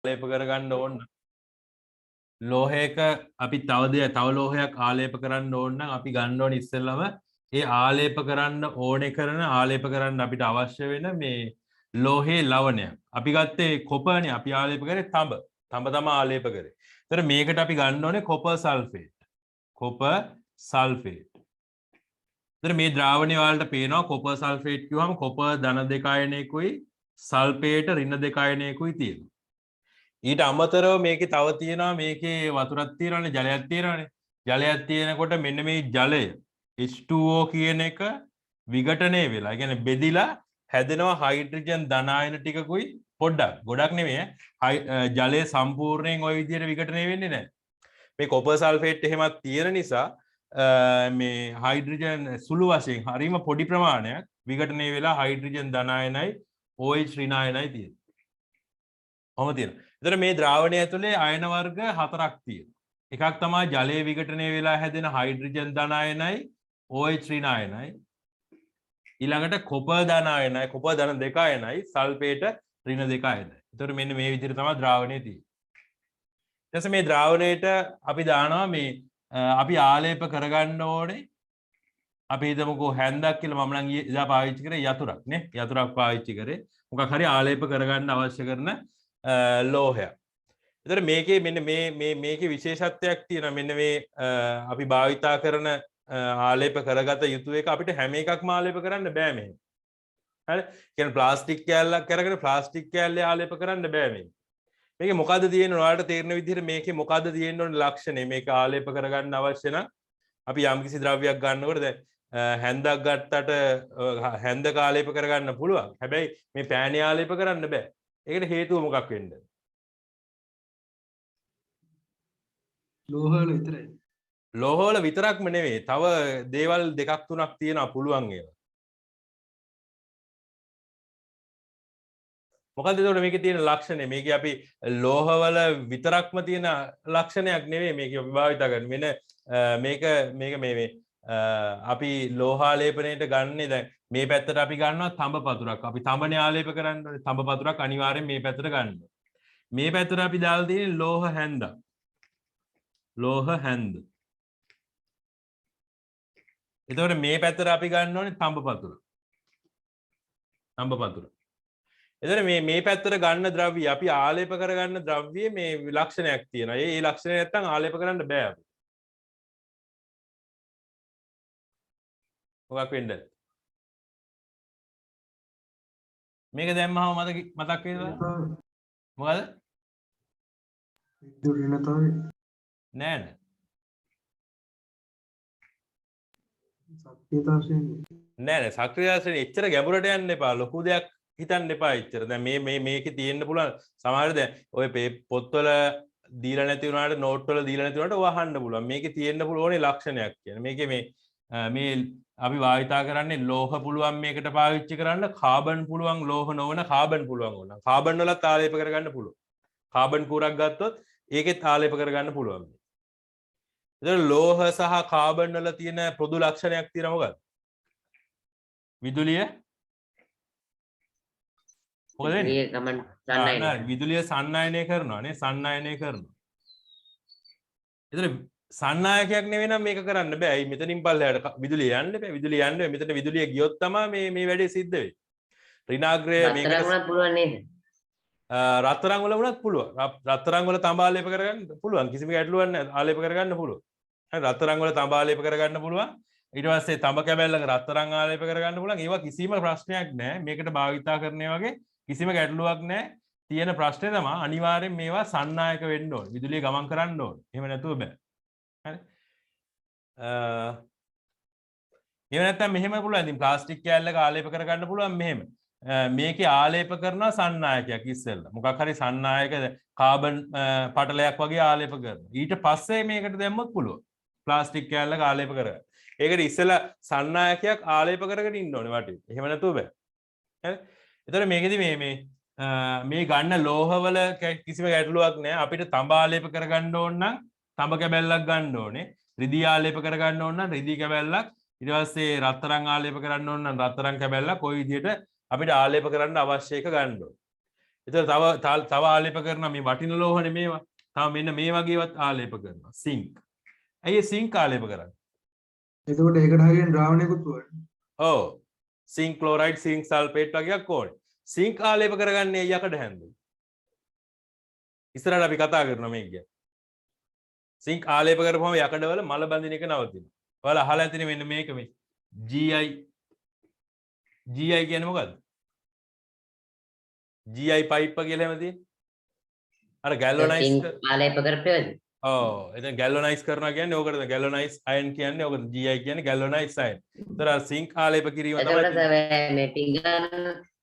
ආලේප කරගන්න ඕන ලෝහයක අපි තව ලෝහයක් ආලේප කරන්න ඕන නම් අපි ගන්න ඕනේ ඉස්සෙල්ලම ඒ ආලේප කරන්න ඕනේ කරන ආලේප කරන්න අපිට අවශ්‍ය වෙන මේ ලෝහේ ලවණයක්. අපි ගත්තේ කොපර්නේ අපි ආලේප කරේ තඹ තමයි ආලේප කරේ. ඒතර මේකට අපි ගන්න ඕනේ කොපර් සල්ෆේට්. Copper sulphate. ඒතර මේ ද්‍රාවණය වලට පේනවා කොපර් සල්ෆේට් කිව්වම කොපර් ධන 2 අයනයකුයි සල්ෆේට ඍණ 2 අයනයකුයි තියෙනවා. ඊට අමතරව මේකේ තව තියෙනවා මේකේ වතුරක් තියෙනවානේ ජලයක් තියෙනවානේ. ජලයක් තියෙනකොට මෙන්න මේ ජලය H2O කියන එක විඝටනය වෙලා, ඒ කියන්නේ බෙදිලා හැදෙනවා හයිඩ්‍රජන් ධන අයන ටිකකුයි පොඩ්ඩක්. ගොඩක් නෙමෙයි. ජලය සම්පූර්ණයෙන් ওই විදිහට විඝටනය වෙන්නේ නැහැ. මේ කොපර් සල්ෆේට් එහෙමත් තියෙන නිසා මේ හයිඩ්‍රජන් සුළු වශයෙන් හරිම පොඩි ප්‍රමාණයක් විඝටනය වෙලා හයිඩ්‍රජන් ධන අයනයි OH ඍණ අයනයි තියෙනවා. කොහොමද තියෙනවා? එතන මේ ද්‍රාවණය ඇතුලේ අයන වර්ග 4ක් තියෙනවා. එකක් තමයි ජලයේ විඝටනය වෙලා හැදෙන හයිඩ්‍රජන් ධන අයනයි OH ඍණ අයනයි. ඊළඟට කොපර් ධන අයනයි, කොපර් ධන 2 අයනයි, සල්ෆේට ඍණ 2 අයනයි. එතකොට මෙන්න මේ විදිහට තමයි ද්‍රාවණය තියෙන්නේ. ඊට පස්සේ මේ ද්‍රාවණයට අපි දානවා මේ අපි ආලේප කරගන්න ඕනේ. අපි හිතමුකෝ හැන්දක් කියලා මම නම් එදා පාවිච්චි කරේ යතුරක් නේ. යතුරක් පාවිච්චි කරේ. මොකක් හරි ආලේප කරගන්න අවශ්‍ය කරන ලෝහයක්. එතකොට මේකේ මෙන්න මේකේ විශේෂත්වයක් තියෙනවා. මෙන්න මේ අපි භාවිතා කරන ආලේප කරගත යුතු එක අපිට හැම එකක්ම ආලේප කරන්න බෑ මෙහෙම. හරි? කියන්නේ ප්ලාස්ටික් කෑල්ලක් කරගෙන ප්ලාස්ටික් කෑල්ලේ ආලේප කරන්න බෑ මේක. මේකේ මොකද්ද තියෙන්නේ ඔයාලට තේරෙන විදිහට මේකේ මොකද්ද තියෙන්න ඕනේ ලක්ෂණය මේක ආලේප කරගන්න අවශ්‍ය නම් අපි යම්කිසි ද්‍රව්‍යයක් ගන්නකොට දැන් හැන්දක් ගත්තට හැන්දක ආලේප කරගන්න පුළුවන්. හැබැයි මේ පෑනේ ආලේප කරන්න බෑ. ඒකට හේතුව මොකක් වෙන්නද? ලෝහවල විතරයි. ලෝහවල විතරක්ම නෙවෙයි. තව දේවල් දෙකක් තුනක් තියෙනවා පුළුවන් ඒවා. මොකද එතකොට මේකේ තියෙන ලක්ෂණය මේකේ අපි ලෝහවල විතරක්ම තියෙන ලක්ෂණයක් නෙවෙයි මේක අපි භාවිත කරන්නේ. මේක මේ අපි ලෝහාලේපණයට ගන්නේ දැන් මේ පැත්තට අපි ගන්නවා තඹ පතුරක්. අපි තඹනේ ආලේප කරන්න ඕනේ. තඹ පතුරක් අනිවාර්යෙන් මේ පැත්තට ගන්න. මේ පැත්තට අපි දාලා තියෙන්නේ ලෝහ හැන්දක්. ලෝහ හැන්ද. එතකොට මේ පැත්තට අපි ගන්න ඕනේ තඹ පතුර. තඹ පතුර. එතන මේ පැත්තට ගන්න ද්‍රව්‍ය අපි ආලේප කරගන්න ද්‍රව්‍යයේ මේ ලක්ෂණයක් තියෙනවා. ඒ ලක්ෂණය නැත්තම් ආලේප කරන්න බෑ අපිට. මොකක් වෙන්නද? මේක දැම්මම මතක් වේද? මොකද? විදුලි ඍණතාවය. නෑ නෑ. සක්‍රියතාවයෙන් නෑ නෑ සක්‍රියතාවයෙන් එච්චර ගැඹුරට යන්න එපා. ලොකු දෙයක් හිතන්න එපා එච්චර. දැන් මේකේ තියෙන්න පුළුවන් සමහර දැන් ඔය පොත්වල දීලා නැති වුණාට නෝට් වල දීලා නැති වුණාට වහන්න පුළුවන්. මේකේ තියෙන්න පුළුවනේ ලක්ෂණයක් කියන්නේ. මේකේ මේ අපි භාවිතා කරන්නේ ලෝහ පුළුවන් මේකට පාවිච්චි කරන්න, කාබන් පුළුවන් ලෝහ නොවන කාබන් පුළුවන් වුණා. කාබන් වලත් ආලේප කරගන්න පුළුවන්. කාබන් කූරක් ගත්තොත් ඒකෙත් ආලේප කරගන්න පුළුවන්. ඒතර ලෝහ සහ කාබන් වල තියෙන පොදු ලක්ෂණයක් තියෙනවා මොකක්ද? විදුලිය මොකද වෙන්නේ? විදුලිය සන්නායනය කරනවා නේ සන්නායනය කරනවා. ඒතර සන්නායකයක් නෙවෙයි නම් මේක කරන්න බෑ. අයි මෙතනින් පල්ලෙහාට විදුලිය යන්න බෑ. විදුලිය යන්න බෑ. මෙතන විදුලිය ගියොත් තමයි මේ වැඩේ සිද්ධ වෙන්නේ. ඍණාග්‍රය මේකට රත්තරන් පුළුවන් නේද? රත්තරන් වල වුණත් පුළුවන්. රත්තරන් වල තඹ ආලේප කරගන්න පුළුවන්. කිසිම ගැටලුවක් නැහැ. ආලේප කරගන්න පුළුවන්. හරි රත්තරන් වල තඹ ආලේප කරගන්න පුළුවන්. ඊට පස්සේ තඹ කැබැල්ලක රත්තරන් ආලේප කරගන්න පුළුවන්. ඒවා කිසිම ප්‍රශ්නයක් නැහැ. මේකට භාවිතා කරන්නේ වගේ කිසිම ගැටලුවක් නැහැ. තියෙන ප්‍රශ්නේ තමයි අනිවාර්යෙන් මේවා සන්නායක වෙන්න ඕනේ. විදුලිය ගමන් කරන්න ඕනේ. එහෙම නැතුව බෑ. හරි. එහෙම නැත්නම් මෙහෙම පුළුවන්. ඉතින් ප්ලාස්ටික් කෑල්ලක ආලේප කරගන්න පුළුවන් මෙහෙම. මේකේ ආලේප කරනවා සන්නායකයක් ඉස්සෙල්ලා. මොකක් හරි සන්නායක කාබන් පටලයක් වගේ ආලේප කරනවා. ඊට පස්සේ මේකට දැම්මොත් පුළුවන්. ප්ලාස්ටික් කෑල්ලක ආලේප කරගන්න. ඒකට ඉස්සෙල්ලා සන්නායකයක් ආලේප කරගෙන ඉන්න ඕනේ වටේ. එහෙම නැතුව බෑ. හරි. එතකොට මේකෙදි මේ ගන්න ලෝහවල කිසිම ගැටලුවක් නැහැ. අපිට තඹ ආලේප කරගන්න ඕන නම් තඹ කැබැල්ලක් ගන්න ඕනේ. රිදී ආලේප කරගන්න ඕන නම් රිදී කැබැල්ලක්. ඊට පස්සේ රත්තරන් ආලේප කරන්න ඕන නම් රත්තරන් කැබැල්ලක්. ওই විදිහට අපිට ආලේප කරන්න අවශ්‍ය එක ගන්න ඕනේ. එතකොට තව ආලේප කරනවා මේ වටින ලෝහනේ මේවා. තව මෙන්න මේ වගේවත් ආලේප කරනවා. සිංක්. ඇයි සිංක් ආලේප කරන්නේ? එතකොට ඒකට හරියට ද්‍රාවණයකුත් ඕනේ. ඔව්. සිංක් ක්ලෝරයිඩ් සිංක් සල්ෆේට් වගේක් ඕනේ. සිංක් ආලේප කරගන්නේ යකඩ හැන්දේ. ඉස්සරහට අපි කතා කරනවා මේක ගැන. සිංක් ආලේප කරපුවම යකඩවල මල බඳින එක නවතිනවා. ඔයාලා අහලා ඇතිනේ මෙන්න මේක මේ GI කියන්නේ මොකද්ද? GI පයිප් කියලා එහෙම තියෙන්නේ. අර ගැල්වනයිස් ආලේප කරපේද? ඔව් එතන ගැල්වනයිස් කරනවා කියන්නේ ඕකටද ගැල්වනයිස් අයන් කියන්නේ ඕකද GI කියන්නේ ගැල්වනයිස් අයන්. ඒතර සිංක් ආලේප කිරීම තමයි. එතකොට මේ පිංගාන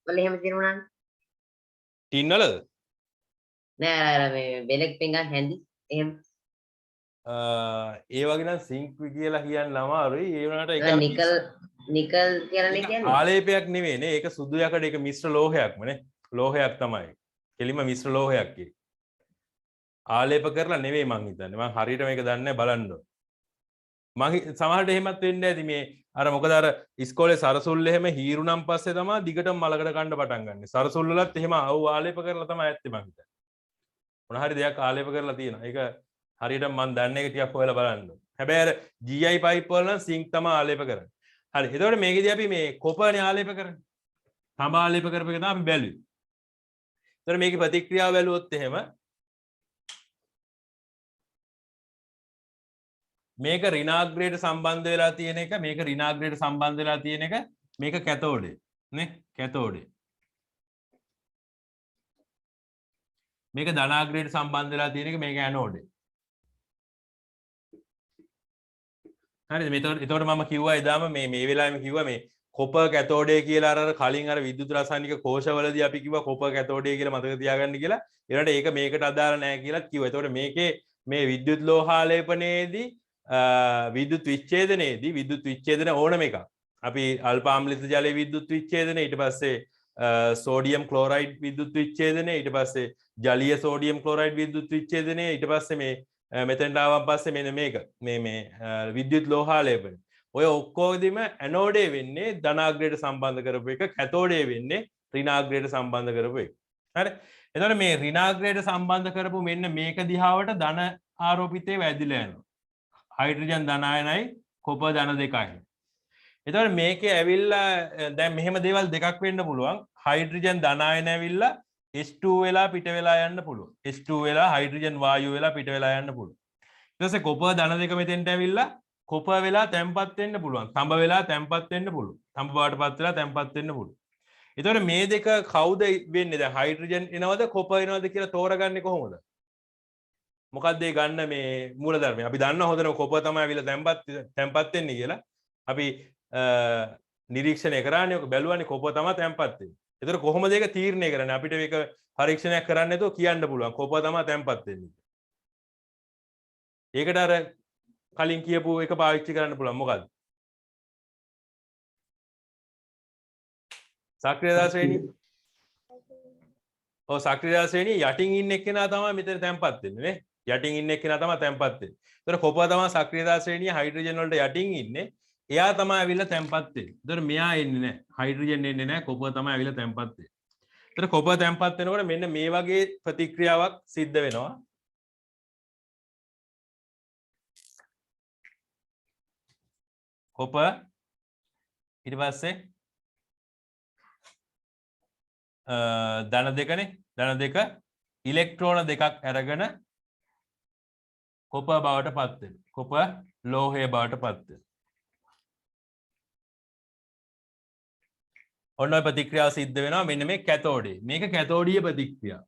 වල එහෙම තියෙනවා ටින් වලද? නෑ අර මේ බෙලෙක් පිංගාන හැඳි එහෙම ඒ වගේ නම් සිංක් කියලා කියන්න අමාරුයි. ඒ වුණාට ඒක නිකල් කියලානේ කියන්නේ. ආලේපයක් නෙවෙයිනේ. ඒක සුදු යකඩ ඒක මිශ්‍ර ලෝහයක්මනේ. ලෝහයක් තමයි. කෙලිම මිශ්‍ර ලෝහයක් ඒක. ආලේප කරලා නෙවෙයි මං හිතන්නේ. මං හරියට මේක දන්නේ නැහැ බලන්න ඕන. මං සමහරට එහෙමත් වෙන්නේ නැති මේ අර මොකද අර ඉස්කෝලේ සරසුල්ල එහෙම හීරුනම් පස්සේ තමයි දිගටම මලකට කන්න පටන් ගන්නෙ. සරසුල්ල වලත් එහෙම ආලේප කරලා තමයි ඇත්තේ මං හිතන්නේ. මොන හරි දෙයක් ආලේප කරලා තියෙනවා. ඒක හරියට මම දන්නේ එක ටිකක් හොයලා බලන්න. හැබැයි අර GI පයිප් වල නම් සිංක් තමයි ආලේප කරන්නේ. හරි. එතකොට මේකදී අපි මේ කොපර්නේ ආලේප කරන්නේ. තඹ ආලේප කරපු එක තමයි අපි බැලුවේ. එතකොට මේකේ ප්‍රතික්‍රියාව බැලුවොත් එහෙම මේක ඍණාග්‍රයට සම්බන්ධ වෙලා තියෙන එක මේක ඍණාග්‍රයට සම්බන්ධ වෙලා තියෙන එක මේක කැතෝඩේ නේ කැතෝඩේ. මේක ධනාග්‍රයට සම්බන්ධ වෙලා තියෙන එක මේක ඇනෝඩේ. හරිද? එතකොට මම කිව්වා එදාම මේ වෙලාවෙම කිව්වා මේ කොපර් කැතෝඩේ කියලා අර කලින් අර විද්‍යුත් රසායනික කෝෂවලදී අපි කිව්වා කොපර් කැතෝඩේ කියලා මතක තියාගන්න කියලා. ඒකට ඒක මේකට අදාළ නැහැ කියලා කිව්වා. එතකොට මේකේ මේ විද්‍යුත් ලෝහාලේපනයේදී විද්‍යුත් විච්ඡේදන ඕනම එකක්. අපි අල්ප ආම්ලිත ජලයේ විද්‍යුත් විච්ඡේදනය ඊට පස්සේ සෝඩියම් ක්ලෝරයිඩ් විද්‍යුත් විච්ඡේදනය ඊට පස්සේ ජලීය සෝඩියම් ක්ලෝරයිඩ් විද්‍යුත් විච්ඡේදනය ඊට පස්සේ මේ මෙතෙන්ට ආවන් පස්සේ මෙන්න මේක මේ විද්‍යුත් ලෝහාලේපන ඔය ඔක්කොගෙදිම ඇනෝඩේ වෙන්නේ ධනාග්‍රයට සම්බන්ධ කරපු එක කැතෝඩේ වෙන්නේ ඍණාග්‍රයට සම්බන්ධ කරපු එක. හරි. එතකොට මේ ඍණාග්‍රයට සම්බන්ධ කරපු මෙන්න මේක දිහාවට ධන ආරෝපිතේ වැදිලා යනවා. හයිඩ්‍රජන් ධන අයනයි කොපර් ධන දෙකයි. එතකොට මේකේ ඇවිල්ලා දැන් මෙහෙම දේවල් දෙකක් වෙන්න පුළුවන්. හයිඩ්‍රජන් ධන අයන ඇවිල්ලා H2 වෙලා පිට වෙලා යන්න පුළුවන්. H2 වෙලා හයිඩ්‍රජන් වායුව වෙලා පිට වෙලා යන්න පුළුවන්. ඊට පස්සේ කොපර් ධන දෙක මෙතෙන්ට ඇවිල්ලා කොපර් වෙලා තැම්පත් වෙන්න පුළුවන්. තඹ වෙලා තැම්පත් වෙන්න පුළුවන්. තඹ බවටපත් වෙලා තැම්පත් වෙන්න පුළුවන්. එතකොට මේ දෙක කවුද වෙන්නේ? දැන් හයිඩ්‍රජන් එනවද කොපර් එනවද කියලා තෝරගන්නේ කොහොමද? මොකක්ද ඒ ගන්න මේ මූලධර්මය? අපි දන්නවා හොඳටම කොපර් තමයි ඇවිල්ලා තැම්පත් වෙන්නේ කියලා. අපි නිරීක්ෂණය කරානේ ඔක බැලුවානේ කොපර් තමයි තැම්පත් වෙන්නේ. එතකොට කොහොමද ඒක තීරණය කරන්නේ? අපිට මේක පරීක්ෂණයක් කරන්න නැතුව කියන්න පුළුවන් කොපර් තමයි තැම්පත් වෙන්නේ. ඒකට අර කලින් කියපු එක පාවිච්චි කරන්න පුළුවන්. මොකද්ද? සක්‍රියතා ශ්‍රේණිය. ඔව් සක්‍රියතා ශ්‍රේණිය යටින් ඉන්න එක්කෙනා තමයි මෙතන තැම්පත් වෙන්නේ නේ. යටින් ඉන්න එක්කෙනා තමයි තැම්පත් වෙන්නේ. එතකොට කොපර් තමයි සක්‍රියතා ශ්‍රේණිය හයිඩ්‍රජන් වලට යටින් ඉන්නේ. එයා තමයි ඇවිල්ලා තැම්පත් වෙන්නේ. එතකොට මෙයා එන්නේ නැහැ. හයිඩ්‍රජන් එන්නේ නැහැ. කොපර් තමයි ඇවිල්ලා තැම්පත් වෙන්නේ. එතකොට කොපර් තැම්පත් වෙනකොට මෙන්න මේ වගේ ප්‍රතික්‍රියාවක් සිද්ධ වෙනවා. කොපර් ඊට පස්සේ ධන දෙකනේ. ධන දෙක ඉලෙක්ට්‍රෝන දෙකක් අරගෙන කොපර් බවට පත් වෙනවා. කොපර් ලෝහය බවට පත් වෙනවා. ඔන්න ඔය ප්‍රතික්‍රියාව සිද්ධ වෙනවා මෙන්න මේ කැතෝඩේ. මේක කැතෝඩීය ප්‍රතික්‍රියාව.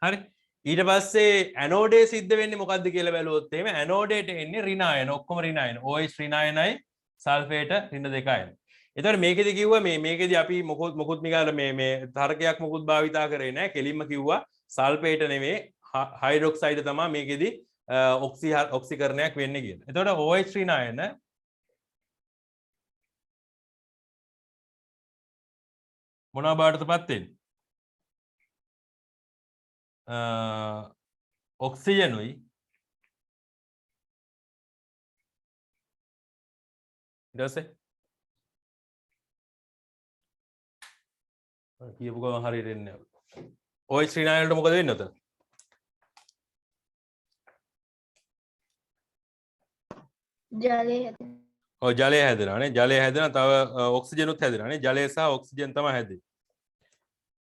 හරි. ඊට පස්සේ ඇනෝඩේ සිද්ධ වෙන්නේ මොකද්ද කියලා බැලුවොත් එහෙම ඇනෝඩේට එන්නේ ඍණායන. ඔක්කොම ඍණායන. OH ඍණායනයි සල්ෆේට ඍණ දෙකයි. එතකොට මේකෙදි කිව්වා මේකෙදි අපි මොකුත් නිකන් මේ තර්කයක් මොකුත් භාවිතා කරේ නැහැ. කෙලින්ම කිව්වා සල්ෆේට නෙමෙයි හයිඩ්‍රොක්සයිඩ් තමයි මේකෙදි ඔක්සිකරණයක් වෙන්නේ කියලා. එතකොට OH ඍණායන මොනවා බවටපත් වෙන්නේ? ඔක්සිජනුයි ඊට පස්සේ කියපු ගමන් හරියට එන්නේ නැහැ. ඔය ශ්‍රීනායනට මොකද වෙන්නේ උතන? ජලය හැදෙනවා. ඔය ජලය හැදෙනවානේ. ජලය හැදෙනවා තව ඔක්සිජනුත් හැදෙනවානේ. ජලය සහ ඔක්සිජන් තමයි හැදෙන්නේ.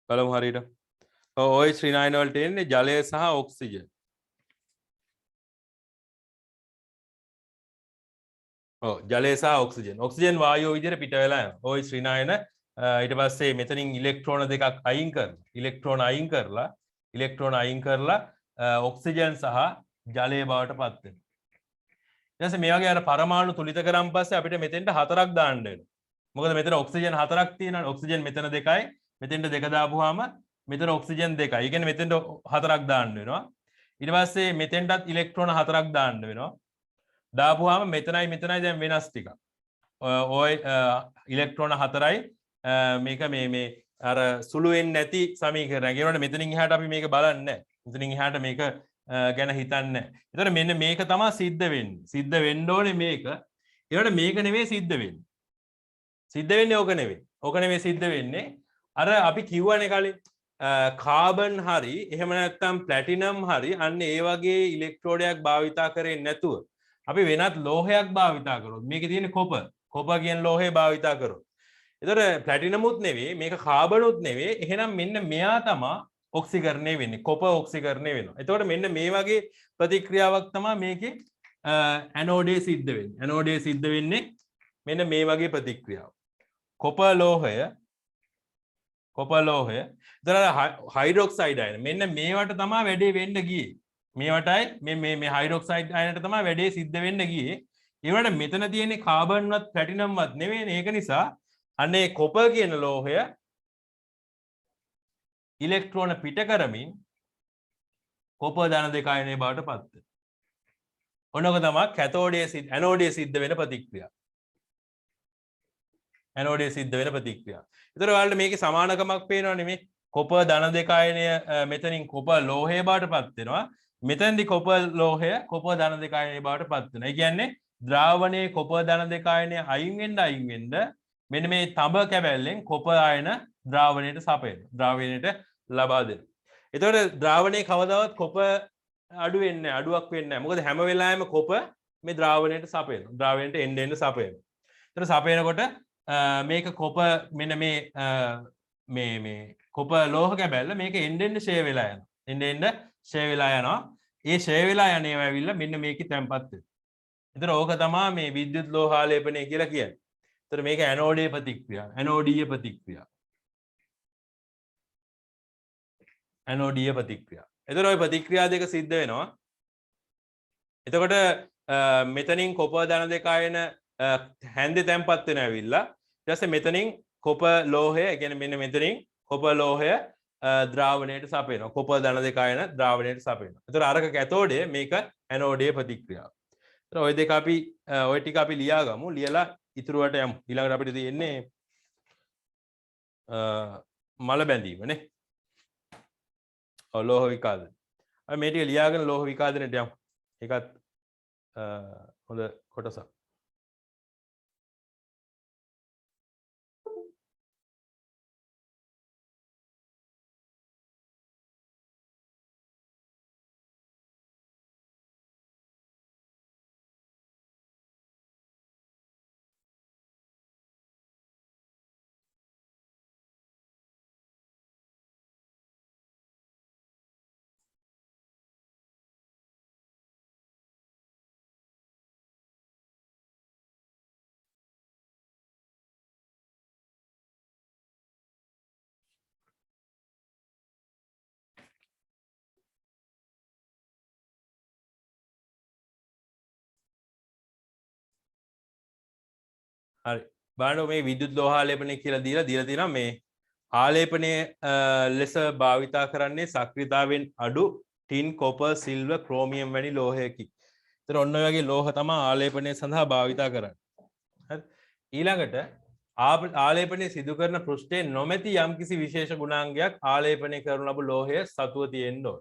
බලමු හරියට. ඔය ශ්‍රීනායන වලට එන්නේ ජලය සහ ඔක්සිජන්. ඔව් ජලය සහ ඔක්සිජන්. ඔක්සිජන් වායුව විදිහට පිට වෙලා යනවා. ඔය ශ්‍රීනායන ඊට පස්සේ මෙතනින් ඉලෙක්ට්‍රෝන දෙකක් අයින් කරලා ඉලෙක්ට්‍රෝන අයින් කරලා ඔක්සිජන් සහ ජලය බවට පත් වෙනවා. ඊට පස්සේ මේ වගේ අර පරමාණු තුලිත කරන් පස්සේ අපිට මෙතෙන්ට හතරක් දාන්න වෙනවා. මොකද මෙතන ඔක්සිජන් හතරක් තියෙනවානේ. ඔක්සිජන් මෙතන දෙකයි. මෙතෙන්ට දෙක දාපුවාම මෙතන ඔක්සිජන් දෙකයි. ඒ කියන්නේ මෙතෙන්ට හතරක් දාන්න වෙනවා. ඊට පස්සේ මෙතෙන්ටත් ඉලෙක්ට්‍රෝන හතරක් දාන්න වෙනවා. දාපුවාම මෙතනයි දැන් වෙනස් ටිකක්. ඔය ඉලෙක්ට්‍රෝන හතරයි මේක මේ අර සුළු වෙන්නේ නැති සමීකරණයක්. ඒ වුණාට මෙතනින් එහාට අපි මේක බලන්නේ නැහැ. මෙතනින් එහාට මේක ගැන හිතන්නේ නැහැ. ඒතර මෙන්න මේක තමයි සිද්ධ වෙන්නේ. සිද්ධ වෙන්න ඕනේ මේක. ඒ වුණාට මේක නෙමෙයි සිද්ධ වෙන්නේ. සිද්ධ වෙන්නේ ඕක නෙවෙයි. ඕක නෙමෙයි සිද්ධ වෙන්නේ. අර අපි කිව්වනේ කලින් කාබන් හරි එහෙම නැත්නම් ප්ලැටිනම් හරි අන්න ඒ වගේ ඉලෙක්ට්‍රෝඩයක් භාවිතා කරන්නේ නැතුව අපි වෙනත් ලෝහයක් භාවිතා කරොත් මේකේ තියෙන කොපර් කියන ලෝහය භාවිතා කරොත් එතකොට ප්ලැටිනමුත් නෙවෙයි මේක කාබනුත් නෙවෙයි එහෙනම් මෙන්න මෙයා තමයි ඔක්සිකරණය වෙන්නේ කොපර් ඔක්සිකරණය වෙනවා. එතකොට මෙන්න මේ වගේ ප්‍රතික්‍රියාවක් තමයි මේකේ ඇනෝඩේ සිද්ධ වෙන්නේ. ඇනෝඩේ සිද්ධ වෙන්නේ මෙන්න මේ වගේ ප්‍රතික්‍රියාවක්. කොපර් ලෝහය හයිඩ්‍රොක්සයිඩ් අයන මෙන්න මේවට තමයි වැඩේ වෙන්න ගියේ. මේවටයි මේ හයිඩ්‍රොක්සයිඩ් අයනට තමයි වැඩේ සිද්ධ වෙන්න ගියේ. ඒවට මෙතන තියෙන්නේ කාබන්වත් ප්ලැටිනම්වත් නෙවෙයිනේ. ඒක නිසා අනේ කොපර් කියන ලෝහය ඉලෙක්ට්‍රෝන පිට කරමින් කොපර් ධන දෙක අයනයේ බවට පත් වෙනවා. ඔන්නක තමයි කැතෝඩයේ ඇනෝඩයේ සිද්ධ වෙන ප්‍රතික්‍රියාව. ඇනෝඩයේ සිද්ධ වෙන ප්‍රතික්‍රියාව. ඒතර ඔයාලට මේකේ සමානකමක් පේනවනේ මේ කොපර් ධන දෙක අයනය මෙතනින් කොපර් ලෝහය බවට පත් වෙනවා. මෙතෙන්දි කොපර් ලෝහය කොපර් ධන දෙක අයනය බවට පත් වෙනවා. ඒ කියන්නේ ද්‍රාවණයේ කොපර් ධන දෙක අයනය අයින් වෙන්න මෙන්න මේ තඹ කැබැල්ලෙන් කොපර් අයන ද්‍රාවණයට සපයනවා. ද්‍රාවණයට ලබා දෙනවා. ඒතකොට ද්‍රාවණයේ කවදාවත් කොපර් අඩු වෙන්නේ නැහැ. අඩුවක් වෙන්නේ නැහැ. මොකද හැම වෙලාවෙම කොපර් මේ ද්‍රාවණයට සපයනවා. ද්‍රාවණයට එන්න සපයනවා. ඒතර සපයනකොට මේක කොපර් මෙන්න මේ කොපර් ලෝහ කැබැල්ල මේක එන්න ෂේ වෙලා යනවා. එන්න ෂේ වෙලා යනවා. ඒ ෂේ වෙලා යන ඒවා ඇවිල්ලා මෙන්න මේකේ තැම්පත් වෙනවා. ඒතර ඕක තමයි මේ විද්‍යුත් ලෝහාලේපනය කියලා කියන්නේ. ඒතර මේක ඇනෝඩේ ප්‍රතික්‍රියාව. ඇනෝඩීය ප්‍රතික්‍රියාව. ඇනෝඩීය ප්‍රතික්‍රියාව. ඒතර ওই ප්‍රතික්‍රියා දෙක සිද්ධ වෙනවා. එතකොට මෙතනින් කොපර් ධන දෙක අයන හැන්දේ තැම්පත් වෙනවා ඇවිල්ලා ඊට පස්සේ මෙතනින් කොපර් ලෝහය කියන්නේ මෙන්න මෙතනින් කොපර් ලෝහය ද්‍රාවණයට සපයනවා. කොපර් ධන දෙක අයන ද්‍රාවණයට සපයනවා. ඒතර අරක කැතෝඩය මේක ඇනෝඩයේ ප්‍රතික්‍රියාව. ඒතර ওই දෙක අපි ওই ටික අපි ලියා ගමු. ලියලා ඉතුරුවට යමු. ඊළඟට අපිට තියෙන්නේ මල බැඳීම නේ. ලෝහ විකාදනය. අපි මේ ටික ලියාගෙන ලෝහ විකාදනයට යමු. ඒකත් හොඳ කොටසක්. හරි බලන්න මේ විද්‍යුත් ලෝහාලේපනය කියලා දීලා තියෙනවා මේ ආලේපනය ලෙස භාවිතා කරන්නේ සක්‍රියතාවෙන් අඩු ටින් කොපර් සිල්වර් ක්‍රෝමියම් වැනි ලෝහයකි. ඒතර ඔන්න ඔය වගේ ලෝහ තමයි ආලේපනය සඳහා භාවිතා කරන්නේ. හරි ඊළඟට ආලේපනය සිදු කරන පෘෂ්ඨයේ නොමැති යම්කිසි විශේෂ ගුණාංගයක් ආලේපනය කරන ලබු ලෝහය සතුව තියෙන්න ඕන.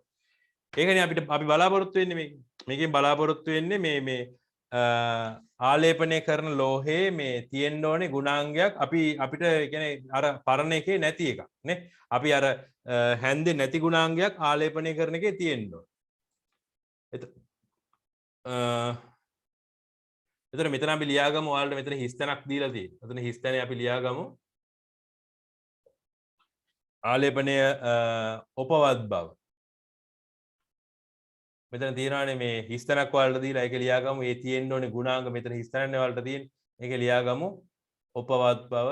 ඒකනේ අපි බලාපොරොත්තු වෙන්නේ මේකෙන් බලාපොරොත්තු වෙන්නේ මේ ආලේපනය කරන ලෝහයේ මේ තියෙන්න ඕනේ ගුණාංගයක් අපිට කියන්නේ අර පරණ එකේ නැති එකක් නේ. අපි අර හැන්දේ නැති ගුණාංගයක් ආලේපනය කරන එකේ තියෙන්න ඕනේ. එතන මෙතන අපි ලියාගමු ඔයාලට මෙතන හිස්තැනක් දීලා තියෙනවා. එතන හිස්තැනේ අපි ලියාගමු. ආලේපනය උපවත් බව. මෙතන තියෙනවානේ මේ හිස්තැනක් ඔයාලට දීලා ඒක ලියාගමු. ඒ තියෙන්න ඕනේ ගුණාංග මෙතන හිස්තැනනේ ඔයාලට තියෙන්නේ. ඒක ලියාගමු. උපවත් බව.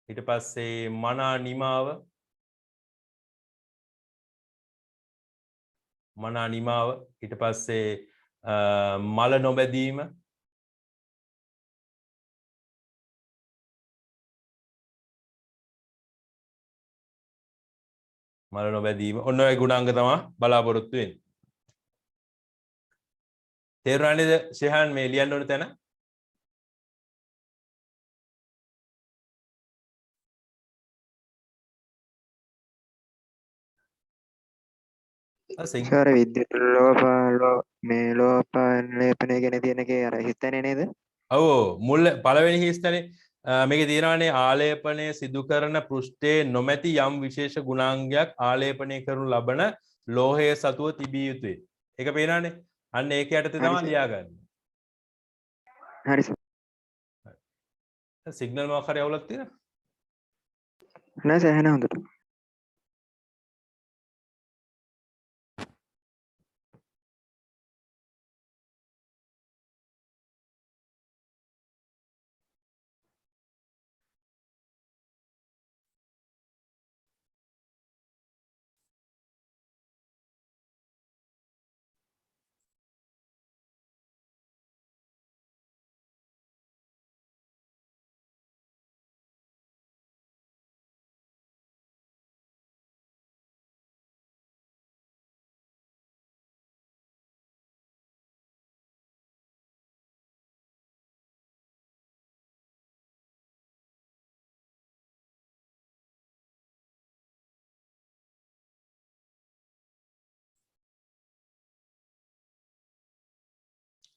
ඊට පස්සේ මනා නිමාව. මනා නිමාව. ඊට පස්සේ මල නොබැදීම. මල නොබැදීම. ඔන්න ඔය ගුණාංග තමයි බලාපොරොත්තු වෙන්නේ. තේරුණා නේද ෂෙහාන් මේ ලියන්න ඕන තැන? සර විද්‍යුත් මේ ලෝපලේපනය ගැන තියෙන එකේ අර හිතන්නේ නේද? ඔව් මුල් පළවෙනි හිස්තැනේ මේකේ තියෙනවානේ ආලේපනය සිදු කරන පෘෂ්ඨයේ නොමැති යම් විශේෂ ගුණාංගයක් ආලේපනය කරනු ලබන ලෝහයේ සතුව තිබිය යුතුයි. ඒක පේනවනේ. අන්න ඒක යටතේ තමයි ලියාගන්නේ. හරි සර්. සිග්නල් මොකක් හරි අවුලක් තියෙනවද? නෑ සර් එහෙනම් හොඳට.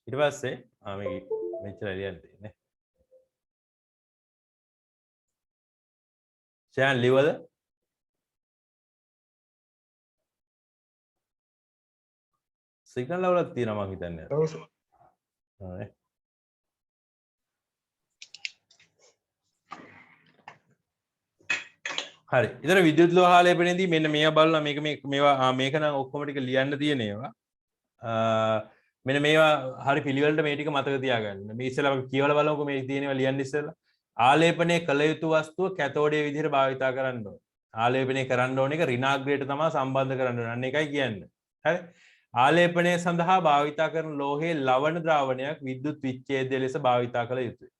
ඊට පස්සේ මේක මෙච්චර ලියන්න තියෙන්නේ. ෂෑන් ලිවද? සිග්නල් අවුලක් තියෙනවා මං හිතන්නේ. ඔව් සර්. හරි. හරි. ඉතින් විද්‍යුත් ලෝහ ආලේපනයේදී මෙන්න මේවා බලලා මේක නම් ඔක්කොම ටික ලියන්න තියෙන ඒවා. මෙන්න මේවා හරි පිළිවෙලට මේ ටික මතක තියාගන්න. මේ ඉස්සෙල්ලා අපි කියවලා බලමුකෝ මේ තියෙනවා ලියන්න ඉස්සෙල්ලා. ආලේපනය කළ යුතු වස්තුව කැතෝඩයේ විදිහට භාවිතා කරන්න ඕනේ. ආලේපනය කරන්න ඕන එක ඍණාග්‍රයට තමයි සම්බන්ධ කරන්න ඕනේ. අන්න එකයි කියන්නේ. හරි. ආලේපනය සඳහා භාවිතා කරන ලෝහයේ ලවණ ද්‍රාවණයක් විද්‍යුත් විච්ඡේදය ලෙස භාවිතා කළ යුතුයි.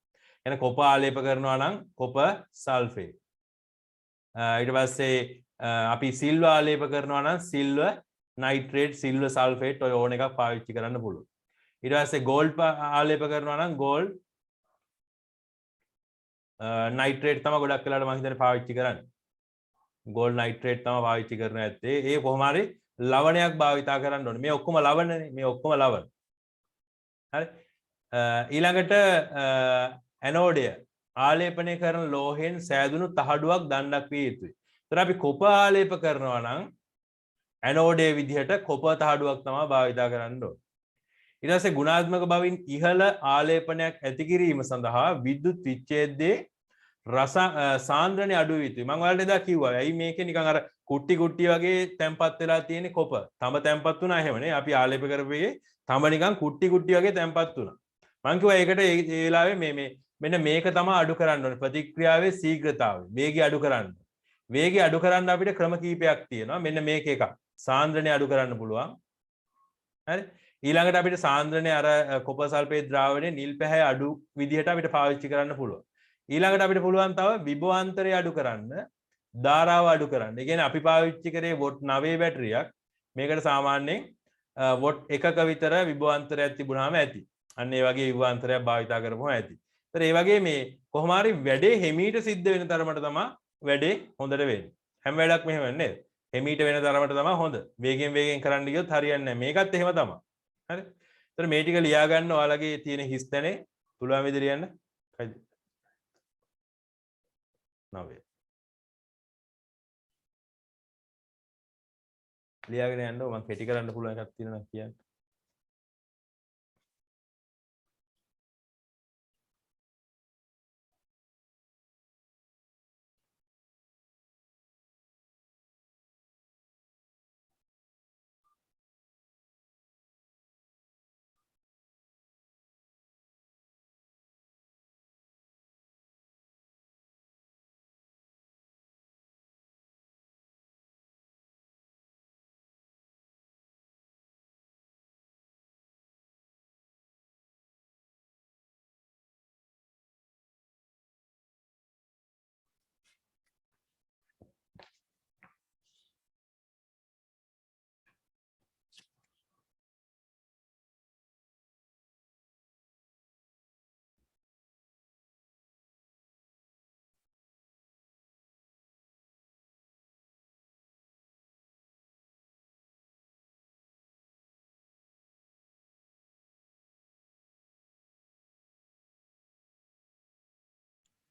එන කොප ආලේප කරනවා නම් කොප සල්ෆේට්. ඊට පස්සේ අපි සිල්වර් ආලේප කරනවා නම් සිල්වර් නයිට්‍රේට් සිල්වර් සල්ෆේට් ඔය ඕන එකක් පාවිච්චි කරන්න පුළුවන්. ඊට පස්සේ ගෝල්ඩ් ආලේප කරනවා නම් ගෝල්ඩ් නයිට්‍රේට් තමයි ගොඩක් වෙලාවට මම හිතන්නේ පාවිච්චි කරන්නේ. ගෝල්ඩ් නයිට්‍රේට් තමයි පාවිච්චි කරන්නේ නැත්තේ. ඒ කොහොම හරි ලවණයක් භාවිතා කරන්න ඕනේ. මේ ඔක්කොම ලවණනේ. මේ ඔක්කොම ලවණ. හරි. ඊළඟට ඇනෝඩය ආලේපනය කරන ලෝහයෙන් සෑදුණු තහඩුවක් දණ්ඩක් විය යුතුයි. ඒතර අපි කොප ආලේප කරනවා නම් ඇනෝඩයේ විදිහට කොප තහඩුවක් තමයි භාවිතා කරන්න ඕනේ. ඊට පස්සේ ගුණාත්මක බවින් ඉහළ ආලේපනයක් ඇති කිරීම සඳහා විද්‍යුත් විච්ඡේදයේ සාන්ද්‍රණය අඩු විය යුතුයි. මම ඔයාලට එදා කිව්වා. ඇයි මේකේ නිකන් අර කුට්ටි වගේ තැම්පත් වෙලා තියෙන්නේ කොප. තඹ තැම්පත් වුණා එහෙමනේ. අපි ආලේප කරපුවේ තඹ නිකන් කුට්ටි වගේ තැම්පත් වුණා. මම කිව්වා ඒකට ඒ වෙලාවේ මෙන්න මේක තමයි අඩු කරන්න ඕනේ. ප්‍රතික්‍රියාවේ ශීඝ්‍රතාවය. වේගය අඩු කරන්න. වේගය අඩු කරන්න අපිට ක්‍රම කීපයක් තියෙනවා. මෙන්න මේක එකක්. සාන්ද්‍රණය අඩු කරන්න පුළුවන්. හරි. ඊළඟට අපිට සාන්ද්‍රණය අර කොපර් සල්ෆේට් ද්‍රාවණය නිල් පැහැ අඩු විදිහට අපිට පාවිච්චි කරන්න පුළුවන්. ඊළඟට අපිට පුළුවන් තව විභවාන්තරය අඩු කරන්න, ධාරාව අඩු කරන්න. ඒ කියන්නේ අපි පාවිච්චි කරේ වොට් 9 බැටරියක්. මේකට සාමාන්‍යයෙන් වොට් 1ක විතර විභවාන්තරයක් තිබුණාම ඇති. අන්න ඒ වගේ විභවාන්තරයක් භාවිතා කරපුවම ඇති. ඒතර ඒ වගේ මේ කොහොම හරි වැඩේ හිමීට සිද්ධ වෙන තරමට තමයි වැඩේ හොඳට වෙන්නේ. හැම වැඩක් මෙහෙම නේද? හිමීට වෙන තරමට තමයි හොඳ. වේගෙන් කරන්න ගියොත් හරියන්නේ නැහැ. මේකත් එහෙම තමයි. හරි. ඒතර මේ ටික ලියා ගන්න ඔයාලගේ තියෙන හිස් තැනේ පුළුවන් විදිහට ලියන්න. හරිද? 9. ලියාගෙන යන්න මම කෙටි කරන්න පුළුවන් එකක් තියෙනවා කියන්න.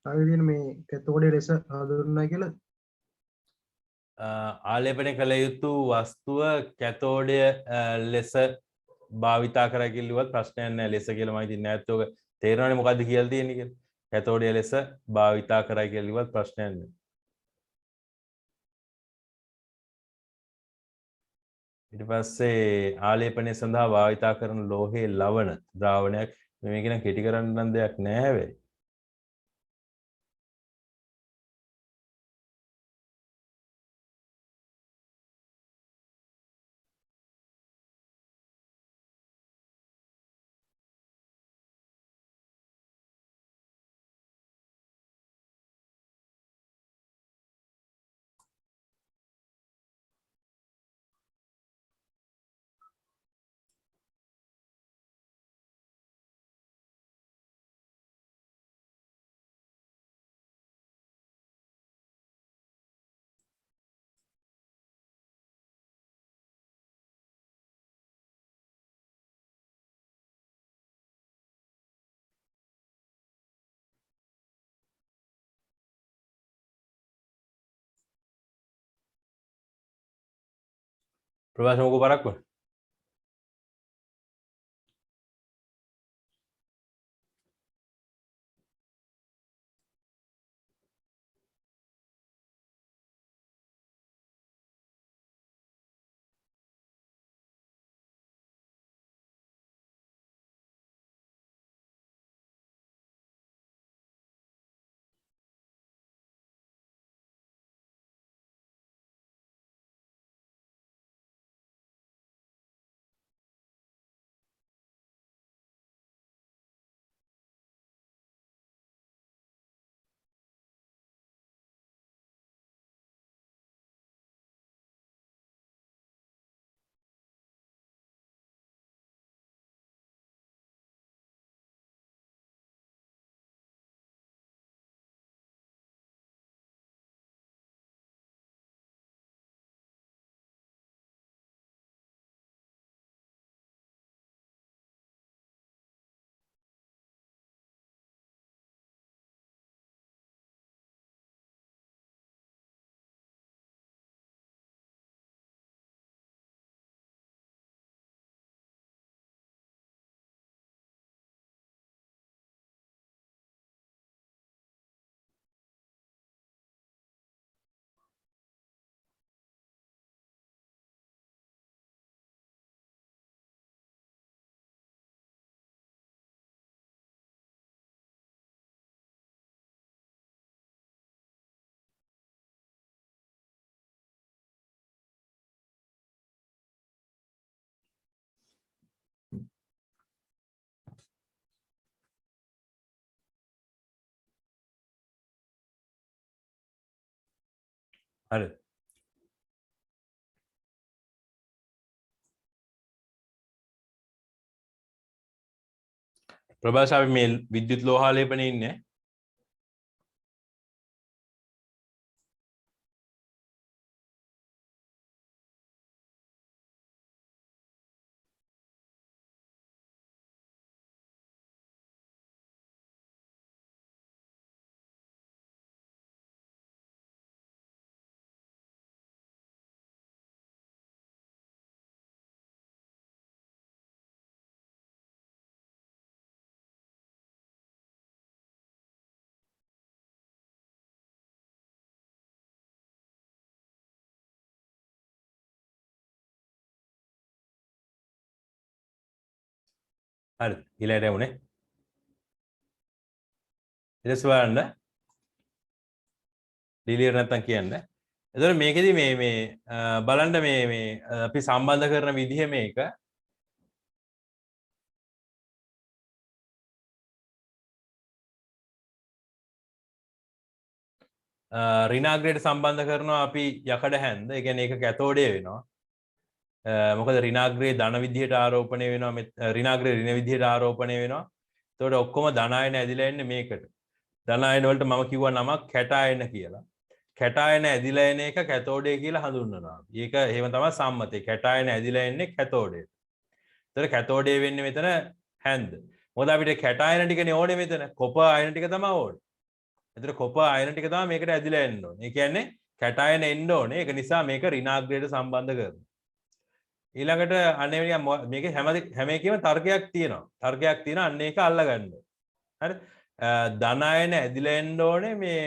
ආයුධින මේ කැතෝඩේ ලෙස හඳුන්වනවා කියලා ආලේපනය කළ යුතු වස්තුව කැතෝඩය ලෙස භාවිතා කරයි කියලා කිව්වත් ප්‍රශ්නයක් නැහැ. ලෙස කියලා මම ඉතින් නැත් ඔක තේරෙනවනේ මොකද්ද කියලා තියෙන්නේ කියලා. කැතෝඩය ලෙස භාවිතා කරයි කියලා කිව්වත් ප්‍රශ්නයක් නැහැ. ඊට පස්සේ ආලේපනය සඳහා භාවිතා කරන ලෝහයේ ලවණ ද්‍රාවණයක් මේක නම් කෙටි කරන්න නම් දෙයක් නැහැ හැබැයි. ප්‍රවාස මොකෝ පරක්කෝ හරි ප්‍රභාස් අපි මේ විද්‍යුත් ලෝහාලේපනේ ඉන්නේ හරි ඊළඟට යමුනේ ඊට පස්සේ බලන්න ඩිලිවර් නැත්තම් කියන්න එතකොට මේකෙදි මේ බලන්න මේ අපි සම්බන්ධ කරන විදිහ මේක රිනාග්‍රේට සම්බන්ධ කරනවා අපි යකඩ හැන්ද ඒ කියන්නේ ඒක කැතෝඩය වෙනවා මොකද රිනාග්‍රේ ධන විදිහට ආරෝපණය වෙනවා රිනාග්‍රේ ඍණ විදිහට ආරෝපණය වෙනවා එතකොට ඔක්කොම ධනායන ඇදිලා එන්නේ මේකට ධනායන වලට මම කිව්වා නමක් කැටායන කියලා කැටායන ඇදිලා එන එක කැතෝඩය කියලා හඳුන්වනවා ඒක එහෙම තමයි සම්මතේ කැටායන ඇදිලා එන්නේ කැතෝඩයට එතකොට කැතෝඩය වෙන්නේ මෙතන හැන්ද මොකද අපිට කැටායන ටිකනේ ඕනේ මෙතන කොපර් අයන ටික තමයි ඕනේ එතකොට කොපර් අයන ටික තමයි මේකට ඇදිලා එන්න ඕනේ. ඒ කියන්නේ කැටායන එන්න ඕනේ. ඒක නිසා මේක ඍණාග්‍රයට සම්බන්ධ කරනවා. ඊළඟට අනේ මේකේ හැම එකේම තර්කයක් තියෙනවා. තර්කයක් තියෙනවා අන්න ඒක අල්ලගන්න. හරි? ධන අයන ඇදිලා එන්න ඕනේ මේ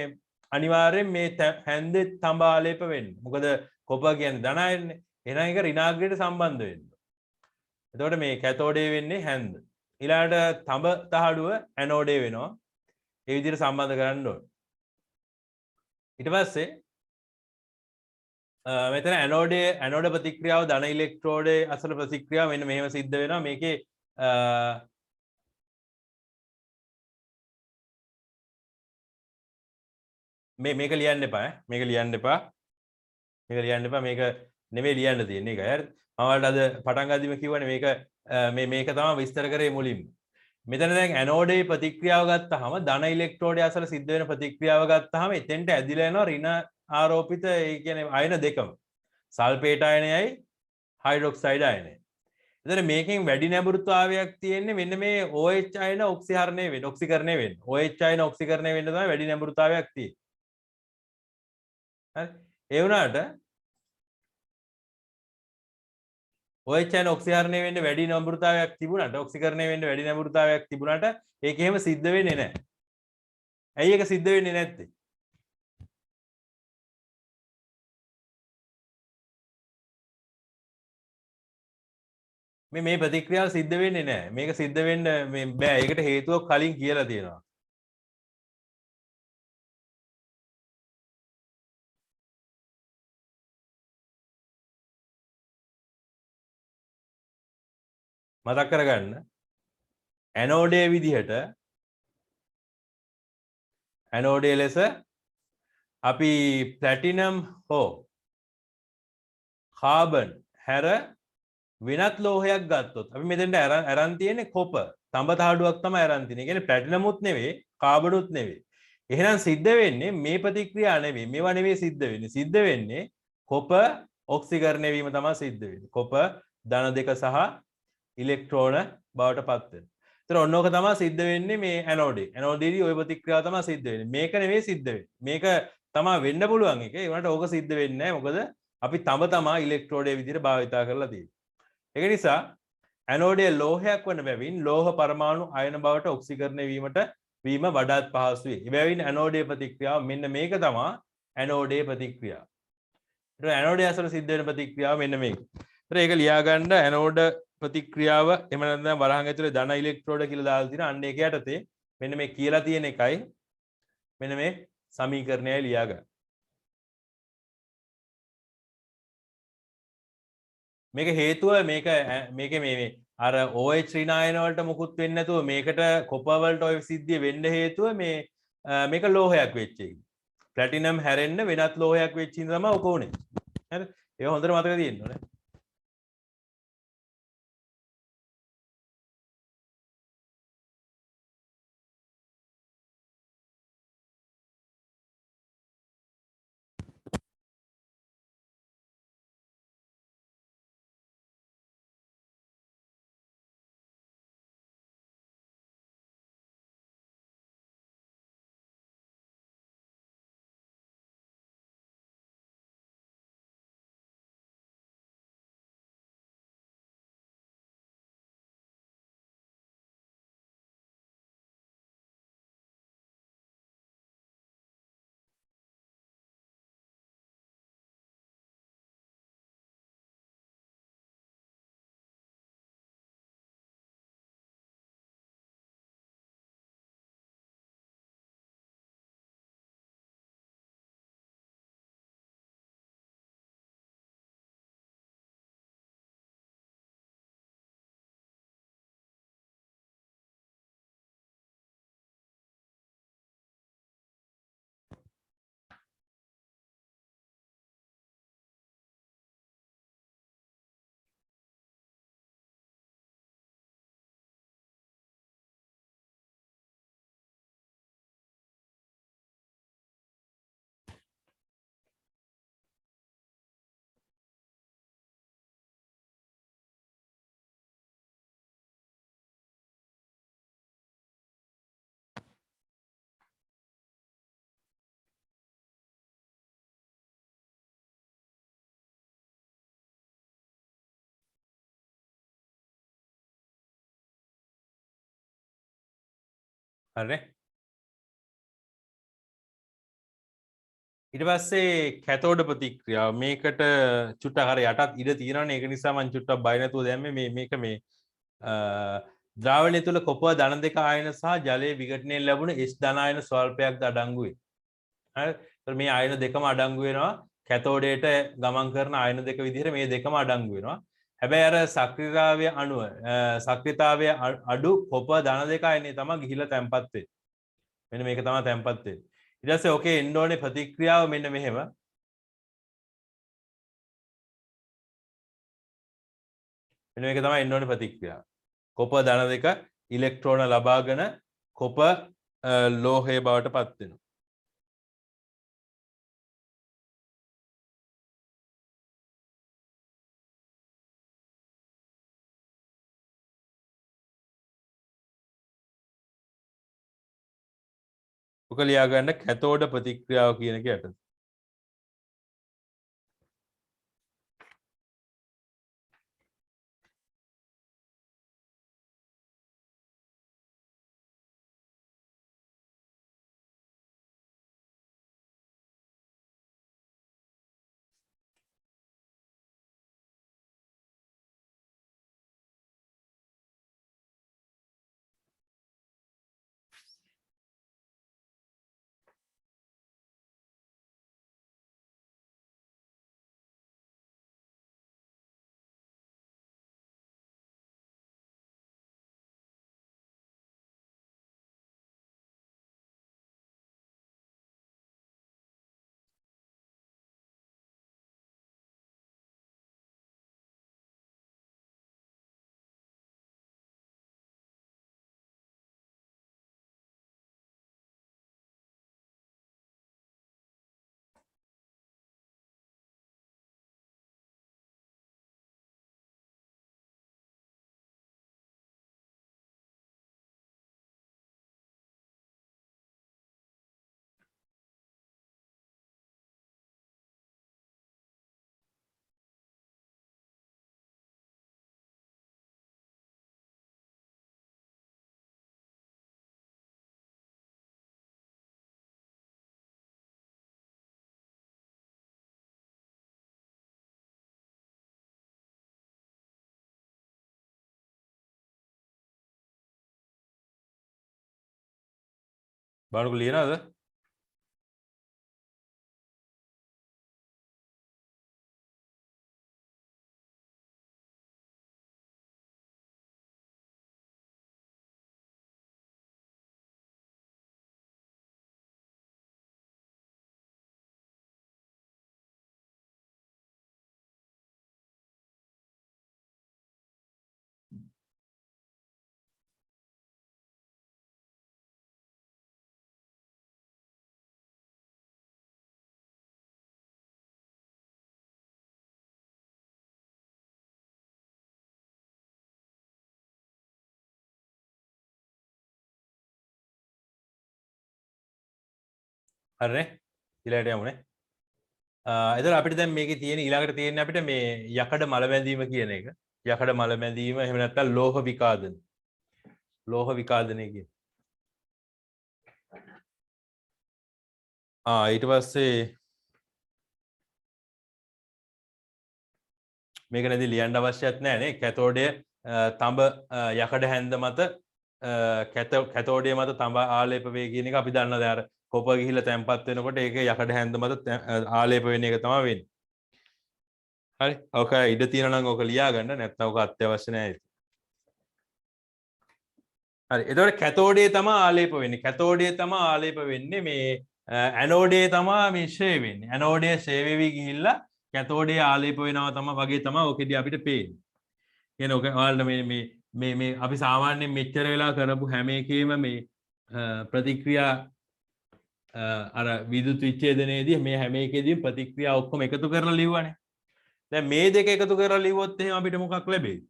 අනිවාර්යෙන් මේ හැන්දේ තඹ ආලේප වෙන්න. මොකද කොපර් කියන්නේ ධන අයන්නේ. එහෙනම් ඒක ඍණාග්‍රයට සම්බන්ධ වෙන්න. එතකොට මේ කැතෝඩේ වෙන්නේ හැන්ද. ඊළඟට තඹ තහඩුව ඇනෝඩේ වෙනවා. ඒ විදිහට සම්බන්ධ කරන්න ඕනේ. ඊට පස්සේ මෙතන ඇනෝඩ ප්‍රතික්‍රියාව ධන ඉලෙක්ට්‍රෝඩේ අසල ප්‍රතික්‍රියාව මෙන්න මෙහෙම සිද්ධ වෙනවා. මේකේ මේක ලියන්න එපා ඈ. මේක ලියන්න එපා. මේක නෙමෙයි ලියන්න තියෙන්නේ. ඒක හරිද? මම වලට අද පටන් ගද්දිම කිව්වනේ මේක තමයි විස්තර කරේ මුලින්ම. මෙතන දැන් ඇනෝඩේ ප්‍රතික්‍රියාව ගත්තාම ධන ඉලෙක්ට්‍රෝඩය අසල සිද්ධ වෙන ප්‍රතික්‍රියාව ගත්තාම එතෙන්ට ඇදිලා යනවා ඍණ ආරෝපිත ඒ කියන්නේ අයන දෙකම සල්ෆේට් අයනයයි හයිඩ්‍රොක්සයිඩ් අයනයයි. එතන මේකෙන් වැඩි නැඹුරුතාවයක් තියෙන්නේ මෙන්න මේ OH අයන ඔක්සිහරණය වෙන්න ඔක්සිකරණය වෙන්න. OH අයන ඔක්සිකරණය වෙන්න තමයි වැඩි නැඹුරුතාවයක් තියෙන්නේ. හරි. ඒ වුණාට OH අයන ඔක්සිහරණය වෙන්න වැඩි නැඹුරුතාවයක් තිබුණාට ඔක්සිකරණය වෙන්න වැඩි නැඹුරුතාවයක් තිබුණාට ඒක එහෙම සිද්ධ වෙන්නේ නැහැ. ඇයි ඒක සිද්ධ වෙන්නේ නැත්තේ? මේ ප්‍රතික්‍රියාව සිද්ධ වෙන්නේ නැහැ. මේක සිද්ධ වෙන්න බෑ. ඒකට හේතුවක් කලින් කියලා තියෙනවා. මතක් කරගන්න. ඇනෝඩේ විදිහට ඇනෝඩේ ලෙස අපි ප්ලැටිනම් හෝ කාබන් හැර වෙනත් ලෝහයක් ගත්තොත් අපි මෙතෙන්ට අරන් තියෙන්නේ කොපර් තඹ තහඩුවක් තමයි අරන් තියෙන්නේ. ඒ කියන්නේ ප්ලැටිනමුත් නෙවෙයි කාබනුත් නෙවෙයි. එහෙනම් සිද්ධ වෙන්නේ මේ ප්‍රතික්‍රියා නෙවෙයි. මේවා නෙවෙයි සිද්ධ වෙන්නේ. සිද්ධ වෙන්නේ කොපර් ඔක්සිකරණය වීම තමයි සිද්ධ වෙන්නේ. කොපර් ධන දෙක සහ ඉලෙක්ට්‍රෝන බවට පත් වෙනවා. ඒතර ඔන්නෝක තමයි සිද්ධ වෙන්නේ මේ ඇනෝඩේ. ඇනෝඩේදී ওই ප්‍රතික්‍රියාව තමයි සිද්ධ වෙන්නේ. මේක නෙවෙයි සිද්ධ වෙන්නේ. මේක තමයි වෙන්න පුළුවන් එක. ඒ වුණාට ඕක සිද්ධ වෙන්නේ නැහැ. මොකද අපි තඹ තමයි ඉලෙක්ට්‍රෝඩේ විදිහට භාවිතා කරලා තියෙන්නේ. ඒක නිසා ඇනෝඩය ලෝහයක් වන බැවින් ලෝහ පරමාණු අයන බවට ඔක්සිකරණය වීම වඩාත් පහසුයි. එබැවින් ඇනෝඩේ ප්‍රතික්‍රියාව මෙන්න මේක තමයි ඇනෝඩේ ප්‍රතික්‍රියාව. ඒතර ඇනෝඩය අසල සිද්ධ වෙන ප්‍රතික්‍රියාව මෙන්න මේක. ඒතර ඒක ලියා ගන්න ඇනෝඩ ප්‍රතික්‍රියාව එහෙම නැත්නම් වරහන් ඇතුලේ ධන ඉලෙක්ට්‍රෝඩ කියලා දාලා තියෙනවා. අන්න ඒක යටතේ මෙන්න මේ කියලා තියෙන එකයි මෙන්න මේ සමීකරණයයි ලියා ගන්න. මේක හේතුව මේක මේ අර OH ඍණායන වලට මුකුත් වෙන්නේ නැතුව මේකට කොපර් වලට ඔය සිද්ධිය වෙන්න හේතුව මේක ලෝහයක් වෙච්ච එක. ප්ලැටිනම් හැරෙන්න වෙනත් ලෝහයක් වෙච්ච ඉඳ තමයි ඔක උනේ. හරිද? ඒක හොඳට මතක තියෙන්න ඕනේ. හරිනේ. ඊට පස්සේ කැතෝඩ ප්‍රතික්‍රියාව මේකට චුට්ටක් අර යටත් ඉඩ තියෙනවනේ ඒක නිසා මම චුට්ටක් බය නැතුව දැම්මේ මේක මේ ද්‍රාවණය තුළ කොපුව ධන දෙක ආයන සහ ජලයේ විඝටනයෙන් ලැබුණ H ධන ආයන ස්වල්පයක්ද අඩංගු වේ. හරි. ඒතර මේ ආයන දෙකම අඩංගු වෙනවා කැතෝඩයට ගමන් කරන ආයන දෙක විදිහට මේ දෙකම අඩංගු වෙනවා. හැබැයි අර සක්‍රියතාවය අණුව සක්‍රියතාවය අඩු කොපුව ධන දෙක ආයනේ තමයි ගිහිලා තැම්පත් වෙන්නේ. මෙන්න මේක තමයි තැම්පත් වෙන්නේ. ඊට පස්සේ ඕකේ එන්න ඕනේ ප්‍රතික්‍රියාව මෙන්න මෙහෙම. මෙන්න මේක තමයි එන්න ඕනේ ප්‍රතික්‍රියාව. කොප ධන දෙක ඉලෙක්ට්‍රෝන ලබාගෙන කොප ලෝහය බවට පත් වෙනවා. ඔක ලියා ගන්න කැතෝඩ ප්‍රතික්‍රියාව කියන එක යටතේ. බලන්නකො ලියනවද? හරිනේ. ඊළඟට යමුනේ. එතකොට අපිට දැන් මේකේ තියෙන ඊළඟට තියෙන්නේ අපිට මේ යකඩ මල බැඳීම කියන එක. යකඩ මල බැඳීම එහෙම නැත්නම් ලෝහ විකාදන. ලෝහ විකාදනය කියන. ඊට පස්සේ මේක නැති ලියන්න අවශ්‍යත් නැහැ නේ. කැතෝඩය තඹ යකඩ හැන්ද මත කැතෝඩය මත තඹ ආලේප වේ කියන එක අපි දන්නවා. දැන් අර කොප ගිහිල්ලා තැම්පත් වෙනකොට ඒක යකඩ හැන්ද මත ආලේප වෙන එක තමයි වෙන්නේ. හරි. ඔක ඉඩ තියෙනවා නම් ඔක ලියා ගන්න. නැත්නම් ඔක අත්‍යවශ්‍ය නැහැ. හරි. එතකොට කැතෝඩය තමයි ආලේප වෙන්නේ. කැතෝඩය තමයි ආලේප වෙන්නේ. මේ ඇනෝඩය තමයි මේ ෂේ වෙන්නේ. ඇනෝඩය ෂේ වෙවි ගිහිල්ලා කැතෝඩය ආලේප වෙනවා තමයි වගේ තමයි ඔකෙදී අපිට පේන්නේ. කියන්නේ ඔක ඔයාලට මේ අපි සාමාන්‍යයෙන් මෙච්චර වෙලා කරපු හැම එකේම මේ ප්‍රතික්‍රියා අර විදුලි විච්ඡේදනයේදී මේ හැම එකේදීම ප්‍රතික්‍රියා ඔක්කොම එකතු කරලා ලිව්වනේ. දැන් මේ දෙක එකතු කරලා ලිව්වොත් එහෙනම් අපිට මොකක් ලැබෙයිද?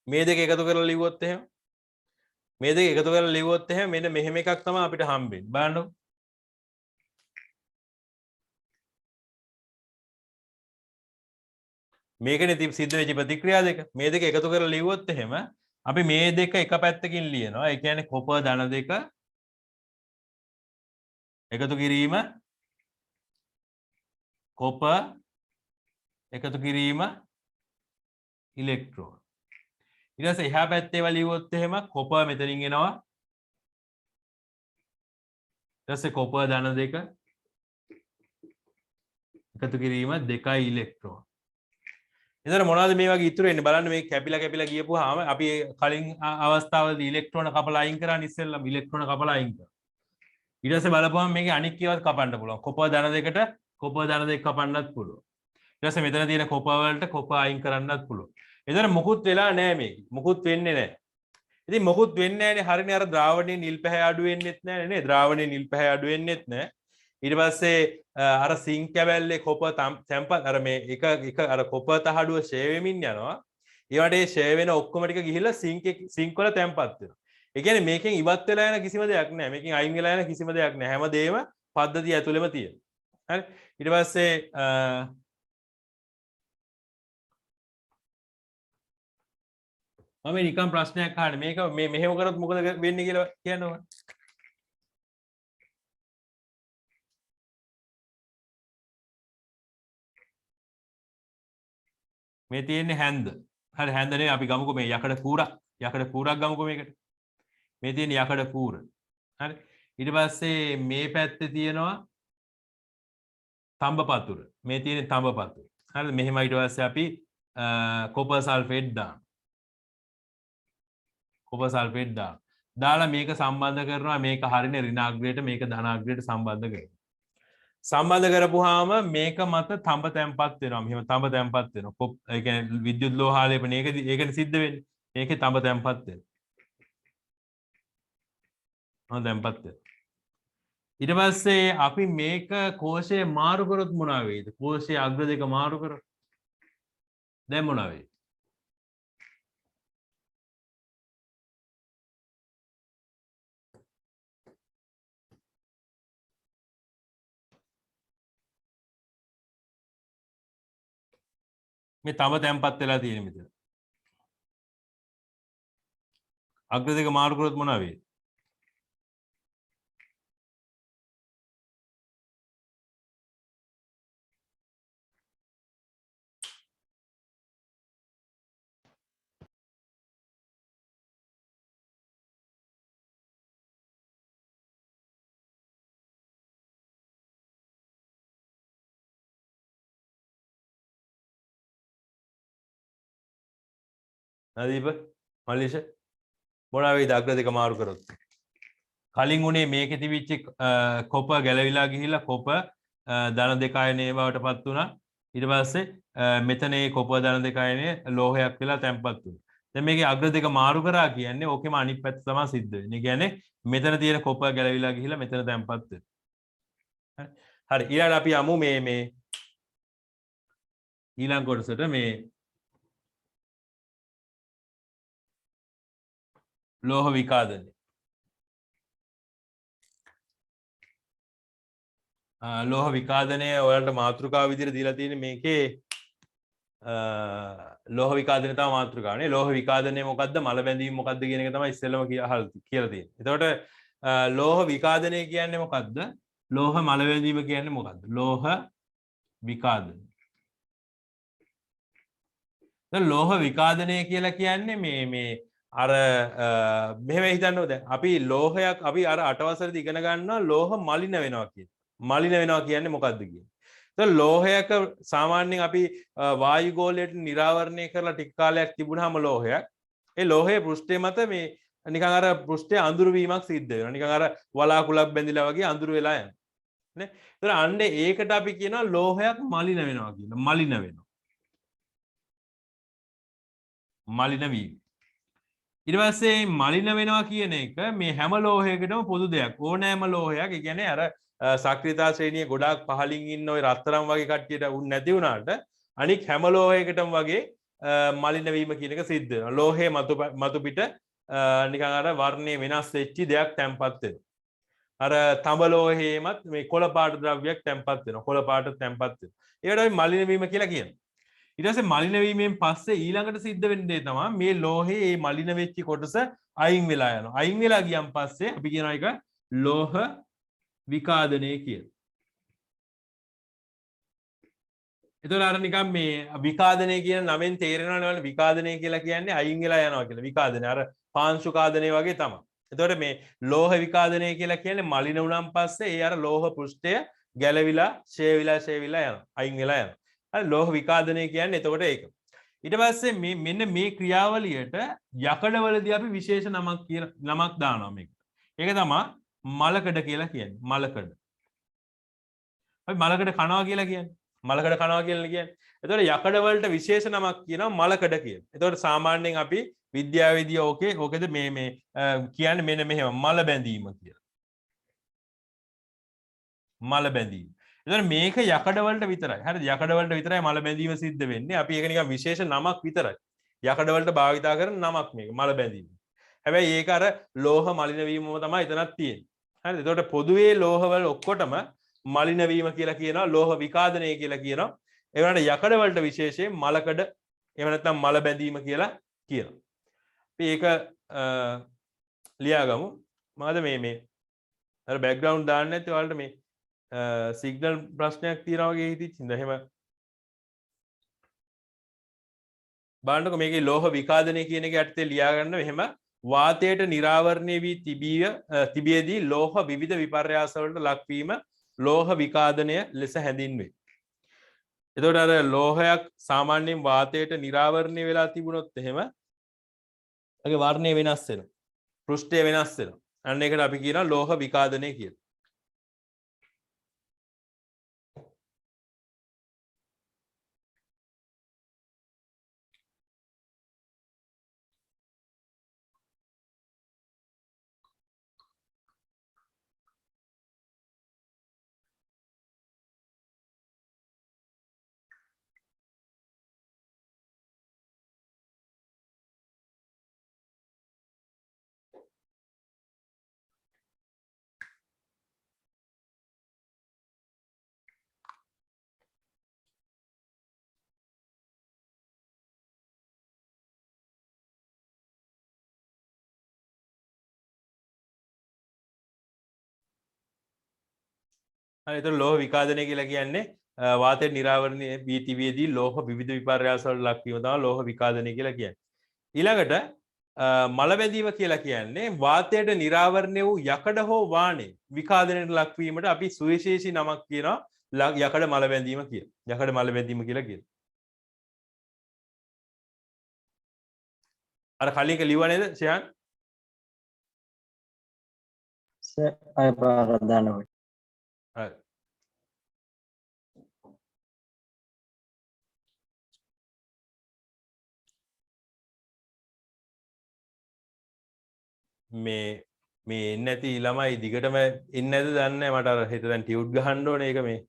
මේ දෙක එකතු කරලා ලිව්වොත් එහෙම මේ දෙක එකතු කරලා ලිව්වොත් එහෙම මෙන්න මෙහෙම එකක් තමයි අපිට හම්බෙන්නේ. බලන්නකො. මේකනේ තිබ සිද්ධ වෙච්ච ප්‍රතික්‍රියා දෙක. මේ දෙක එකතු කරලා ලියුවොත් එහෙම අපි මේ දෙක එක පැත්තකින් ලියනවා. ඒ කියන්නේ කොපර් ධන දෙක එකතු කිරීම කොපර් එකතු කිරීම ඉලෙක්ට්‍රෝන. ඊට පස්සේ එහා පැත්තේ ඒවා ලියුවොත් එහෙම කොපර් මෙතනින් එනවා. ඊට පස්සේ කොපර් ධන දෙක එකතු කිරීම 2 ඉලෙක්ට්‍රෝන. එතන මොනවද මේ වගේ ඉතුරු වෙන්නේ බලන්න මේ කැපිලා ගියපුවාම අපි කලින් අවස්ථාවේදී ඉලෙක්ට්‍රෝන කපලා අයින් කරා ඉස්සෙල්ලම ඉලෙක්ට්‍රෝන කපලා අයින් කරා. ඊට පස්සේ බලපුවම මේකේ අනික් ඒවාත් කපන්න පුළුවන්. කොපර් ධන දෙකට කොපර් ධන දෙක කපන්නත් පුළුවන්. ඊට පස්සේ මෙතන තියෙන කොපර් වලට කොපර් අයින් කරන්නත් පුළුවන්. එතන මොකුත් වෙලා නැහැ මේක. මොකුත් වෙන්නේ නැහැ. ඉතින් මොකුත් වෙන්නේ නැහැනේ හරිනේ අර ද්‍රාවණයේ නිල් පැහැ අඩු වෙන්නෙත් නැහැ නේ. ද්‍රාවණයේ නිල් පැහැ අඩු වෙන්නෙත් නැහැ. ඊට පස්සේ අර සිංක් කැබැල්ලේ කොපර් තැම්පත් අර මේ එක අර කොපර් තහඩුව ෂේ වෙමින් යනවා. ඊවට ඒ ෂේ වෙන ඔක්කොම ටික ගිහිල්ලා සිංක් වල තැම්පත් වෙනවා. ඒ කියන්නේ මේකෙන් ඉවත් වෙලා යන කිසිම දෙයක් නැහැ. මේකෙන් අයින් වෙලා යන කිසිම දෙයක් නැහැ. හැමදේම පද්ධතිය ඇතුළෙම තියෙනවා. හරි. ඊට පස්සේ මම නිකන් ප්‍රශ්නයක් අහන්න. මේක මේ මෙහෙම කරොත් මොකද වෙන්නේ කියලා කියන්න ඕන. මේ තියෙන්නේ හැන්ද. හරි හැන්ද නෙවෙයි අපි ගමුකෝ මේ යකඩ කූරක්. යකඩ කූරක් ගමුකෝ මේකට. මේ තියෙන යකඩ කූර. හරි. ඊට පස්සේ මේ පැත්තේ තියෙනවා තඹ පතුර. මේ තියෙන තඹ පතුර. හරිද? මෙහෙම ඊට පස්සේ අපි කොපර් සල්ෆේට් දානවා. කොපර් සල්ෆේට් දාලා මේක සම්බන්ධ කරනවා. මේක හරිනේ ඍණාග්‍රයට මේක ධනාග්‍රයට සම්බන්ධ කරනවා. සම්බන්ධ කරපුවාම මේක මත තඹ තැම්පත් වෙනවා. මෙහෙම තඹ තැම්පත් වෙනවා. ඒ කියන්නේ විද්‍යුත් ලෝහාලේපන ඒකනේ සිද්ධ වෙන්නේ. මේකේ තඹ තැම්පත් වෙනවා. තැම්පත් වෙනවා. ඊට පස්සේ අපි මේක කෝෂයේ මාරු කරොත් මොනවා වෙයිද? කෝෂයේ අග්‍ර දෙක මාරු කරොත් දැන් මොනවා වෙයිද? මේ තම තැම්පත් වෙලා තියෙන මෙතන. අග්‍ර දෙක මාරු කරොත් මොනවා වෙයිද? නදීප මල්ලිෂ මොනවා වෙයිද අග්‍ර දෙක මාරු කරොත්? කලින් උනේ මේකේ තිබිච්ච කොපර් ගැලවිලා ගිහිල්ලා කොපර් ධන දෙක අයනේ බවටපත් වුණා. ඊට පස්සේ මෙතන මේ කොපර් ධන දෙක අයනේ ලෝහයක් වෙලා තැම්පත් වුණා. දැන් මේකේ අග්‍ර දෙක මාරු කරා කියන්නේ ඕකෙම අනිත් පැත්ත තමයි සිද්ධ වෙන්නේ. ඒ කියන්නේ මෙතන තියෙන කොපර් ගැලවිලා ගිහිල්ලා මෙතන තැම්පත් වෙනවා. හරි ඊළඟ අපි යමු මේ ඊළඟ කොටසට මේ ලෝහ විකාදනය. ලෝහ විකාදනය ඔයාලට මාතෘකාව විදිහට දීලා තියෙන්නේ මේකේ ලෝහ විකාදනය තමයි මාතෘකාවනේ. ලෝහ විකාදනය මොකද්ද? මල බැඳීම මොකද්ද කියන එක තමයි ඉස්සෙල්ලම කියලා තියෙන්නේ. එතකොට ලෝහ විකාදනය කියන්නේ මොකද්ද? ලෝහ මල බැඳීම කියන්නේ මොකද්ද? ලෝහ විකාදනය. දැන් ලෝහ විකාදනය කියලා කියන්නේ මේ අර මෙහෙම හිතන්නකෝ දැන් අපි ලෝහයක් අපි අර 8 වසරේදී ඉගෙන ගන්නවා ලෝහ මලින වෙනවා කියන්නේ. මලින වෙනවා කියන්නේ මොකද්ද කියන්නේ? දැන් ලෝහයක සාමාන්‍යයෙන් අපි වායු ගෝලයට නිරාවරණය කරලා ටික කාලයක් තිබුණාම ලෝහයක් ඒ ලෝහයේ පෘෂ්ඨය මත මේ නිකන් අර පෘෂ්ඨය අඳුරු වීමක් සිද්ධ වෙනවා. නිකන් අර වලාකුළක් බැඳිලා වගේ අඳුරු වෙලා යනවා. නේ? ඒතර අන්නේ ඒකට අපි කියනවා ලෝහයක් මලින වෙනවා කියලා. මලින වෙනවා. මලින වීම. ඊට පස්සේ මලින වෙනවා කියන එක මේ හැම ලෝහයකටම පොදු දෙයක්. ඕනෑම ලෝහයක් ඒ කියන්නේ අර සක්‍රියතා ශ්‍රේණියේ ගොඩාක් පහලින් ඉන්න ওই රත්තරන් වගේ කට්ටියට උන් නැති වුණාට අනික් හැම ලෝහයකටම වගේ මලින වීම කියන එක සිද්ධ වෙනවා. ලෝහයේ මතු පිට නිකන් අර වර්ණයේ වෙනස් වෙච්ච දෙයක් තැම්පත් වෙනවා. අර තඹ ලෝහයේමත් මේ කොළ පාට ද්‍රව්‍යයක් තැම්පත් වෙනවා. කොළ පාට තැම්පත් වෙනවා. ඒකට අපි මලින වීම කියලා කියනවා. ඊට පස්සේ මලින වීමෙන් පස්සේ ඊළඟට සිද්ධ වෙන දේ තමයි මේ ලෝහයේ මේ මලින වෙච්ච කොටස අයින් වෙලා යනවා. අයින් වෙලා ගියන් පස්සේ අපි කියනවා ඒක ලෝහ විකාදනය කියලා. එතකොට අර නිකන් මේ විකාදනය කියන නමෙන් තේරෙනවනේ විකාදනය කියලා කියන්නේ අයින් වෙලා යනවා කියලා. විකාදනය අර පාංශු කාදනය වගේ තමයි. එතකොට මේ ලෝහ විකාදනය කියලා කියන්නේ මලින වුණාන් පස්සේ ඒ අර ලෝහ පෘෂ්ඨය ගැලවිලා ෂේ විලා යනවා. අයින් වෙලා යනවා. හරි ලෝහ විකාදනය කියන්නේ එතකොට ඒක. ඊට පස්සේ මේ මෙන්න මේ ක්‍රියාවලියට යකඩවලදී අපි විශේෂ නමක් දානවා මේකට. ඒක තමයි මලකඩ කියලා කියන්නේ. මලකඩ. අපි මලකඩ කනවා කියලා කියන්නේ. මලකඩ කනවා කියලා කියන්නේ. එතකොට යකඩ වලට විශේෂ නමක් කියනවා මලකඩ කියලා. එතකොට සාමාන්‍යයෙන් අපි විද්‍යාවේදී ඕකේද මේ කියන්නේ මෙන්න මෙහෙම මල බැඳීම කියලා. මල බැඳීම. එතකොට මේක යකඩ වලට විතරයි. හරිද? යකඩ වලට විතරයි මල බැඳීම සිද්ධ වෙන්නේ. අපි ඒක නිකන් විශේෂ නමක් විතරයි. යකඩ වලට භාවිතා කරන නමක් මේක මල බැඳීම. හැබැයි ඒක අර ලෝහ මලින වීමම තමයි එතනක් තියෙන්නේ. හරිද? එතකොට පොදුවේ ලෝහවල ඔක්කොටම මලින වීම කියලා කියනවා ලෝහ විකාදනය කියලා කියනවා. ඒ වුණාට යකඩ වලට විශේෂයෙන් මලකඩ එහෙම නැත්නම් මල බැඳීම කියලා කියනවා. අපි ඒක ලියාගමු. මොකද මේ අර බෑග්ග්‍රවුන්ඩ් දාන්න නැත්නම් ඔයාලට මේ සිග්නල් ප්‍රශ්නයක් තියෙනවා වගේ හිතෙච්ච ඉඳ එහෙම බලන්නකො මේකේ ලෝහ විකාදනය කියන එක යටතේ ලියා ගන්න එහෙම වාතයට නිරාවරණය වී තිබියදී ලෝහ විවිධ විපර්යාස වලට ලක්වීම ලෝහ විකාදනය ලෙස හැඳින්වේ. එතකොට අර ලෝහයක් සාමාන්‍යයෙන් වාතයට නිරාවරණය වෙලා තිබුණොත් එහෙම ඒකේ වර්ණය වෙනස් වෙනවා. පෘෂ්ඨය වෙනස් වෙනවා. අන්න ඒකට අපි කියනවා ලෝහ විකාදනය කියලා. හරි එතකොට ලෝහ විකාදනය කියලා කියන්නේ වාතයට නිරාවරණය වී තිබියදී ලෝහ විවිධ විපර්යාස වලට ලක්වීම තමයි ලෝහ විකාදනය කියලා කියන්නේ. ඊළඟට මල බැඳීම කියලා කියන්නේ වාතයට නිරාවරණය වූ යකඩ හෝ වානේ විකාදනයට ලක්වීමට අපි සුවිශේෂී නමක් කියනවා යකඩ මල බැඳීම කියලා. යකඩ මල බැඳීම කියලා කියනවා. අර කලින් එක ලිව්වා නේද ෂයන්? අය පාරදානවා. හරි. මේ එන්නේ නැති ළමයි දිගටම එන්නේ නැද්ද දන්නේ නැහැ මට අර හෙට දැන් ටියුට් ගහන්න ඕනේ ඒක මේ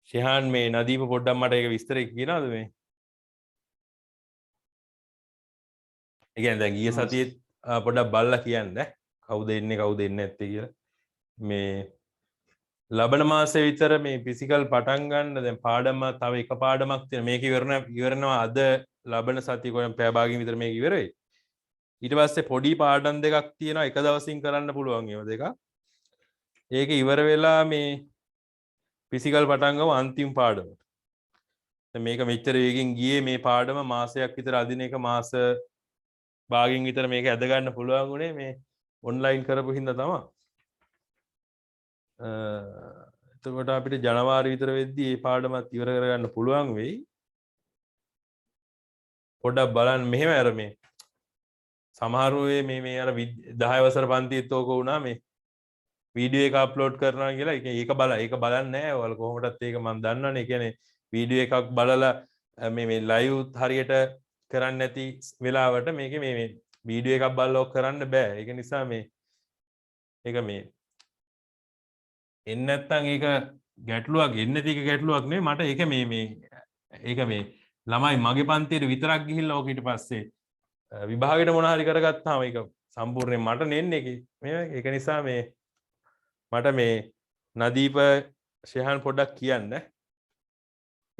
ෂෙහාන් මේ නදීප පොඩ්ඩක් මට ඒක විස්තර කියනවාද මේ ඒ කියන්නේ දැන් ගිය සතියේ පොඩ්ඩක් බලලා කියන්න කවුද එන්නේ කවුද එන්නේ නැත්තේ කියලා මේ ලබන මාසෙ විතර මේ ෆිසිකල් පටන් ගන්න දැන් පාඩම තව එක පාඩමක් තියෙන මේක ඉවරනවා අද ලබන සතිය කොහෙන් පැය භාගයක් විතර මේක ඉවර වෙයි ඊට පස්සේ පොඩි පාඩම් දෙකක් තියෙනවා එක දවසින් කරන්න පුළුවන් ඒවා දෙක. ඒක ඉවර වෙලා මේ ෆිසිකල් පටන් ගමු අන්තිම පාඩමට. දැන් මේක මෙච්චර වේගෙන් ගියේ මේ පාඩම මාසයක් විතර අදින එක මාස භාගයෙන් විතර මේක ඇද ගන්න පුළුවන් උනේ මේ ඔන්ලයින් කරපු හින්දා තමයි. එතකොට අපිට ජනවාරි විතර වෙද්දී මේ පාඩමත් ඉවර කරගන්න පුළුවන් වෙයි. පොඩ්ඩක් බලන්න මෙහෙම අර මේ සමහරු මේ අර 10 වසර පන්තියේත් ඕක වුණා මේ වීඩියෝ එක අප්ලෝඩ් කරනවා කියලා ඒක බලන්නේ නැහැ ඔයාලා කොහොමදත් ඒක මම දන්නවනේ ඒ කියන්නේ වීඩියෝ එකක් බලලා මේ ලයිව් හරියට කරන්නේ නැති වෙලාවට මේකේ මේ වීඩියෝ එකක් බලලා ඔක් කරන්න බෑ ඒක නිසා ඒක එන්නේ නැත්තම් ඒක ගැටලුවක් එන්නේ නැති එක ගැටලුවක් නෙවෙයි මට ඒක ඒක ළමයි මගේ පන්තියේ විතරක් ගිහිල්ලා ඕක ඊට පස්සේ විභාගෙට මොන හරි කරගත්තාම ඒක සම්පූර්ණයෙන් මට නෙන්නේ ඒක නිසා මට මේ නදීප ෂෙහාන් පොඩ්ඩක් කියන්න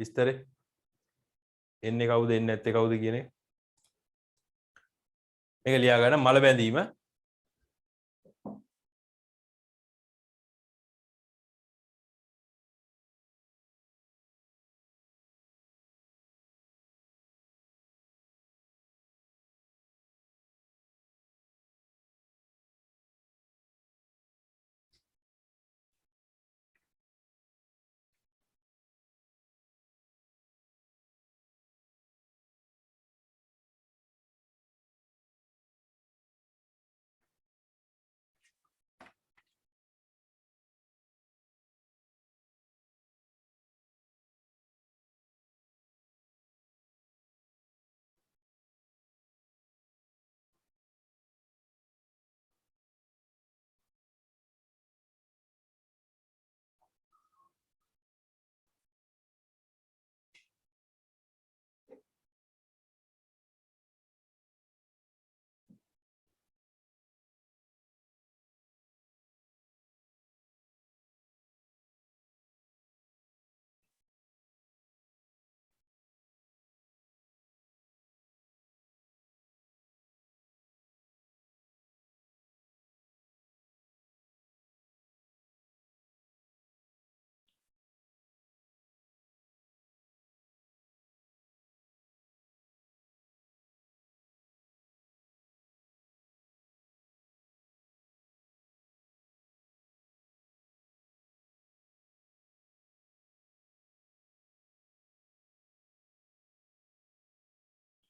විස්තරේ එන්නේ කවුද එන්නේ නැත්තේ කවුද කියන එක. මේක ලියා ගන්න මල බැඳීම.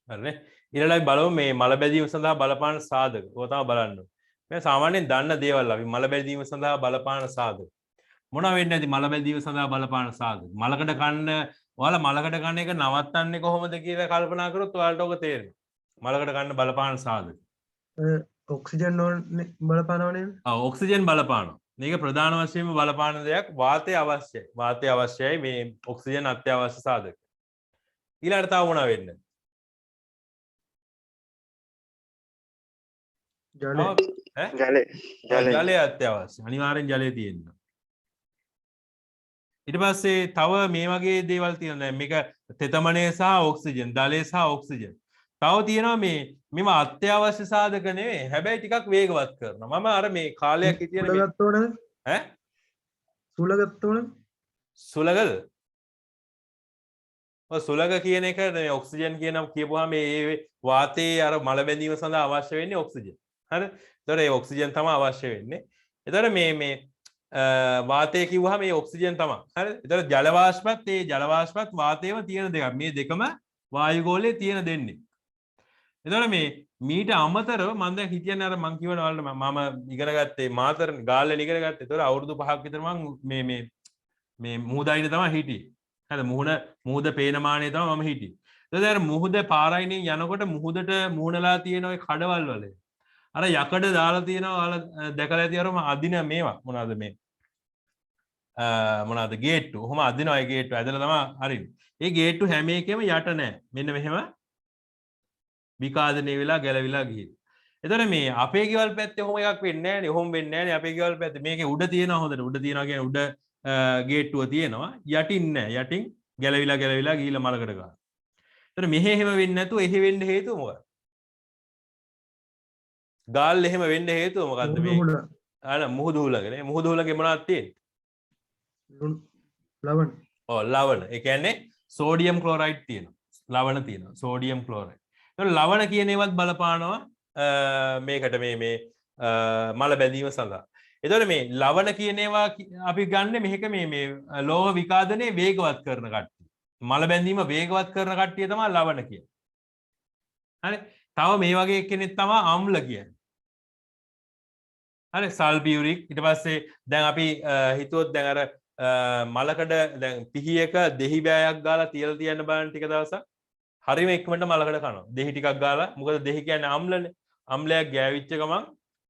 හරිනේ. ඊළඟට බලමු මේ මල බැඳීම සඳහා බලපාන සාධක. ඕක තමයි බලන්න ඕනේ. මේ සාමාන්‍යයෙන් දන්න දේවල් අපි මල බැඳීම සඳහා බලපාන සාධක. මොනවා වෙන්නේ නැති මල බැඳීම සඳහා බලපාන සාධක. මලකඩ කන්න ඔයාලා මලකඩ කන්න එක නවත්තන්නේ කොහොමද කියලා කල්පනා කරොත් ඔයාලට ඔක තේරෙනවා. මලකඩ කන්න බලපාන සාධක. ඔක්සිජන් බලපානවනේ. ඔව් ඔක්සිජන් බලපානවා. මේක ප්‍රධාන වශයෙන්ම බලපාන දෙයක්. වාතය අවශ්‍යයි. වාතය අවශ්‍යයි මේ ඔක්සිජන් අත්‍යවශ්‍ය සාධක. ඊළඟට තව මොනවා වෙන්නේ? ජලය අත්‍යවශ්‍ය. අනිවාර්යෙන් ජලය තියෙන්න. ඊට පස්සේ තව මේ වගේ දේවල් තියෙනවා. මේක තෙතමනය සහ ඔක්සිජන්, ජලය සහ ඔක්සිජන්. තව තියෙනවා මේව අත්‍යවශ්‍ය සාධක නෙවෙයි. හැබැයි ටිකක් වේගවත් කරනවා. මම අර මේ කාලයක් හිටියනේ සුලගත්තෝනේ. සුලගද? ඔය සුලග කියන එක මේ ඔක්සිජන් කියනම් කියපුවාම මේ වාතයේ අර මල බැඳීම සඳහා අවශ්‍ය වෙන්නේ ඔක්සිජන්. හරි. ඒතකොට ඒ ඔක්සිජන් තමයි අවශ්‍ය වෙන්නේ. ඒතකොට මේ වාතය කිව්වහම මේ ඔක්සිජන් තමයි. හරි. ඒතකොට ජල වාෂ්පත් ඒ ජල වාෂ්පත් වාතයේම තියෙන දෙකක්. මේ දෙකම වායුගෝලයේ තියෙන දෙන්නේ. එතකොට මේ මීට අමතරව මම දැන් හිතන්නේ අර මං කියවන වලට මම ඉගෙන ගත්තේ මාතර ගාල්ලෙන් ඉගෙන ගත්තේ. ඒතකොට අවුරුදු 5ක් විතර මං මේ මුහුදයිනේ තමයි හිටියේ. හරිද? මුහුද පේන මානේ තමයි මම හිටියේ. එතකොට අර මුහුද පාරයිනේ යනකොට මුහුදට මුහුණලා තියෙන ওই කඩවල් වල අර යකඩ දාලා තියෙනවා ඔයාලා දැකලා ඇති අරම අදින මේවා මොනවාද මේ මොනවාද ගේට්ටු. ඔහොම අදිනවා ඒ ගේට්ටු. ඇදලා තමයි හරිනේ. ඒ ගේට්ටු හැම එකෙම යට නැහැ. මෙන්න මෙහෙම විකාදනය වෙලා ගැලවිලා ගිහින්. එතකොට මේ අපේ ගෙවල් පැත්තේ ඔහොම එකක් වෙන්නේ නැහැ නේ. ඔහොම වෙන්නේ නැහැ නේ අපේ ගෙවල් පැත්තේ. මේකේ උඩ තියෙනවා හොඳට. උඩ තියෙනවා කියන්නේ උඩ ගේට්ටුව තියෙනවා. යටින් නැහැ. යටින් ගැලවිලා ගිහිල්ලා මලකට ගන්නවා. එතකොට මෙහෙ එහෙම වෙන්නේ නැතුව එහෙ වෙන්න හේතුව මොකක්ද? ගාල් එහෙම වෙන්න හේතුව මොකද්ද මේ? මුහුදු හුලගනේ. මුහුදු හුලගේ මොනවද තියෙන්නේ? ලවණ. ඔව් ලවණ. ඒ කියන්නේ සෝඩියම් ක්ලෝරයිඩ් තියෙනවා. ලවණ තියෙනවා. Sodium chloride. ඒතකොට ලවණ කියන ඒවත් බලපානවා මේකට මේ මල බැඳීම සඳහා. එතකොට මේ ලවණ කියන ඒවා අපි ගන්න මේක මේ ලෝහ විකාදනයේ වේගවත් කරන කට්ටිය. මල බැඳීම වේගවත් කරන කට්ටිය තමයි ලවණ කියන්නේ. හරි. තව මේ වගේ කෙනෙක් තමයි අම්ල කියන්නේ. හරි සල්ෆියුරික්. ඊට පස්සේ දැන් අපි හිතුවොත් දැන් අර මලකඩ දැන් පිහියක දෙහි බෑයක් ගාලා තියලා තියන්න බලන්න ටික දවසක්. හරිම ඉක්මනට මලකඩ කනවා. දෙහි ටිකක් ගාලා. මොකද දෙහි කියන්නේ අම්ලනේ. අම්ලයක් ගෑවිච්ච ගමන්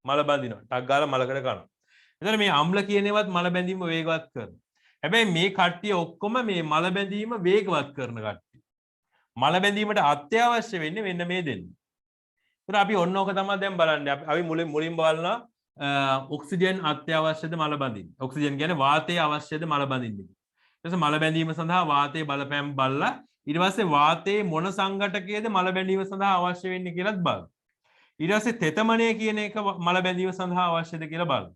මල බඳිනවා. ටක් ගාලා මලකඩ කනවා. එතකොට මේ අම්ල කියන ඒවාත් මල බැඳීම වේගවත් කරනවා. හැබැයි මේ කට්ටිය ඔක්කොම මේ මල බැඳීම වේගවත් කරන කට්ටිය. මල බැඳීමට අත්‍යවශ්‍ය වෙන්නේ මෙන්න මේ දෙන්නේ. ඒතර අපි ඔන්න ඕක තමයි දැන් බලන්නේ. අපි මුලින් බලනවා ඔක්සිජන් අත්‍යවශ්‍යද මල බඳින්න. ඔක්සිජන් කියන්නේ වාතය අවශ්‍යද මල බඳින්න. ඊට පස්සේ මල බැඳීම සඳහා වාතයේ බලපෑම් බලලා ඊට පස්සේ වාතයේ මොන සංඝටකයේද මල බැඳීම සඳහා අවශ්‍ය වෙන්නේ කියලාත් බලමු. ඊට පස්සේ තෙතමනය කියන එක මල බැඳීම සඳහා අවශ්‍යද කියලා බලමු.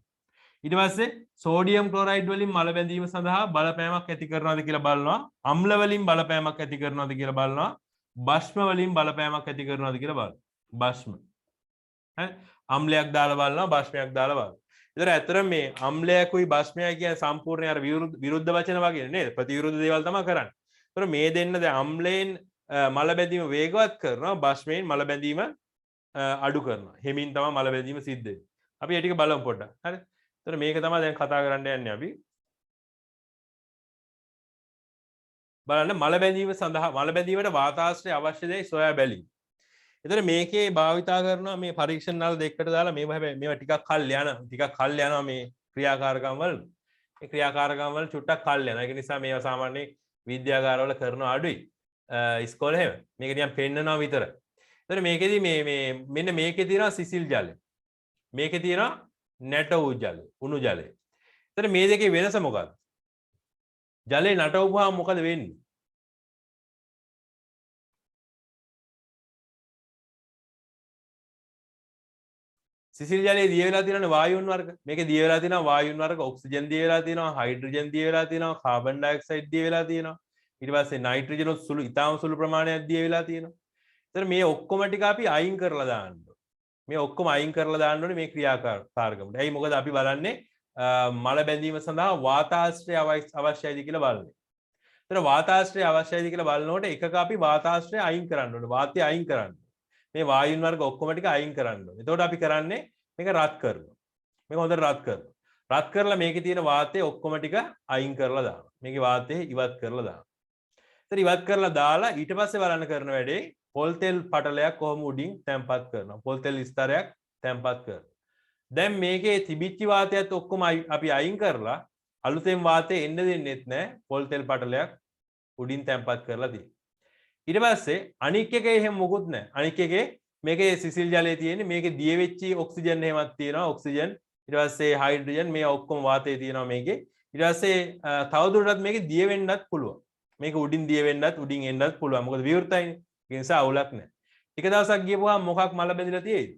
ඊට පස්සේ සෝඩියම් ක්ලොරයිඩ් වලින් මල බැඳීම සඳහා බලපෑමක් ඇති කරනවද කියලා බලනවා. අම්ල වලින් බලපෑමක් ඇති කරනවද කියලා බලනවා. භස්ම වලින් බලපෑමක් ඇති කරනවද කියලා බලනවා. භස්ම. හරි. අම්ලයක් දාලා බලනවා, භස්මයක් දාලා බලනවා. ඒතර ඇත්තට මේ අම්ලයකුයි භස්මයයි කියන සම්පූර්ණ අර විරුද්ධ වචන වගේ නේද? ප්‍රතිවිරුද්ධ දේවල් තමයි කරන්නේ. ඒතර මේ දෙන්න දැන් අම්ලයෙන් මල බැඳීම වේගවත් කරනවා, භස්මයෙන් මල බැඳීම අඩු කරනවා. හිමින් තමයි මල බැඳීම සිද්ධ වෙන්නේ. අපි ඒ ටික බලමු පොඩ්ඩක්. හරි. ඒතර මේක තමයි දැන් කතා කරන්න යන්නේ අපි. බලන්න මල බැඳීම සඳහා මල බැඳීමට වාතාශ්‍රය අවශ්‍ය දෙයි සොයා බැලීම. ඒතර මේකේ භාවිතා කරනවා මේ පරීක්ෂණ නල දෙකකට දාලා මේවා හැබැයි මේවා ටිකක් කල් යනවා මේ ක්‍රියාකාරකම් වල. මේ ක්‍රියාකාරකම් වල චුට්ටක් කල් යනවා. ඒක නිසා මේවා සාමාන්‍යයෙන් විද්‍යාගාරවල කරනවා අඩුයි. ඉස්කෝලේ හැම. මේක නිකන් පෙන්නනවා විතරයි. ඒතර මේකෙදි මෙන්න මේකේ තියෙනවා සිසිල් ජලය. මේකේ තියෙනවා නැට වූ ජලය, උණු ජලය. ඒතර මේ දෙකේ වෙනස මොකක්ද? ජලේ නටවුවාම මොකද වෙන්නේ? සිසිල් ජලයේ දිය වෙලා තියෙනනේ වායුන් වර්ග. මේකේ දිය වෙලා තියෙනවා වායුන් වර්ග, ඔක්සිජන් දිය වෙලා තියෙනවා, හයිඩ්‍රජන් දිය වෙලා තියෙනවා, කාබන් ඩයොක්සයිඩ් දිය වෙලා තියෙනවා. ඊට පස්සේ නයිට්‍රජන් සුළු ඉතාම සුළු ප්‍රමාණයක් දිය වෙලා තියෙනවා. ඒතර මේ ඔක්කොම ටික අපි අයින් කරලා දාන්න ඕනේ. මේ ඔක්කොම අයින් කරලා දාන්න ඕනේ මේ ක්‍රියාකාරකමට. ඇයි මොකද අපි බලන්නේ මල බැඳීම සඳහා වාතාශ්‍රය අවශ්‍යයිද කියලා බලන්නේ. ඒතර වාතාශ්‍රය අවශ්‍යයිද කියලා බලනකොට එකක අපි වාතාශ්‍රය අයින් කරන්න ඕනේ. වාතය අයින් කරන්න. මේ වායුන් වර්ග ඔක්කොම ටික අයින් කරන්න ඕනේ. එතකොට අපි කරන්නේ මේක රත් කරනවා. මේක හොඳට රත් කරනවා. රත් කරලා මේකේ තියෙන වාතය ඔක්කොම ටික අයින් කරලා දානවා. මේකේ වාතය ඉවත් කරලා දානවා. ඒතර ඉවත් කරලා දාලා ඊට පස්සේ බලන්න කරන වැඩේ පොල් තෙල් පටලයක් කොහොම උඩින් තැම්පත් කරනවා. පොල් තෙල් ස්තරයක් තැම්පත් කරනවා. දැන් මේකේ තිබිච්ච වාතයත් ඔක්කොම අපි අයින් කරලා අලුතෙන් වාතය එන්න දෙන්නෙත් නැහැ. පොල් තෙල් පටලයක් උඩින් තැම්පත් කරලා තියෙනවා. ඊට පස්සේ අනික් එකේ එහෙම මොකුත් නැහැ. අනික් එකේ මේකේ සිසිල් ජලය තියෙන්නේ. මේකේ දිය වෙච්ච ඔක්සිජන් එහෙමත් තියෙනවා. ඔක්සිජන් ඊට පස්සේ හයිඩ්‍රජන් මේ ඔක්කොම වාතය තියෙනවා මේකේ. ඊට පස්සේ තවදුරටත් මේකේ දිය වෙන්නත් පුළුවන්. මේක උඩින් දිය වෙන්නත් උඩින් එන්නත් පුළුවන්. මොකද විවෘතයිනේ. ඒ නිසා අවුලක් නැහැ. ටික දවසක් ගියපුවාම මොකක් මල බැඳිලා තියෙයිද?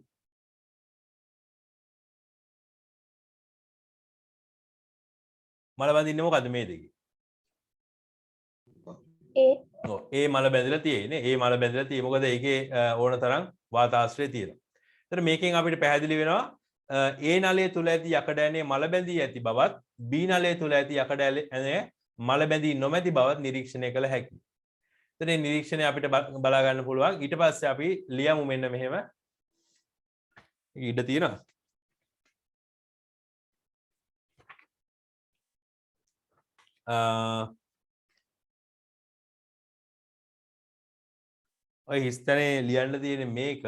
මල බඳින්නේ මොකද්ද මේ දෙකේ? ඒ මල බැඳලා තියෙන්නේ. ඒ මල බැඳලා තියෙන්නේ. මොකද ඒකේ ඕන තරම් වාතාශ්‍රය තියෙනවා. ඒතර මේකෙන් අපිට පැහැදිලි වෙනවා ඒ නලයේ තුල ඇති යකඩ ඇනේ මල බැඳී ඇති බවත් B නලයේ තුල ඇති යකඩ ඇනේ මල බැඳී නොමැති බවත් නිරීක්ෂණය කළ හැකියි. එතන මේ නිරීක්ෂණය අපිට බලා ගන්න පුළුවන්. ඊට පස්සේ අපි ලියමු මෙන්න මෙහෙම. ඉඩ තියෙනවා. ඔය හිස්තනේ ලියන්න තියෙන මේක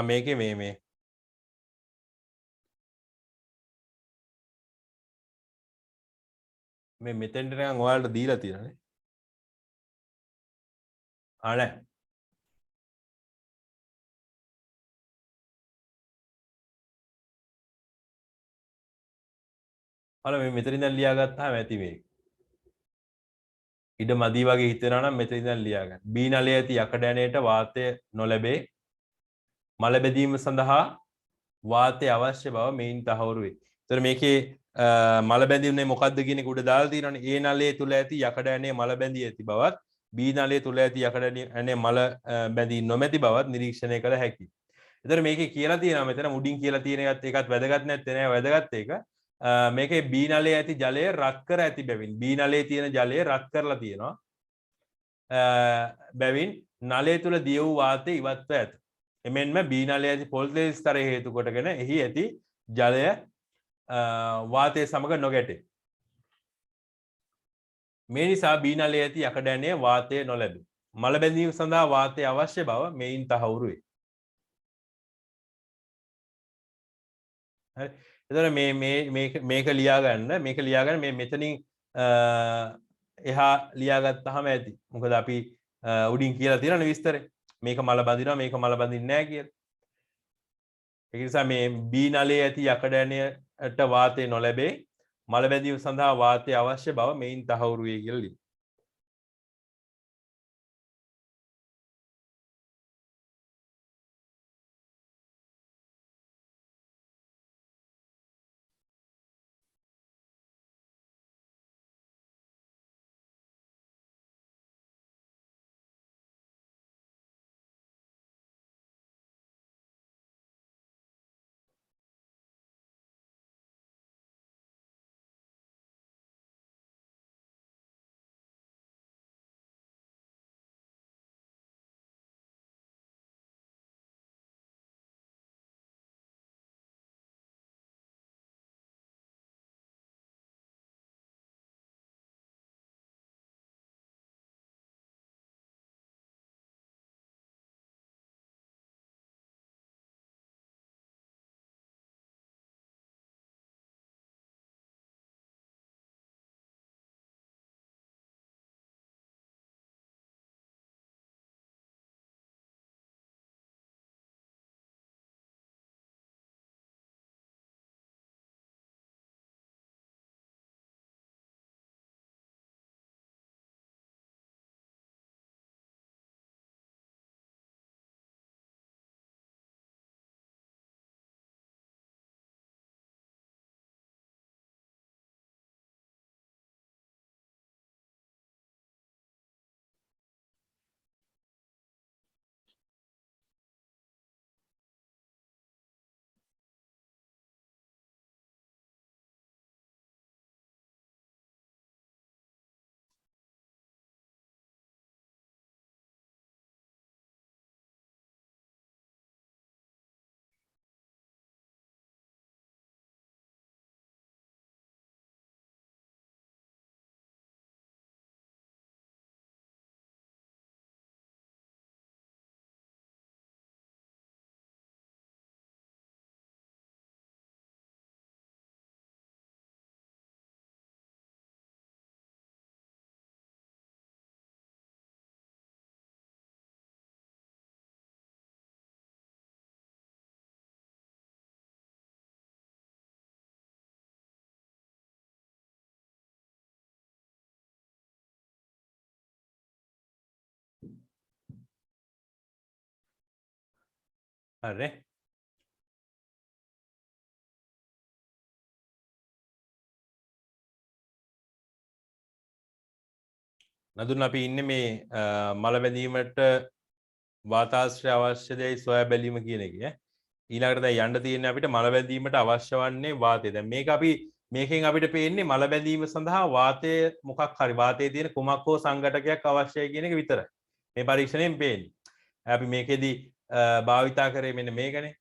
මේකේ මේ මෙතෙන්ට නිකන් ඔයාලට දීලා තියෙනනේ. නෑ. මේ මෙතන ඉඳන් ලියාගත්තාම ඇති මේක. ඉඩ මදි වගේ හිතෙනවා නම් මෙතන ඉඳන් ලියාගන්න. B නලයේ ඇති යකඩ ඇනේට වාතය නොලැබේ. මල බැඳීම සඳහා වාතය අවශ්‍ය බව මේන් තහවුරු වේ. ඒතර මේකේ මල බැඳීමනේ මොකද්ද කියන එක උඩ දාලා තියෙනවානේ. A නලයේ තුල ඇති යකඩ ඇනේ මල බැඳී ඇති බවත් B නලයේ තුල ඇති යකඩ ඇනේ මල බැඳී නොමැති බවත් නිරීක්ෂණය කළ හැකියි. ඒතර මේකේ කියලා තියෙනවා මෙතන මුඩින් කියලා තියෙන එකත් වැදගත් නැත්තේ නෑ වැදගත් ඒක. මේකේ B නලයේ ඇති ජලය රත් කර ඇති බැවින් B නලයේ තියෙන ජලය රත් කරලා තියෙනවා. බැවින් නලය තුල දිය වූ වාතය ඉවත්ව ඇත. එමෙන්ම B නලයේ ඇති පොල් තෙල් ස්තරය හේතු කොටගෙන එහි ඇති ජලය වාතය සමග නොගැටේ. මේ නිසා B නලයේ ඇති යකඩ ඇනේ වාතය නොලැබේ. මල බැඳීම සඳහා වාතය අවශ්‍ය බව මෙයින් තහවුරු වේ. හරි. එතකොට මේක ලියා ගන්න මේ මෙතනින් එහා ලියාගත්තාම ඇති. මොකද අපි උඩින් කියලා තියෙනනේ විස්තරේ. මේක මල බඳිනවා මේක මල බඳින්නේ නැහැ කියලා. ඒ නිසා මේ B නලයේ ඇති යකඩ ඇණයට වාතය නොලැබේ. මල බැඳීම සඳහා වාතය අවශ්‍ය බව මෙයින් තහවුරු වේ කියලා ලියනවා. හරි. නදුන් අපි ඉන්නේ මේ මල බැඳීමට වාතාශ්‍රය අවශ්‍යදයි සොයා බැලීම කියන එක. ඊළඟට දැන් යන්න තියෙන්නේ අපිට මල බැඳීමට අවශ්‍ය වන්නේ වාතය. දැන් මේක අපි මේකෙන් අපිට පේන්නේ මල බැඳීම සඳහා වාතය මොකක් හරි වාතයේ තියෙන කුමක් හෝ සංඝටකයක් අවශ්‍යයි කියන එක විතරයි. මේ පරීක්ෂණයෙන් පේන්නේ. අපි මේකෙදි භාවිතා කරේ මෙන්න මේකනේ.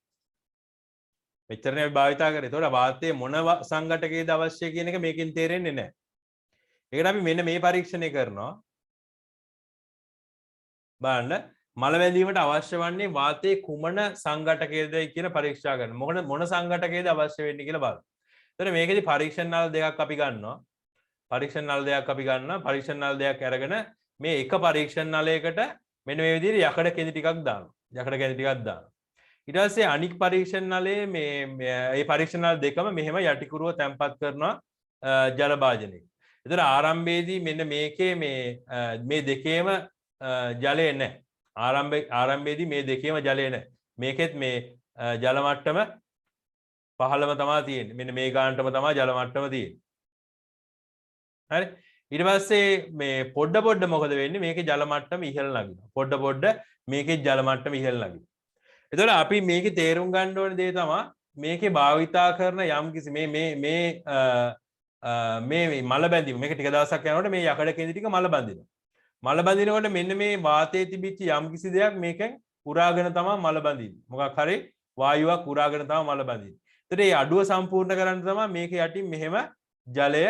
මෙච්චරනේ අපි භාවිතා කරේ. ඒතකොට වාතයේ මොන සංඝටකයේද අවශ්‍ය කියන එක මේකෙන් තේරෙන්නේ නැහැ. ඒකට අපි මෙන්න මේ පරීක්ෂණය කරනවා. බලන්න මල බැඳීමට අවශ්‍ය වන්නේ වාතයේ කුමන සංඝටකයේද කියන පරීක්ෂා කරනවා. මොන සංඝටකයේද අවශ්‍ය වෙන්නේ කියලා බලන්න. එතකොට මේකෙදි පරීක්ෂණ නල දෙකක් අපි ගන්නවා. පරීක්ෂණ නල දෙකක් අරගෙන මේ එක පරීක්ෂණ නලයකට මෙන්න මේ විදිහට යකඩ කෙඳි ටිකක් දානවා. ඊට පස්සේ අනික් පරීක්ෂණ නලයේ මේ පරීක්ෂණ නල දෙකම මෙහෙම යටිකුරුව තැම්පත් කරනවා ජල භාජනයක. එතකොට ආරම්භයේදී මෙන්න මේකේ මේ දෙකේම ජලය නැහැ. ආරම්භයේදී මේ දෙකේම ජලය නැහැ. මේකෙත් මේ ජල මට්ටම පහළම තමයි තියෙන්නේ. මෙන්න මේ ගානටම තමයි ජල මට්ටම තියෙන්නේ. හරි. ඊට පස්සේ මේ පොඩ මොකද වෙන්නේ? මේකේ ජල මට්ටම ඉහළ නගිනවා. පොඩ මේකේ ජල මට්ටම ඉහළ නගිනවා. එතකොට අපි මේකේ තේරුම් ගන්න ඕන දේ තමයි මේකේ භාවිතා කරන යම්කිසි මේ මල බැඳීම මේක ටික දවසක් යනකොට මේ යකඩ කෙඳි ටික මල බඳිනවා. මල බඳිනකොට මෙන්න මේ වාතයේ තිබිච්ච යම්කිසි දෙයක් මේකෙන් උරාගෙන තමයි මල බඳින්නේ. මොකක් හරි වායුවක් උරාගෙන තමයි මල බඳින්නේ. එතකොට මේ අඩුව සම්පූර්ණ කරන්න තමයි මේක යටින් මෙහෙම ජලය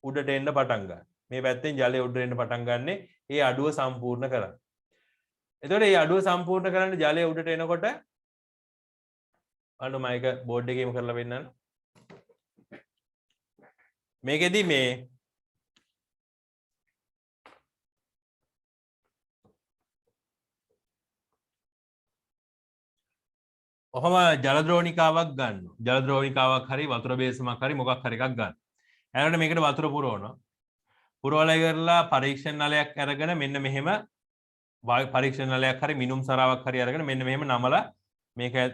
උඩට එන්න පටන් ගන්න. මේ පැත්තෙන් ජලය උඩට එන්න පටන් ගන්නෙ ඒ අඩුව සම්පූර්ණ කරන්න. එතකොට මේ අඩුව සම්පූර්ණ කරන්න ජලය උඩට එනකොට අන්න මම ඒක බෝඩ් එකේම කරලා පෙන්නන්න. මේකෙදි මේ ඔහම ජල ද්‍රෝණිකාවක් ගන්න. ජල ද්‍රෝණිකාවක් හරි වතුර බේසමක් හරි මොකක් හරි එකක් ගන්න. ඊළඟට මේකට වතුර පුරවනවා. පුරවලා ඉවරලා පරීක්ෂණ නලයක් අරගෙන මෙන්න මෙහෙම පරීක්ෂණ නලයක් හරි මිනුම් සරාවක් හරි අරගෙන මෙන්න මෙහෙම නමලා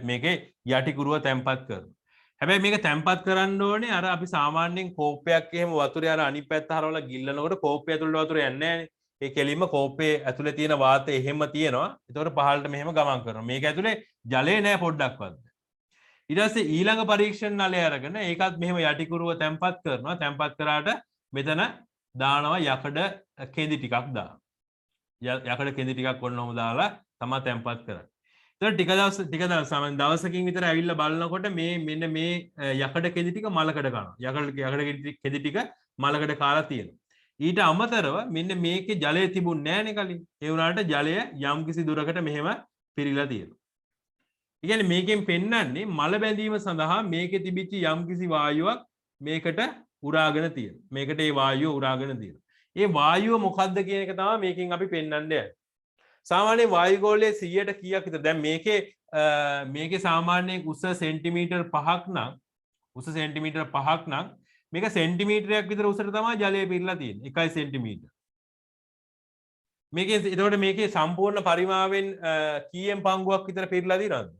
මේකේ යටි කුරුව තැම්පත් කරනවා. හැබැයි මේක තැම්පත් කරන්න ඕනේ අර අපි සාමාන්‍යයෙන් කෝප්පයක් එහෙම වතුරේ අර අනිත් පැත්ත හරවලා ගිල්ලනකොට කෝප්පය ඇතුළට වතුර යන්නේ නැහැ නේ. ඒ කෙලින්ම කෝප්පේ ඇතුලේ තියෙන වාතය එහෙම තියෙනවා. ඒතකොට පහළට මෙහෙම ගමන් කරනවා. මේක ඇතුලේ ජලය නැහැ පොඩ්ඩක්වත්. ඊට පස්සේ ඊළඟ පරීක්ෂණ නලය අරගෙන ඒකත් මෙහෙම යටි කුරුව තැම්පත් කරනවා. තැම්පත් කරාට මෙතන දානවා යකඩ කෙඳි ටිකක් දානවා. යකඩ කෙඳි ටිකක් ඔන්නෝම දාලා තමයි තැම්පත් කරන්නේ. ඒතකොට ටික දවසකින් විතර ඇවිල්ලා බලනකොට මේ මෙන්න මේ යකඩ කෙඳි ටික මලකඩ කනවා. යකඩ කෙඳි ටික මලකඩ කාලා තියෙනවා. ඊට අමතරව මෙන්න මේකේ ජලය තිබුණේ නැහැ නේ කලින්. ඒ වුණාට ජලය යම්කිසි දුරකට මෙහෙම පිරීලා තියෙනවා. ඒ කියන්නේ මේකෙන් පෙන්වන්නේ මල බැඳීම සඳහා මේකේ තිබිච්ච යම්කිසි වායුවක් මේකට උරාගෙන තියෙනවා. මේකට ඒ වායුව උරාගෙන තියෙනවා. ඒ වායුව මොකක්ද කියන එක තමයි මේකෙන් අපි පෙන්වන්න යන්නේ. සාමාන්‍ය වායුගෝලයේ 100ට කීයක් විතර දැන් මේකේ සාමාන්‍යයෙන් උස සෙන්ටිමීටර් 5ක් නම් මේක සෙන්ටිමීටරයක් විතර උසට තමයි ජලය පිරලා තියෙන්නේ. 1 සෙන්ටිමීටර. එතකොට මේකේ සම්පූර්ණ පරිමාවෙන් කීයෙන් පංගුවක් විතර පිරලා තියෙනවද?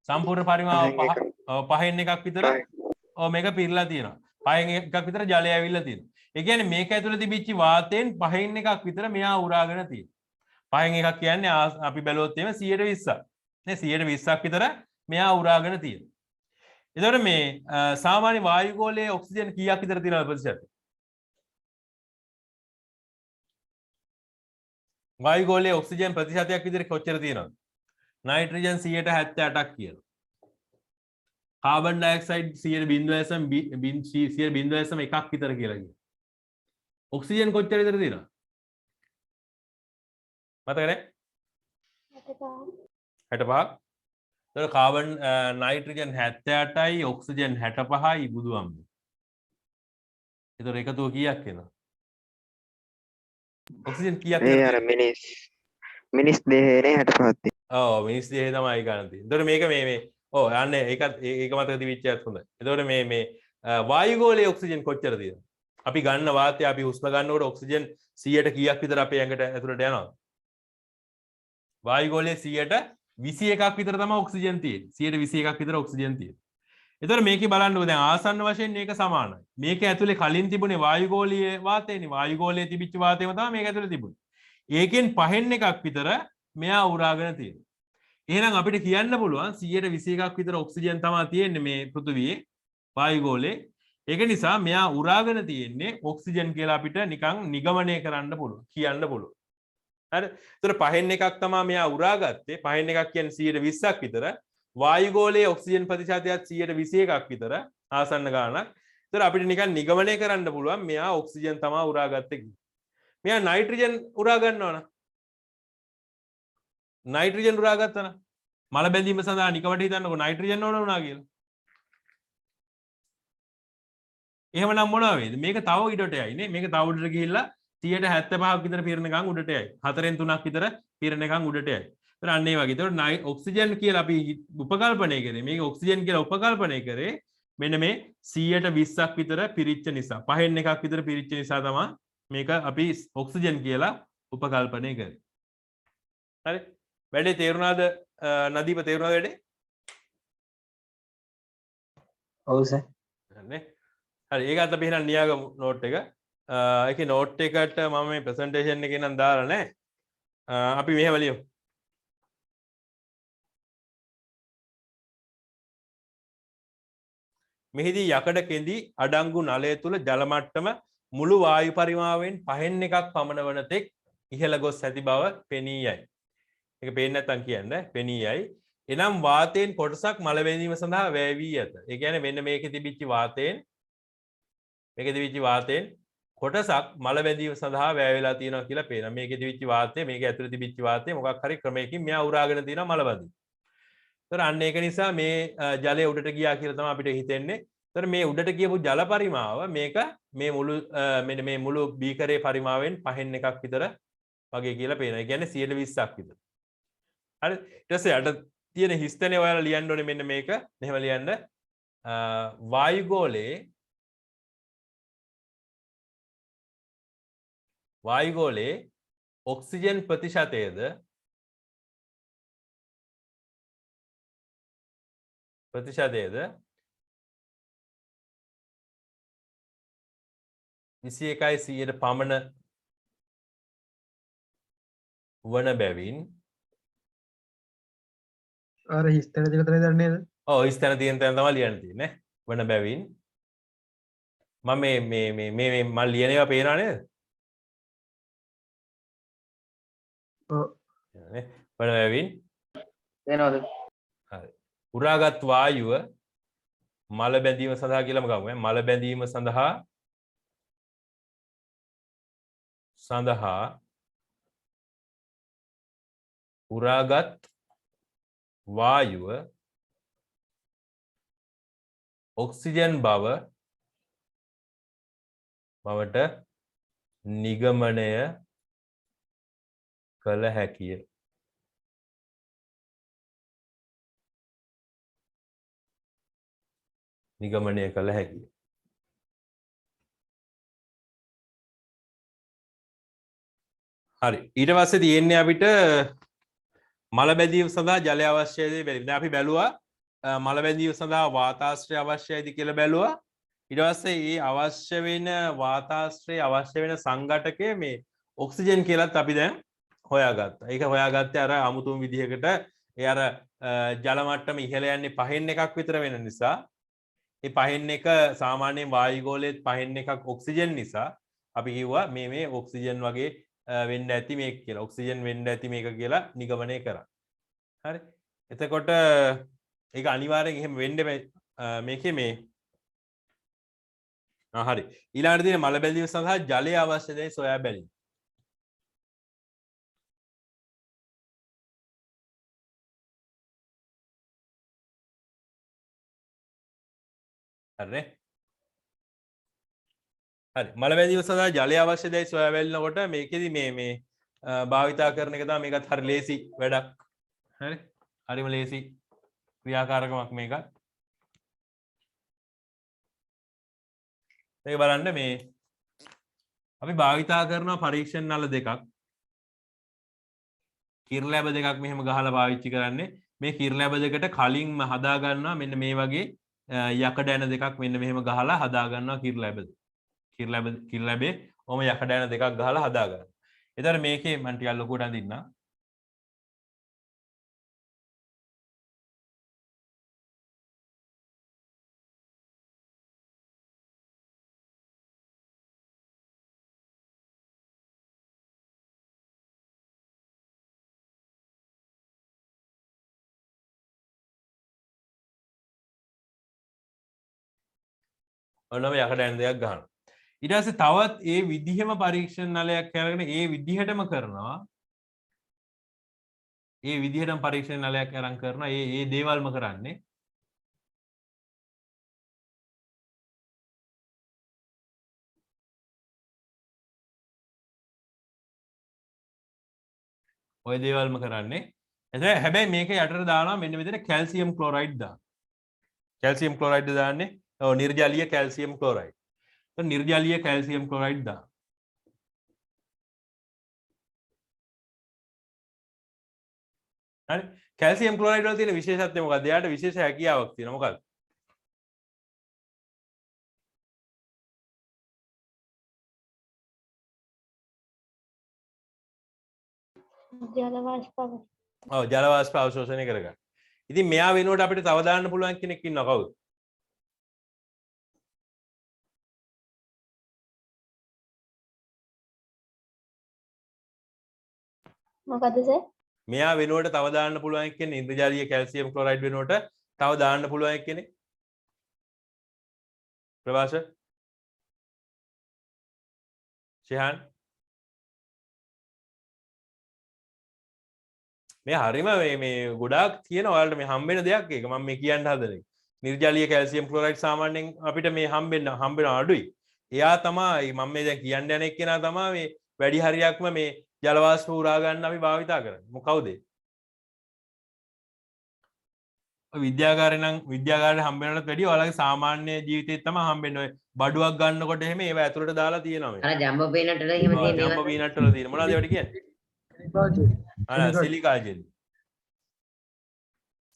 සම්පූර්ණ පරිමාව 5න් එකක් විතර මේක පිරලා තියෙනවා. 5න් එකක් විතර ජලය ඇවිල්ලා තියෙනවා. ඒ කියන්නේ මේක ඇතුළේ තිබිච්ච වාතයෙන් 5න් එකක් විතර මෙහා උරාගෙන තියෙනවා. 5න් එකක් කියන්නේ අපි බැලුවොත් එහෙම 120ක්. නේ 120ක් විතර මෙහා උරාගෙන තියෙනවා. එතකොට මේ සාමාන්‍ය වායුගෝලයේ ඔක්සිජන් කීයක් විතර තියෙනවද ප්‍රතිශතය? වායුගෝලයේ ඔක්සිජන් ප්‍රතිශතයක් විතර කොච්චර තියෙනවද? නයිට්‍රජන් 178ක් කියලා. කාබන් ඩයොක්සයිඩ් 0.1ක් විතර කියලා කියනවා. ඔක්සිජන් කොච්චර විතර තියෙනවද? මතකද? 65ක්. එතකොට කාබන් නයිට්‍රජන් 78යි ඔක්සිජන් 65යි බුදුහාමුදුරුවෝ. එතකොට එකතුව කීයක් එනවා? ඔක්සිජන් කීයක් ඒ අර මිනිස් දෙහේනේ 65ක් තියෙනවා. ඔව් මිනිස් දෙහේ තමයි ගන්න තියෙන්නේ. එතකොට මේක මේ ඔව් යන්නේ ඒක මතක තිබිච්චයත් හොඳයි. එතකොට මේ වායුගෝලයේ ඔක්සිජන් කොච්චර තියෙනවද? අපි ගන්න වාතය අපි හුස්ම ගන්නකොට ඔක්සිජන් 100ට කීයක් විතර අපේ ඇඟට ඇතුළට යනවද? වායුගෝලයේ 121ක් විතර තමයි ඔක්සිජන් තියෙන්නේ. 121ක් විතර ඔක්සිජන් තියෙන්නේ. එතකොට මේකේ බලන්නකෝ දැන් ආසන්න වශයෙන් මේක සමානයි. මේක ඇතුලේ කලින් තිබුණේ වායුගෝලීය වාතයනේ. වායුගෝලයේ තිබිච්ච වාතයම තමයි මේක ඇතුලේ තිබුණේ. ඒකෙන් 5න් එකක් විතර මෙයා උරාගෙන තියෙනවා. එහෙනම් අපිට කියන්න පුළුවන් 121ක් විතර ඔක්සිජන් තමයි තියෙන්නේ මේ පෘථිවියේ වායුගෝලයේ. ඒක නිසා මෙයා උරාගෙන තියෙන්නේ ඔක්සිජන් කියලා අපිට නිකන් නිගමනය කරන්න පුළුවන්. කියන්න පුළුවන්. හරි. ඒතර 5න් එකක් තමයි මෙයා උරාගත්තේ. 5න් එකක් කියන්නේ 120ක් විතර. වායුගෝලයේ ඔක්සිජන් ප්‍රතිශතයත් 121ක් විතර ආසන්න ගානක්. ඒතර අපිට නිකන් නිගමනය කරන්න පුළුවන් මෙයා ඔක්සිජන් තමයි උරාගත්තේ කියලා. මෙයා නයිට්‍රජන් උරා ගන්නවා නම් නයිට්‍රජන් උරාගත්තා නම් මල බැඳීම සඳහා නිකමට හිතන්නකෝ නයිට්‍රජන් ඕන වුණා කියලා. එහෙමනම් මොනවා වේද? මේක තව ඊටට යයි නේ. මේක තව උඩට ගිහිල්ලා 175ක් විතර පිරෙනකන් උඩට යයි. 4න් 3ක් විතර පිරෙනකන් උඩට යයි. ඒතර අන්න ඒ වගේ. ඒතකොට ඔක්සිජන් කියලා අපි උපකල්පනය කරේ. මේක ඔක්සිජන් කියලා උපකල්පනය කරේ මෙන්න මේ 120ක් විතර පිරිච්ච නිසා. 5න් එකක් විතර පිරිච්ච නිසා තමයි මේක අපි ඔක්සිජන් කියලා උපකල්පනය කරේ. හරි. වැඩේ තේරුණාද? නදීප තේරුණාද වැඩේ? ඔව් සර්. නේ. හරි ඒකත් අපි එහෙනම් ලියාගමු නෝට් එක. ඒකේ නෝට් එකට මම මේ ප්‍රසන්ටේෂන් එකේ නම් දාලා නැහැ. අපි මෙහෙම ලියමු. මෙහිදී යකඩ කෙඳි අඩංගු නලය තුල ජල මට්ටම මුළු වායු පරිමාවෙන් 5න් එකක් පමණ වන තෙක් ඉහළ ගොස් ඇති බව පෙනී යයි. ඒක පේන්නේ නැත්නම් කියන්නේ පෙනී යයි. එනම් වාතයෙන් කොටසක් මල බැඳීම සඳහා වැය වී ඇත. ඒ කියන්නේ මෙන්න මේකේ තිබිච්ච වාතයෙන් කොටසක් මල බැඳීම සඳහා වැය වෙලා තියෙනවා කියලා පේනවා. මේකේ තිබිච්ච වාතය, මේක ඇතුලේ තිබිච්ච වාතය මොකක් හරි ක්‍රමයකින් මෙයා උරාගෙන තියෙනවා මල බඳින්න. ඒතර අන්න ඒක නිසා මේ ජලය උඩට ගියා කියලා තමයි අපිට හිතෙන්නේ. ඒතර මේ උඩට ගියපු ජල පරිමාව මේක මේ මුළු මෙන්න මේ මුළු බීකරේ පරිමාවෙන් 5න් එකක් විතර වගේ කියලා පේනවා. ඒ කියන්නේ 120ක් විතර. හරි. ඊට පස්සේ අට තියෙන හිස්තනේ ඔයාලා ලියන්න ඕනේ මෙන්න මේක. මෙහෙම ලියන්න. වායුගෝලයේ ඔක්සිජන් ප්‍රතිශතයද ප්‍රතිශතයද 21% පමණ වන බැවින් අර හිස්තැන දෙක තමයි දන්නේ නේද? ඔව් හිස්තැන තියෙන තැන තමයි ලියන්න තියෙන්නේ වන බැවින් මම මේ මම ලියන ඒවා පේනව නේද? ඔව්. නේ වන බැවින් වෙනවද? හරි. උරාගත් වායුව මල බැඳීම සඳහා කියලාම ගමු. මල බැඳීම සඳහා උරාගත් වායුව ඔක්සිජන් බවට නිගමනය කළ හැකිය. නිගමනය කළ හැකිය. හරි. ඊට පස්සේ තියෙන්නේ අපිට මල බැඳීම සඳහා ජලය අවශ්‍යයිද බැලුවා. දැන් අපි බැලුවා මල බැඳීම සඳහා වාතාශ්‍රය අවශ්‍යයිද කියලා බැලුවා. ඊට පස්සේ මේ අවශ්‍ය වෙන වාතාශ්‍රය අවශ්‍ය වෙන සංඝටකය මේ ඔක්සිජන් කියලාත් අපි දැන් හොයාගත්තා. ඒක හොයාගත්තේ අර අමුතුම විදිහකට ඒ අර ජල මට්ටම ඉහළ යන්නේ 5න් එකක් විතර වෙන නිසා ඒ 5න් එක සාමාන්‍යයෙන් වායුගෝලයේ 5න් එකක් ඔක්සිජන් නිසා අපි කිව්වා මේ ඔක්සිජන් වගේ වෙන්න ඇති මේක කියලා. ඔක්සිජන් වෙන්න ඇති මේක කියලා නිගමනය කරා. හරි. එතකොට ඒක අනිවාර්යෙන් එහෙම වෙන්න මේකේ මේ හරි. ඊළඟට තියෙන මල බැඳීම සඳහා ජලය අවශ්‍යයි සොයා බැලීම. හරිනේ. හරි. මල බැඳීම සඳහා ජලය අවශ්‍යයි සොයා බැලනකොට මේකෙදි මේ භාවිතා කරන එක තමයි මේකත් හරි ලේසි වැඩක්. හරි. හරිම ලේසි ක්‍රියාකාරකමක් මේකත්. මේක බලන්න මේ අපි භාවිතා කරන පරීක්ෂණ නල දෙකක්. කිර්ලැබ දෙකක් මෙහෙම ගහලා පාවිච්චි කරන්නේ. මේ කිර්ලැබ දෙකට කලින්ම හදා ගන්නවා මෙන්න මේ වගේ යකඩ ඇන දෙකක් මෙන්න මෙහෙම ගහලා හදා ගන්නවා කිර්ලැබේ ඔම යකඩ ඇන දෙකක් ගහලා හදා ගන්නවා. එතකොට මේකේ මම ටිකක් ලොකුවට අඳින්නම්. ඔන්නම යකඩ ඇන දෙකක් ගහනවා. ඊට පස්සේ තවත් ඒ විදිහම පරීක්ෂණ නලයක් අරගෙන ඒ විදිහටම කරනවා. ඒ විදිහටම පරීක්ෂණ නලයක් අරන් කරනවා. ඒ දේවල්ම කරන්නේ. ඔය දේවල්ම කරන්නේ. එතන හැබැයි මේක යටට දානවා මෙන්න මෙතන කැල්සියම් ක්ලෝරයිඩ් දාන්න. කැල්සියම් ක්ලෝරයිඩ් දාන්නේ. ඔව් නිර්ජලීය කැල්සියම් ක්ලෝරයිඩ්. तो निर्जलीय कैल्शियम क्लोराइड दा हरि कैल्शियम क्लोराइड වල තියෙන විශේෂත්වය මොකක්ද? එයාට විශේෂ හැකියාවක් තියෙනවා. මොකක්ද? ජල වාෂ්ප ඔව් ජල වාෂ්ප අවශෝෂණය කරගන්න. ඉතින් මෙයා වෙනුවට අපිට තව දාන්න පුළුවන් කෙනෙක් ඉන්නවා කවුද? මොකද සර්? මෙයා වෙනුවට තව දාන්න පුළුවන් කෙනෙක් ඉන්ද්‍රජාලීය කැල්සියම් ක්ලෝරයිඩ් වෙනුවට තව දාන්න පුළුවන් කෙනෙක් ප්‍රවාස ශිහාන් මේ හරිම මේ ගොඩාක් තියෙන ඔයාලට මේ හම්බෙන දෙයක් ඒක මම මේ කියන්න හදන්නේ. නිර්ජලීය කැල්සියම් ක්ලොරයිඩ් සාමාන්‍යයෙන් අපිට මේ හම්බෙන අඩුයි. එයා තමයි මම මේ දැන් කියන්න යන එක්කෙනා තමයි මේ වැඩි හරියක්ම මේ ජල වාෂ්ප උරා ගන්න අපි භාවිතා කරන්නේ. මොකවද? විද්‍යාගාරේ හම්බෙනවට වැඩිය ඔයාලගේ සාමාන්‍ය ජීවිතේත් තමයි හම්බෙන්නේ. ඔය බඩුවක් ගන්නකොට එහෙම ඒව ඇතුළට දාලා තියෙනවා මේ. අර ජම්බෝ පීනට් වල එහෙම තියෙනවා. ජම්බෝ පීනට් වල තියෙන මොනවද ඒවට කියන්නේ? සිලිකා ජෙලි.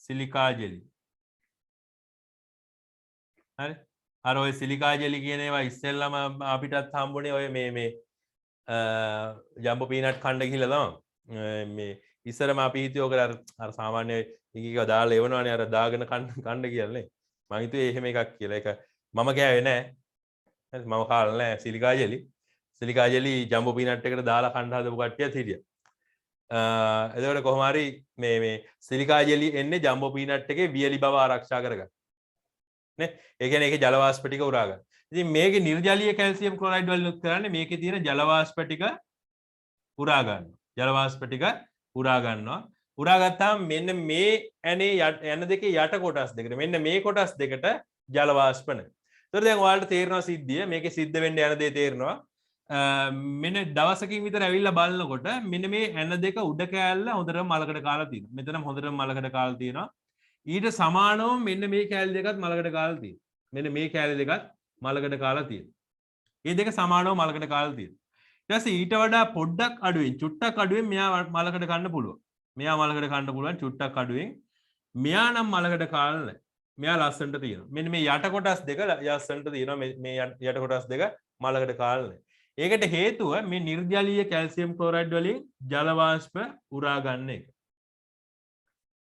සිලිකා ජෙලි. හරි. අර ඔය සිලිකා ජෙලි කියන ඒවා ඉස්සෙල්ලාම අපිටත් හම්බුනේ ඔය මේ ජම්බෝ පීනට් කන්න ගිහිල්ලා තමයි. මේ ඉස්සරම අපි හිතුවේ ඔක අර සාමාන්‍ය එකක දාලා එවනවනේ අර දාගෙන කන්න කියලා නේ. මම හිතුවේ එහෙම එකක් කියලා. ඒක මම කෑවේ නෑ. හරි මම කාලා නෑ සිලිකා ජෙලි. සිලිකා ජෙලි ජම්බෝ පීනට් එකට දාලා කන්න හදපු කට්ටියත් හිටියා. එතකොට කොහොම හරි මේ සිලිකා ජෙලි එන්නේ ජම්බෝ පීනට් එකේ වියලි බව ආරක්ෂා කරගන්න. නේ? ඒ කියන්නේ ඒකේ ජල වාෂ්ප ටික උරා ගන්න. ඉතින් මේකේ නිර්ජලීය කැල්සියම් ක්ලොරයිඩ් වලින් කරන්නේ මේකේ තියෙන ජල වාෂ්ප ටික උරා ගන්නවා. ජල වාෂ්ප ටික උරා ගන්නවා. උරා ගත්තාම මෙන්න මේ ඇනේ යන දෙකේ යට කොටස් දෙකට මෙන්න මේ කොටස් දෙකට ජල වාෂ්ප නැහැ. ඒතර දැන් ඔයාලට තේරෙනවා සිද්ධිය මේකේ සිද්ධ වෙන්න යන දේ තේරෙනවා. මෙන්න දවසකින් විතර ඇවිල්ලා බලනකොට මෙන්න මේ ඇන දෙක උඩ කෑල්ල හොඳටම මලකට කාලා තියෙනවා. මෙතනම හොඳටම මලකට කාලා තියෙනවා. ඊට සමානව මෙන්න මේ කෑලි දෙකත් මලකට කාලා තියෙනවා. මෙන්න මේ කෑලි දෙකත් මලකට කාලා තියෙනවා. මේ දෙක සමානව මලකට කාලා තියෙනවා. ඊට පස්සේ ඊට වඩා පොඩ්ඩක් අඩුවෙන් චුට්ටක් අඩුවෙන් මෙයා මලකට කන්න පුළුවන්. මෙයා මලකට කන්න පුළුවන් චුට්ටක් අඩුවෙන්. මෙයා නම් මලකට කාලා නැහැ. මෙයා ලස්සනට තියෙනවා. මෙන්න මේ යට කොටස් දෙක ලස්සනට තියෙනවා. මේ යට කොටස් දෙක මලකට කාලා නැහැ. ඒකට හේතුව මේ නිර්ජලීය කැල්සියම් ක්ලොරයිඩ් වලින් ජල වාෂ්ප උරා ගන්න එක.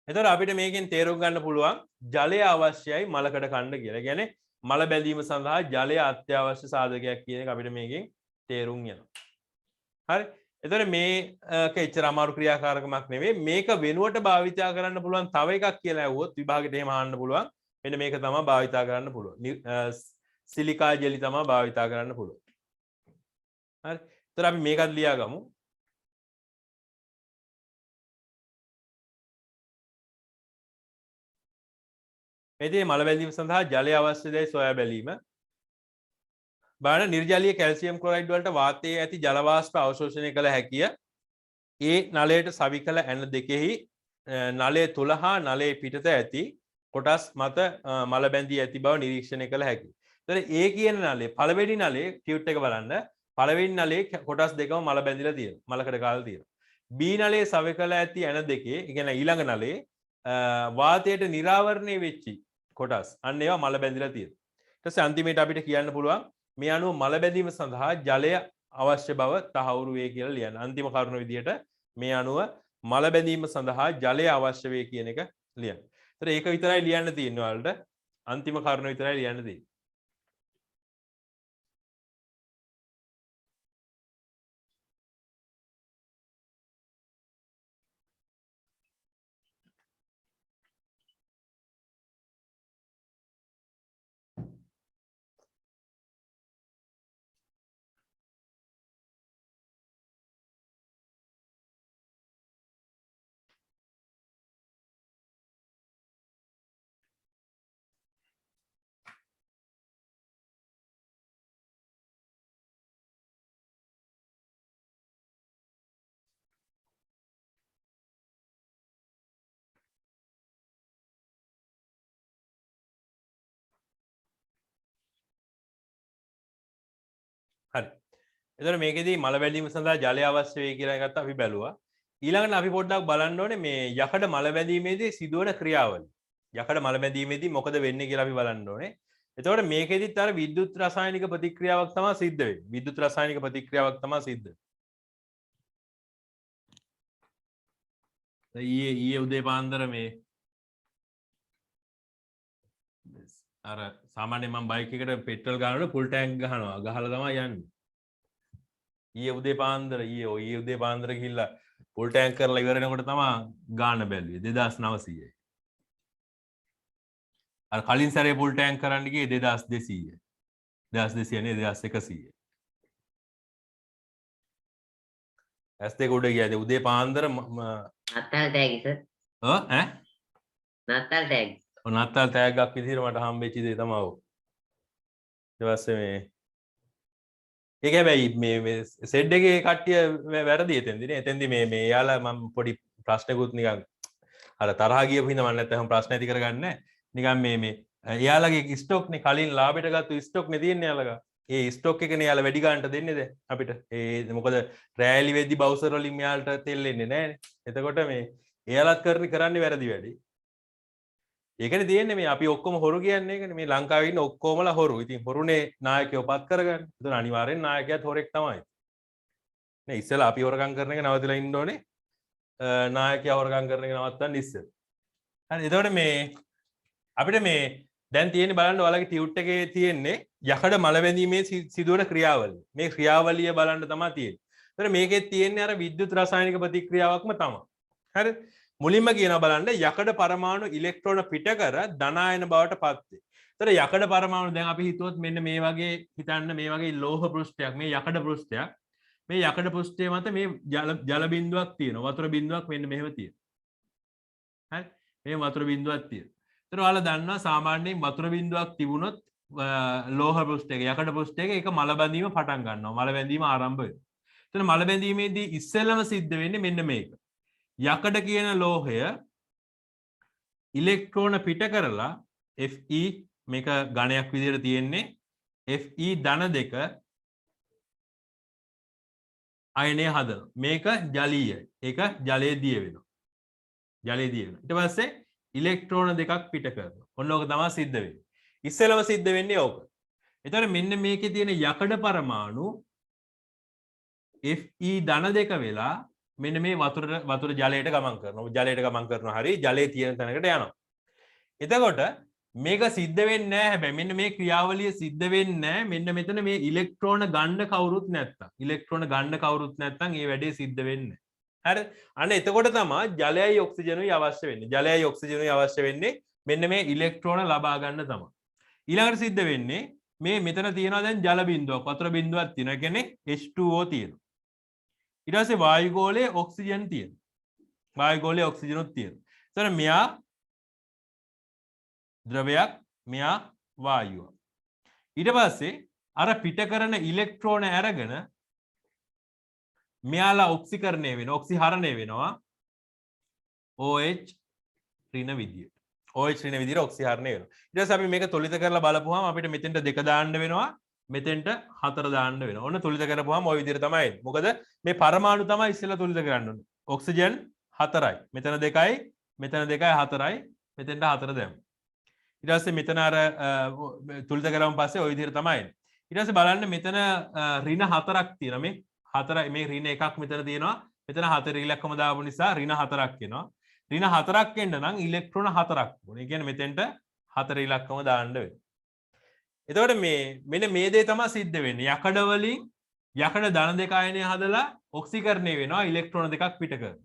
එතකොට අපිට මේකෙන් තේරුම් ගන්න පුළුවන් ජලය අවශ්‍යයි මලකට කන්න කියලා. ඒ කියන්නේ මල බැඳීම සඳහා ජලය අත්‍යවශ්‍ය සාධකයක් කියන එක අපිට මේකෙන් තේරුම් යනවා. හරි. එතකොට මේක එච්චර අමාරු ක්‍රියාකාරකමක් නෙවෙයි. මේක වෙනුවට භාවිතා කරන්න පුළුවන් තව එකක් කියලා ඇහුවොත් විභාගෙට එහෙම අහන්න පුළුවන්. මෙන්න මේක තමයි භාවිතා කරන්න පුළුවන්. සිලිකා ජෙලි තමයි භාවිතා කරන්න පුළුවන්. හරි. එතකොට අපි මේකත් ලියා ගමු. මෙතේ මල බැඳීම සඳහා ජලය අවශ්‍යදයි සොයා බැලීම. බලන්න නිර්ජලීය කැල්සියම් ක්ලොරයිඩ් වලට වාතයේ ඇති ජල වාෂ්ප අවශෝෂණය කළ හැකිය. ඒ නලයට සවිකල ඇන දෙකෙහි නලය තුල හා නලයේ පිටත ඇති කොටස් මත මල බැඳී ඇති බව නිරීක්ෂණය කළ හැකියි. එතකොට ඒ කියන නලයේ පළවෙනි නලයේ ටියුට් එක බලන්න. පළවෙනි නලයේ කොටස් දෙකම මල බැඳිලා තියෙනවා. මලකට කාලා තියෙනවා. B නලයේ සවිකල ඇති ඇන දෙකේ, ඒ කියන්නේ ඊළඟ නලයේ වාතයට නිරාවරණය වෙච්චි කොටස් අන්න ඒවා මල බැඳිලා තියෙනවා. ඊට පස්සේ අන්තිමේට අපිට කියන්න පුළුවන් මේ අණුව මල බැඳීම සඳහා ජලය අවශ්‍ය බව තහවුරු වේ කියලා ලියන්න. අන්තිම කරුණ විදියට මේ අණුව මල බැඳීම සඳහා ජලය අවශ්‍ය වේ කියන එක ලියන්න. ඒතර ඒක විතරයි ලියන්න තියෙන්නේ ඔයාලට. අන්තිම කරුණ විතරයි ලියන්න තියෙන්නේ. හරි. එතකොට මේකෙදී මල බැඳීම සඳහා ජලය අවශ්‍ය වෙයි කියලා එකත් අපි බැලුවා. ඊළඟට අපි පොඩ්ඩක් බලන්න ඕනේ මේ යකඩ මල බැඳීමේදී සිදුවන ක්‍රියාවලිය. යකඩ මල බැඳීමේදී මොකද වෙන්නේ කියලා අපි බලන්න ඕනේ. එතකොට මේකෙදිත් අර විද්‍යුත් රසායනික ප්‍රතික්‍රියාවක් තමයි සිද්ධ වෙන්නේ. විද්‍යුත් රසායනික ප්‍රතික්‍රියාවක් තමයි සිද්ධ වෙන්නේ. ඊයේ උදේ පාන්දර මේ අර සාමාන්‍යයෙන් මම බයික් එකට පෙට්‍රල් ගන්නකොට ෆුල් ටැංක් ගහනවා. ගහලා තමයි යන්නේ. ඊයේ උදේ පාන්දර ගිහිල්ලා ෆුල් ටැංක් කරලා ඉවර වෙනකොට තමයි ගාන බැලුවේ 2900යි. අර කලින් සැරේ ෆුල් ටැංක් කරන්න ගියේ 2200යි. 2200 නේ 2100යි. ඇස් දෙක උඩ ගියාද උදේ පාන්දර නත්තල් තෑගි සර්. ඈ නත්තල් තෑගි. ඔය නත්තල් තෑග්ගක් විදිහට මට හම්බෙච්ච දේ තමයි ඔය. ඊට පස්සේ මේ ඒක හැබැයි මේ සෙඩ් එකේ කට්ටිය වැරදි එතෙන්දී නේ. එතෙන්දී මේ එයාලා මම පොඩි ප්‍රශ්නකුත් නිකන් අර තරහ ගියපු හින්දා මම නැත්නම් ප්‍රශ්න ඇති කරගන්නේ නිකන් මේ එයාලගේ ස්ටොක් නේ කලින් ලාභයට ගත්ත ස්ටොක් නේ තියෙන්නේ එයාලගේ. ඒ ස්ටොක් එකනේ එයාලා වැඩි ගන්නට දෙන්නේ දැන් අපිට. ඒ මොකද රෑලි වෙද්දි බවුසර් වලින් මෙයාලට තෙල් එන්නේ නැහනේ. එතකොට මේ එයාලත් කරන්නේ වැරදි වැඩි. ඒකනේ තියෙන්නේ මේ අපි ඔක්කොම හොරු කියන්නේ ඒකනේ. මේ ලංකාවේ ඉන්න ඔක්කොමලා හොරු. ඉතින් හොරුනේ නායකයෝ පත් කරගන්න. ඒතන අනිවාර්යෙන් නායකයාත් හොරෙක් තමයි. නේ ඉස්සෙල්ලා අපි හොරකම් කරන එක නවතිලා ඉන්න ඕනේ. නායකයා හොරකම් කරන එක නවත්තන්න ඉස්සෙල්ලා. හරි. එතකොට මේ අපිට මේ දැන් තියෙන්නේ බලන්න ඔයාලගේ ටියුට් එකේ තියෙන්නේ යකඩ මල වැඳීමේ සිදුවන ක්‍රියාවලිය. මේ ක්‍රියාවලිය බලන්න තමයි තියෙන්නේ. එතකොට මේකෙත් තියෙන්නේ අර විද්‍යුත් රසායනික ප්‍රතික්‍රියාවක්ම තමයි. හරි. මුලින්ම කියනවා බලන්න යකඩ පරමාණු ඉලෙක්ට්‍රෝන පිට කර ධනායන බවට පත් වේ. එතකොට යකඩ පරමාණු දැන් අපි හිතුවොත් මෙන්න මේ වගේ හිතන්න මේ වගේ ලෝහ පෘෂ්ඨයක් මේ යකඩ පෘෂ්ඨයක් මේ යකඩ පෘෂ්ඨය මත මේ ජල බිඳුවක් තියෙනවා වතුර බිඳුවක් මෙන්න මෙහෙම තියෙනවා. හරි. මේ වතුර බිඳුවක් තියෙනවා. ඒතර ඔයාලා දන්නවා සාමාන්‍යයෙන් වතුර බිඳුවක් තිබුණොත් ලෝහ පෘෂ්ඨයක යකඩ පෘෂ්ඨයක ඒක මල බැඳීම පටන් ගන්නවා. මල බැඳීම ආරම්භ වෙනවා. එතන මල බැඳීමේදී ඉස්සෙල්ලම සිද්ධ වෙන්නේ මෙන්න මේක. යකඩ කියන ලෝහය ඉලෙක්ට්‍රෝන පිට කරලා Fe මේක ඝනයක් විදිහට තියෙන්නේ Fe ධන දෙක අයනය හදනවා. මේක ජලීයයි. ඒක ජලයේ දිය වෙනවා. ජලයේ දිය වෙනවා. ඊට පස්සේ ඉලෙක්ට්‍රෝන දෙකක් පිට කරනවා. ඔන්න ඕක තමයි සිද්ධ වෙන්නේ. ඉස්සෙල්ලම සිද්ධ වෙන්නේ ඕක. එතකොට මෙන්න මේකේ තියෙන යකඩ පරමාණු Fe ධන දෙක වෙලා මෙන්න මේ වතුර ජලයට ගමන් කරනවා. ජලයට ගමන් කරනවා. හරි ජලයේ තියෙන තැනකට යනවා. එතකොට මේක සිද්ධ වෙන්නේ නැහැ හැබැයි මෙන්න මේ ක්‍රියාවලිය සිද්ධ වෙන්නේ නැහැ මෙන්න මෙතන මේ ඉලෙක්ට්‍රෝන ගන්න කවුරුත් නැත්තම්. ඉලෙක්ට්‍රෝන ගන්න කවුරුත් නැත්තම් මේ වැඩේ සිද්ධ වෙන්නේ නැහැ. හරි. අන්න එතකොට තමයි ජලයයි ඔක්සිජනුයි අවශ්‍ය වෙන්නේ. ජලයයි ඔක්සිජනුයි අවශ්‍ය වෙන්නේ මෙන්න මේ ඉලෙක්ට්‍රෝන ලබා ගන්න තමයි. ඊළඟට සිද්ධ වෙන්නේ මේ මෙතන තියෙනවා දැන් ජල බිඳුවක් වතුර බිඳුවක් තියෙනවා. ඒ කියන්නේ H2O තියෙනවා. ඊට පස්සේ වායු ගෝලයේ ඔක්සිජන් තියෙනවා. වායු ගෝලයේ ඔක්සිජනුත් තියෙනවා. එතන මෙයා ද්‍රවයක් මෙයා වායුව. ඊට පස්සේ අර පිට කරන ඉලෙක්ට්‍රෝන අරගෙන මෙයාලා ඔක්සිකරණය වෙනවා. ඔක්සිහරණය වෙනවා. OH ඍණ විදියට. OH ඍණ විදියට ඔක්සිහරණය වෙනවා. ඊට පස්සේ අපි මේක තොලිත කරලා බලපුවාම අපිට මෙතෙන්ට 2 දාන්න වෙනවා. මෙතෙන්ට 4 දාන්න වෙනවා. ඔන්න තොලිත කරපුවාම ওই විදියට තමයි එන්නේ. මොකද මේ පරමාණු තමයි ඉස්සෙල්ලා තොලිත කරන්න ඕනේ. ඔක්සිජන් 4යි. මෙතන 2යි, මෙතන 2යි 4යි, මෙතෙන්ට 4 දැම්මා. ඊට පස්සේ මෙතන අර තොලිත කරාම පස්සේ ওই විදියට තමයි එන්නේ. ඊට පස්සේ බලන්න මෙතන ඍණ 4ක් තියෙනවා. මේ 4 මේ ඍණ එකක් මෙතන තියෙනවා. මෙතන 4 ඉලක්කම දාපු නිසා ඍණ 4ක් එනවා. ඍණ 4ක් එන්න නම් ඉලෙක්ට්‍රෝන 4ක් ඕනේ. ඒ කියන්නේ මෙතෙන්ට 4 ඉලක්කම දාන්න වෙනවා. එතකොට මෙන්න මේ දේ තමයි සිද්ධ වෙන්නේ. යකඩ වලින් යකඩ ධන දෙක අයනය හදලා ඔක්සිකරණය වෙනවා ඉලෙක්ට්‍රෝන දෙකක් පිට කරනවා.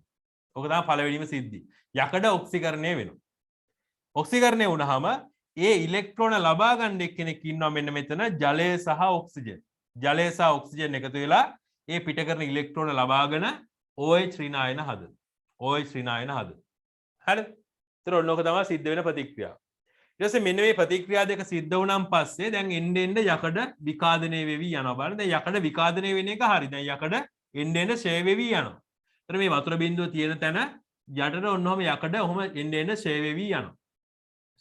ඔක තමයි පළවෙනිම සිද්ධිය. යකඩ ඔක්සිකරණය වෙනවා. ඔක්සිකරණය වුණාම ඒ ඉලෙක්ට්‍රෝන ලබා ගන්න එක්කෙනෙක් ඉන්නවා මෙන්න මෙතන ජලය සහ ඔක්සිජන්. ජලය සහ ඔක්සිජන් එකතු වෙලා ඒ පිට කරන ඉලෙක්ට්‍රෝන ලබාගෙන OH ඍණ අයන හදනවා. OH ඍණ අයන හදනවා. හරිද? ඒතර ඔන්න ඔක තමයි සිද්ධ වෙන ප්‍රතික්‍රියාව. ඊට පස්සේ මෙන්න මේ ප්‍රතික්‍රියා දෙක සිද්ධ වුණාන් පස්සේ දැන් එන්න යකඩ විකාදනය වෙවි යනවා. බලන්න දැන් යකඩ විකාදනය වෙන එක හරි. දැන් යකඩ එන්න ෂේ වෙවි යනවා. ඒතර මේ වතුර බිඳුව තියෙන තැන යටට ඔන්නෝම යකඩ ඔහොම එන්න ෂේ වෙවි යනවා.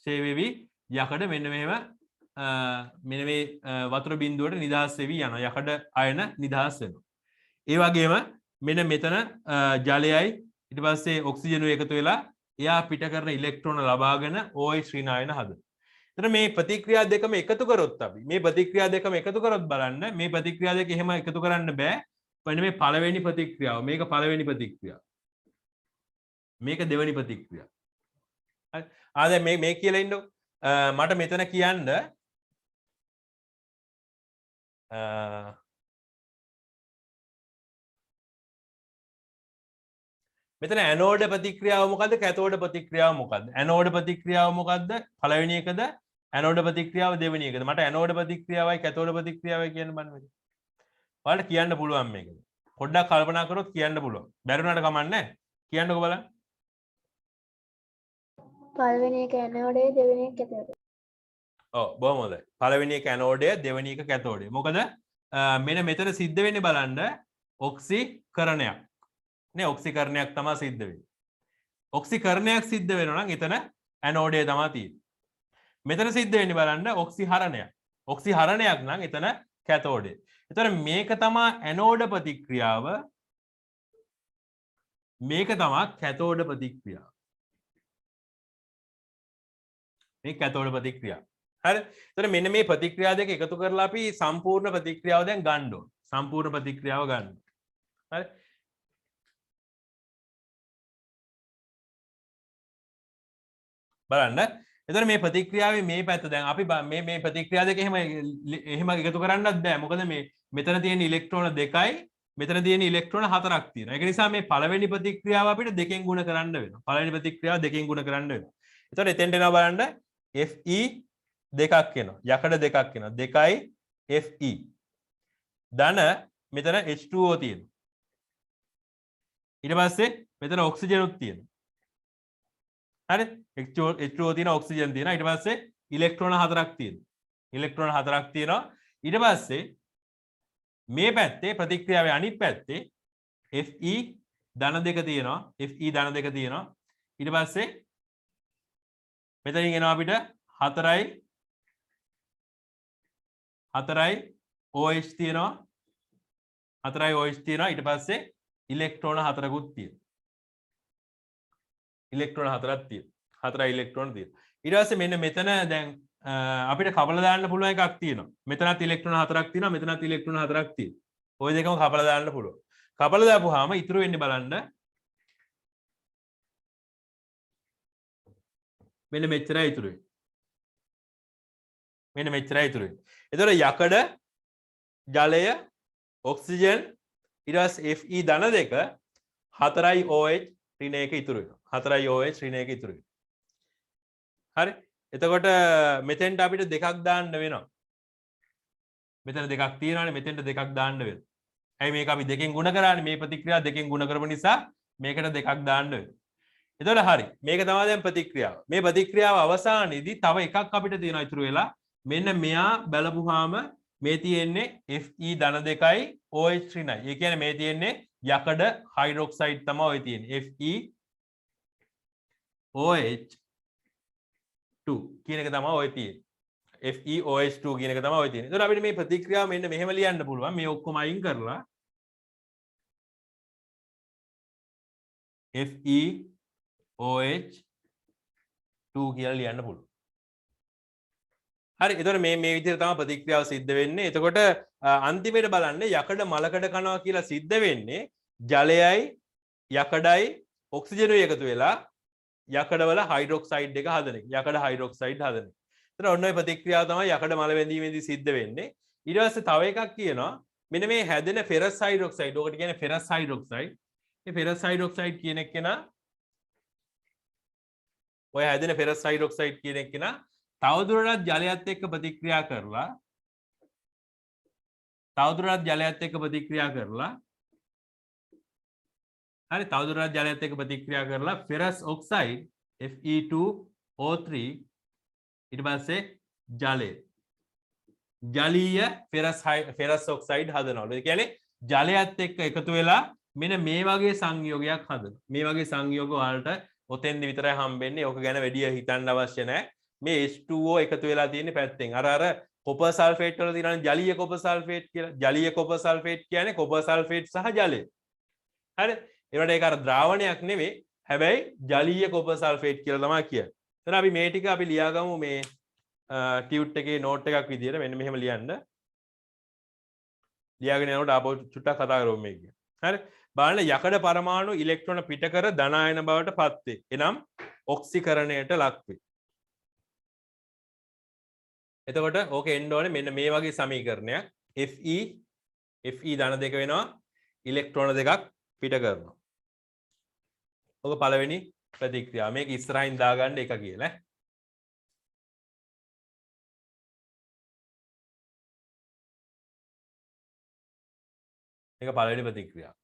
ෂේ වෙවි යකඩ මෙන්න මෙහෙම මෙන්න මේ වතුර බිඳුවට නිදහස් වෙවි යනවා. යකඩ අයන නිදහස් වෙනවා. ඒ වගේම මෙන්න මෙතන ජලයයි ඊට පස්සේ ඔක්සිජනුයි එකතු වෙලා එයා පිට කරන ඉලෙක්ට්‍රෝන ලබාගෙන OH ඍණ අයන හදනවා. එතන මේ ප්‍රතික්‍රියා දෙකම එකතු කරොත් අපි මේ ප්‍රතික්‍රියා දෙකම එකතු කරොත් බලන්න මේ ප්‍රතික්‍රියා දෙක එහෙම එකතු කරන්න බෑ. මෙන්න මේ පළවෙනි ප්‍රතික්‍රියාව මේක පළවෙනි ප්‍රතික්‍රියාව. මේක දෙවෙනි ප්‍රතික්‍රියාව. හරි. දැන් මේ කියලා ඉන්නකො. මට මෙතන කියන්න මෙතන ඇනෝඩ ප්‍රතික්‍රියාව මොකද්ද කැතෝඩ ප්‍රතික්‍රියාව මොකද්ද ඇනෝඩ ප්‍රතික්‍රියාව මොකද්ද පළවෙනි එකද ඇනෝඩ ප්‍රතික්‍රියාව දෙවෙනි එකද මට ඇනෝඩ ප්‍රතික්‍රියාවයි කැතෝඩ ප්‍රතික්‍රියාවයි කියන්න බෑ මේක. ඔයාලට කියන්න පුළුවන් මේක. පොඩ්ඩක් කල්පනා කරොත් කියන්න පුළුවන්. බැරිුණාට කමන්නේ කියන්නකෝ බලන්න. පළවෙනි එක ඇනෝඩේ දෙවෙනි එක කැතෝඩේ. ඔව් බොහොම හොඳයි. පළවෙනි එක ඇනෝඩය දෙවෙනි එක කැතෝඩය. මොකද මෙන්න මෙතන සිද්ධ වෙන්නේ බලන්න ඔක්සිකරණයක්. නේ ඔක්සිකරණයක් තමයි සිද්ධ වෙන්නේ. ඔක්සිකරණයක් සිද්ධ වෙනවා නම් එතන ඇනෝඩය තමයි තියෙන්නේ. මෙතන සිද්ධ වෙන්නේ බලන්න ඔක්සිහරණයක්. ඔක්සිහරණයක් නම් එතන කැතෝඩය. එතකොට මේක තමයි ඇනෝඩ ප්‍රතික්‍රියාව. මේක තමයි කැතෝඩ ප්‍රතික්‍රියාව. මේ කැතෝඩ ප්‍රතික්‍රියාව. හරි. එතකොට මෙන්න මේ ප්‍රතික්‍රියා දෙක එකතු කරලා අපි සම්පූර්ණ ප්‍රතික්‍රියාව දැන් ගන්න ඕන. සම්පූර්ණ ප්‍රතික්‍රියාව ගන්න. හරි. බලන්න. එතකොට මේ ප්‍රතික්‍රියාවේ මේ පැත්ත දැන් අපි මේ ප්‍රතික්‍රියා දෙක එහෙම එකතු කරන්නත් බෑ. මොකද මේ මෙතන තියෙන ඉලෙක්ට්‍රෝන දෙකයි මෙතන තියෙන ඉලෙක්ට්‍රෝන හතරක් තියෙනවා. ඒක නිසා මේ පළවෙනි ප්‍රතික්‍රියාව අපිට දෙකෙන් ගුණ කරන්න වෙනවා. පළවෙනි ප්‍රතික්‍රියාව දෙකෙන් ගුණ කරන්න වෙනවා. එතකොට එතෙන්ට එනවා බලන්න Fe දෙකක් එනවා. යකඩ දෙකක් එනවා. 2යි Fe. ධන මෙතන H2O තියෙනවා. ඊට පස්සේ මෙතන ඔක්සිජන් උත් තියෙනවා. හරි H2O තියෙන ඔක්සිජන් තියෙනවා. ඊට පස්සේ ඉලෙක්ට්‍රෝන හතරක් තියෙනවා. ඉලෙක්ට්‍රෝන හතරක් තියෙනවා. ඊට පස්සේ මේ පැත්තේ ප්‍රතික්‍රියාවේ අනිත් පැත්තේ Fe ධන දෙක තියෙනවා. Fe ධන දෙක තියෙනවා. ඊට පස්සේ මෙතනින් එනවා අපිට 4යි OH තියෙනවා. 4යි OH තියෙනවා. ඊට පස්සේ ඉලෙක්ට්‍රෝන හතරකුත් තියෙනවා. ඉලෙක්ට්‍රෝන හතරක් තියෙනවා. 4යි ඉලෙක්ට්‍රෝන තියෙනවා. ඊට පස්සේ මෙන්න මෙතන දැන් අපිට කපලා දාන්න පුළුවන් එකක් තියෙනවා. මෙතනත් ඉලෙක්ට්‍රෝන හතරක් තියෙනවා. මෙතනත් ඉලෙක්ට්‍රෝන හතරක් තියෙනවා. ওই දෙකම කපලා දාන්න පුළුවන්. කපලා දාපුවාම ඉතුරු වෙන්නේ බලන්න මෙන්න මෙච්චරයි ඉතුරු වෙන්නේ. මෙන්න මෙච්චරයි ඉතුරු වෙන්නේ. එතකොට යකඩ ජලය ඔක්සිජන් ඊට පස්සේ Fe ධන දෙක 4යි OH ඍණ එක ඉතුරු වෙනවා. 4යි OH ඍණ එක ඉතුරු වෙනවා. හරි. එතකොට මෙතෙන්ට අපිට දෙකක් දාන්න වෙනවා. මෙතන දෙකක් තියෙනවානේ මෙතෙන්ට දෙකක් දාන්න වෙනවා. ඇයි මේක අපි දෙකෙන් ගුණ කරානේ මේ ප්‍රතික්‍රියාව දෙකෙන් ගුණ කරපු නිසා මේකට දෙකක් දාන්න වෙනවා. එතකොට හරි. මේක තමයි දැන් ප්‍රතික්‍රියාව. මේ ප්‍රතික්‍රියාව අවසානයේදී තව එකක් අපිට තියෙනවා ඉතුරු වෙලා. මෙන්න මෙයා බලපුවාම මේ තියෙන්නේ Fe ධන දෙකයි OH ඍණයි. ඒ කියන්නේ මේ තියෙන්නේ යකඩ හයිඩ්‍රොක්සයිඩ් තමයි ඔය තියෙන්නේ. Fe OH2 කියන එක තමයි ඔය තියෙන්නේ. FeOH2 කියන එක තමයි ඔය තියෙන්නේ. එතකොට අපිට මේ ප්‍රතික්‍රියාව මෙන්න මෙහෙම ලියන්න පුළුවන්. මේ ඔක්කොම අයින් කරලා FeOH2 කියලා ලියන්න පුළුවන්. හරි. එතකොට මේ විදිහට තමයි ප්‍රතික්‍රියාව සිද්ධ වෙන්නේ. එතකොට අන්තිමේට බලන්න යකඩ මලකඩ කනවා කියලා සිද්ධ වෙන්නේ ජලයයි යකඩයි ඔක්සිජනුයි එකතු වෙලා යකඩවල හයිඩ්‍රොක්සයිඩ් එක හදන එක. යකඩ හයිඩ්‍රොක්සයිඩ් හදන එක. එතකොට ඔන්න ඔය ප්‍රතික්‍රියාව තමයි යකඩ මල වැඳීමේදී සිද්ධ වෙන්නේ. ඊට පස්සේ තව එකක් කියනවා මෙන්න මේ හැදෙන ෆෙරස් හයිඩ්‍රොක්සයිඩ්. ඔකට කියන්නේ ෆෙරස් හයිඩ්‍රොක්සයිඩ්. මේ ෆෙරස් හයිඩ්‍රොක්සයිඩ් කියන එක නා ඔය හැදෙන ෆෙරස් හයිඩ්‍රොක්සයිඩ් කියන එක නා තවදුරටත් ජලයත් එක්ක ප්‍රතික්‍රියා කරලා හරි තවදුරටත් ජලයත් එක්ක ප්‍රතික්‍රියා කරලා ෆෙරස් ඔක්සයිඩ් Fe2O3 ඊට පස්සේ ජලය ජලීය ෆෙරස් ඔක්සයිඩ් හදනවලු. ඒ කියන්නේ ජලයත් එක්ක එකතු වෙලා මෙන්න මේ වගේ සංයෝගයක් හදනවා. මේ වගේ සංයෝග වලට ඔතෙන්දි විතරයි හම්බෙන්නේ. ඕක ගැන වැඩි හිතන්න අවශ්‍ය නැහැ. මේ H2O එකතු වෙලා තියෙන පැත්තෙන් අර කොපර් සල්ෆේට් වල තියෙන ජලීය කොපර් සල්ෆේට් කියලා. ජලීය කොපර් සල්ෆේට් කියන්නේ කොපර් සල්ෆේට් සහ ජලය. හරි. ඒකට ඒක අර ද්‍රාවණයක් නෙවෙයි. හැබැයි ජලීය කොපර් සල්ෆේට් කියලා තමයි කියන්නේ. එතන අපි මේ ටික අපි ලියාගමු මේ ටියුට් එකේ නෝට් එකක් විදියට මෙන්න මෙහෙම ලියන්න. ලියාගෙන යනකොට ආපහු චුට්ටක් කතා කරමු මේක. හරි. බලන්න යකඩ පරමාණු ඉලෙක්ට්‍රෝන පිට කර ධන ආයන බවට පත් වේ. එනම් ඔක්සිකරණයට ලක් වේ. එතකොට ඕක එන්න ඕනේ මෙන්න මේ වගේ සමීකරණයක්. Fe ධන දෙක වෙනවා ඉලෙක්ට්‍රෝන දෙකක් පිට කරනවා. ඕක පළවෙනි ප්‍රතික්‍රියාව. මේක ඉස්සරහින් දාගන්න එක කියලා. මේක පළවෙනි ප්‍රතික්‍රියාව.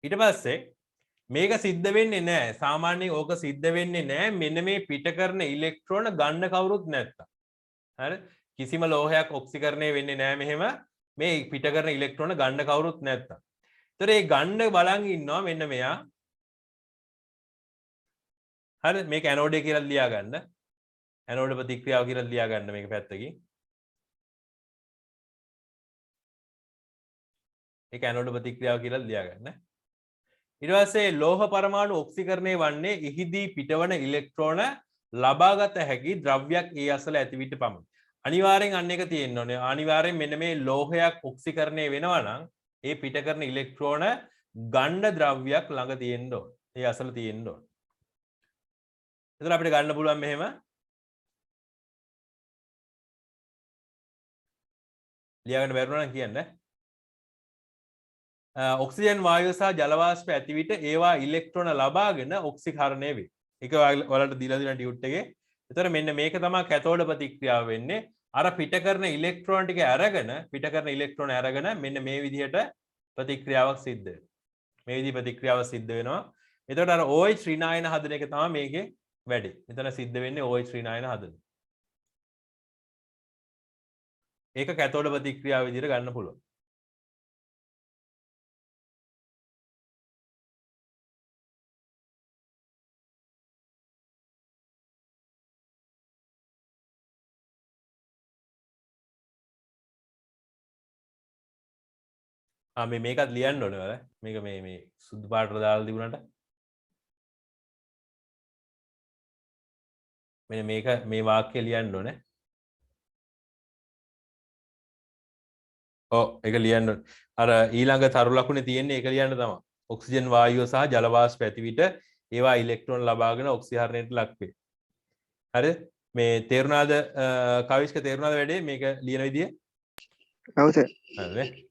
ඊට පස්සේ මේක සිද්ධ වෙන්නේ නැහැ. සාමාන්‍යයෙන් ඕක සිද්ධ වෙන්නේ නැහැ මෙන්න මේ පිට කරන ඉලෙක්ට්‍රෝන ගන්න කවුරුත් නැත්තම්. හරි? කිසිම ලෝහයක් ඔක්සිකරණය වෙන්නේ නැහැ මෙහෙම මේ පිට කරන ඉලෙක්ට්‍රෝන ගන්න කවුරුත් නැත්තම්. ඒතර ඒ ගන්න බලන් ඉන්නවා මෙන්න මෙයා. හරි මේක ඇනෝඩ් එක කියලා ලියා ගන්න. ඇනෝඩ් ප්‍රතික්‍රියාව කියලා ලියා ගන්න මේක පැත්තකින්. ඒක ඇනෝඩ් ප්‍රතික්‍රියාව කියලා ලියා ගන්න. ඊට පස්සේ ලෝහ පරමාණු ඔක්සිකරණය වන්නේ එහිදී පිටවන ඉලෙක්ට්‍රෝන ලබාගත හැකි ද්‍රව්‍යයක් ඒ අසල ඇති විට පමණයි. අනිවාර්යෙන් අන්න එක තියෙන්න ඕනේ. අනිවාර්යෙන් මෙන්න මේ ලෝහයක් ඔක්සිකරණය වෙනවා නම් ඒ පිට කරන ඉලෙක්ට්‍රෝන ගණ්ඩ ද්‍රව්‍යයක් ළඟ තියෙන්න ඕනේ. ඒ අසල තියෙන්න ඕනේ. එතන අපිට ගන්න පුළුවන් මෙහෙම ලියාගන්න බැරුණා නම් කියන්න. ඔක්සිජන් වායුව සහ ජල වාෂ්ප ඇති විට ඒවා ඉලෙක්ට්‍රෝන ලබාගෙන ඔක්සිකරණය වේ. ඒක ඔයාලට දීලා දෙන ටියුට් එකේ. ඒතර මෙන්න මේක තමයි කැතෝඩ ප්‍රතික්‍රියාව වෙන්නේ. අර පිට කරන ඉලෙක්ට්‍රෝන ටික අරගෙන මෙන්න මේ විදිහට ප්‍රතික්‍රියාවක් සිද්ධ වෙනවා. මේ විදිහ ප්‍රතික්‍රියාවක් සිද්ධ වෙනවා. එතකොට අර OH ඍණායන හදන එක තමයි මේකේ වැඩේ. මෙතන සිද්ධ වෙන්නේ OH ඍණායන හදන. ඒක කැතෝඩ ප්‍රතික්‍රියාව විදිහට ගන්න පුළුවන්. මේකත් ලියන්න ඕනේ ඔයාලා. මේක මේ සුදු පාටට දාලා තිබුණාට මෙන්න මේක මේ වාක්‍ය ලියන්න ඕනේ. ඔව් ඒක ලියන්න ඕනේ. අර ඊළඟ තරු ලකුණේ තියෙන්නේ ඒක ලියන්න තමයි. ඔක්සිජන් වායුව සහ ජල වාෂ්ප ඇති විට ඒවා ඉලෙක්ට්‍රෝන ලබාගෙන ඔක්සිහරණයට ලක් වේ. හරිද? මේ තේරුණාද කවිස්ක තේරුණාද වැඩේ මේක ලියන විදිය? ඔව් සර්. හරිද?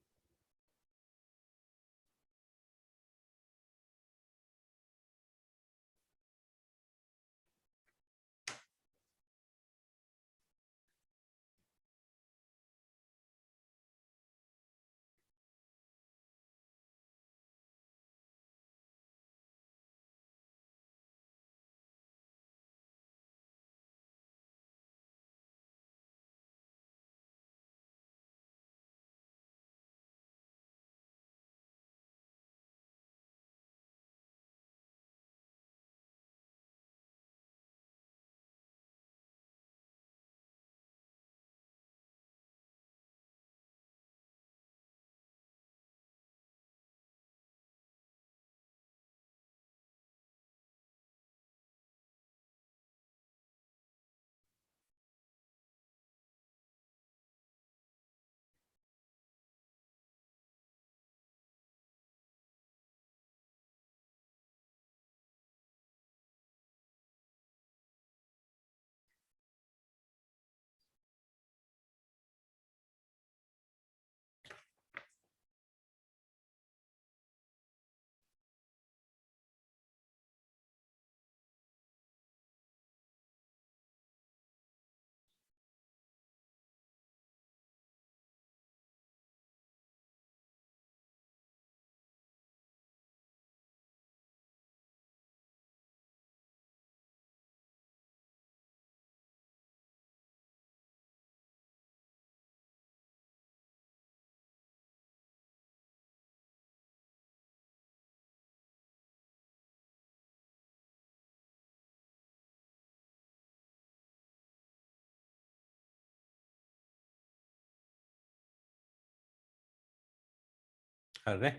හරිනේ.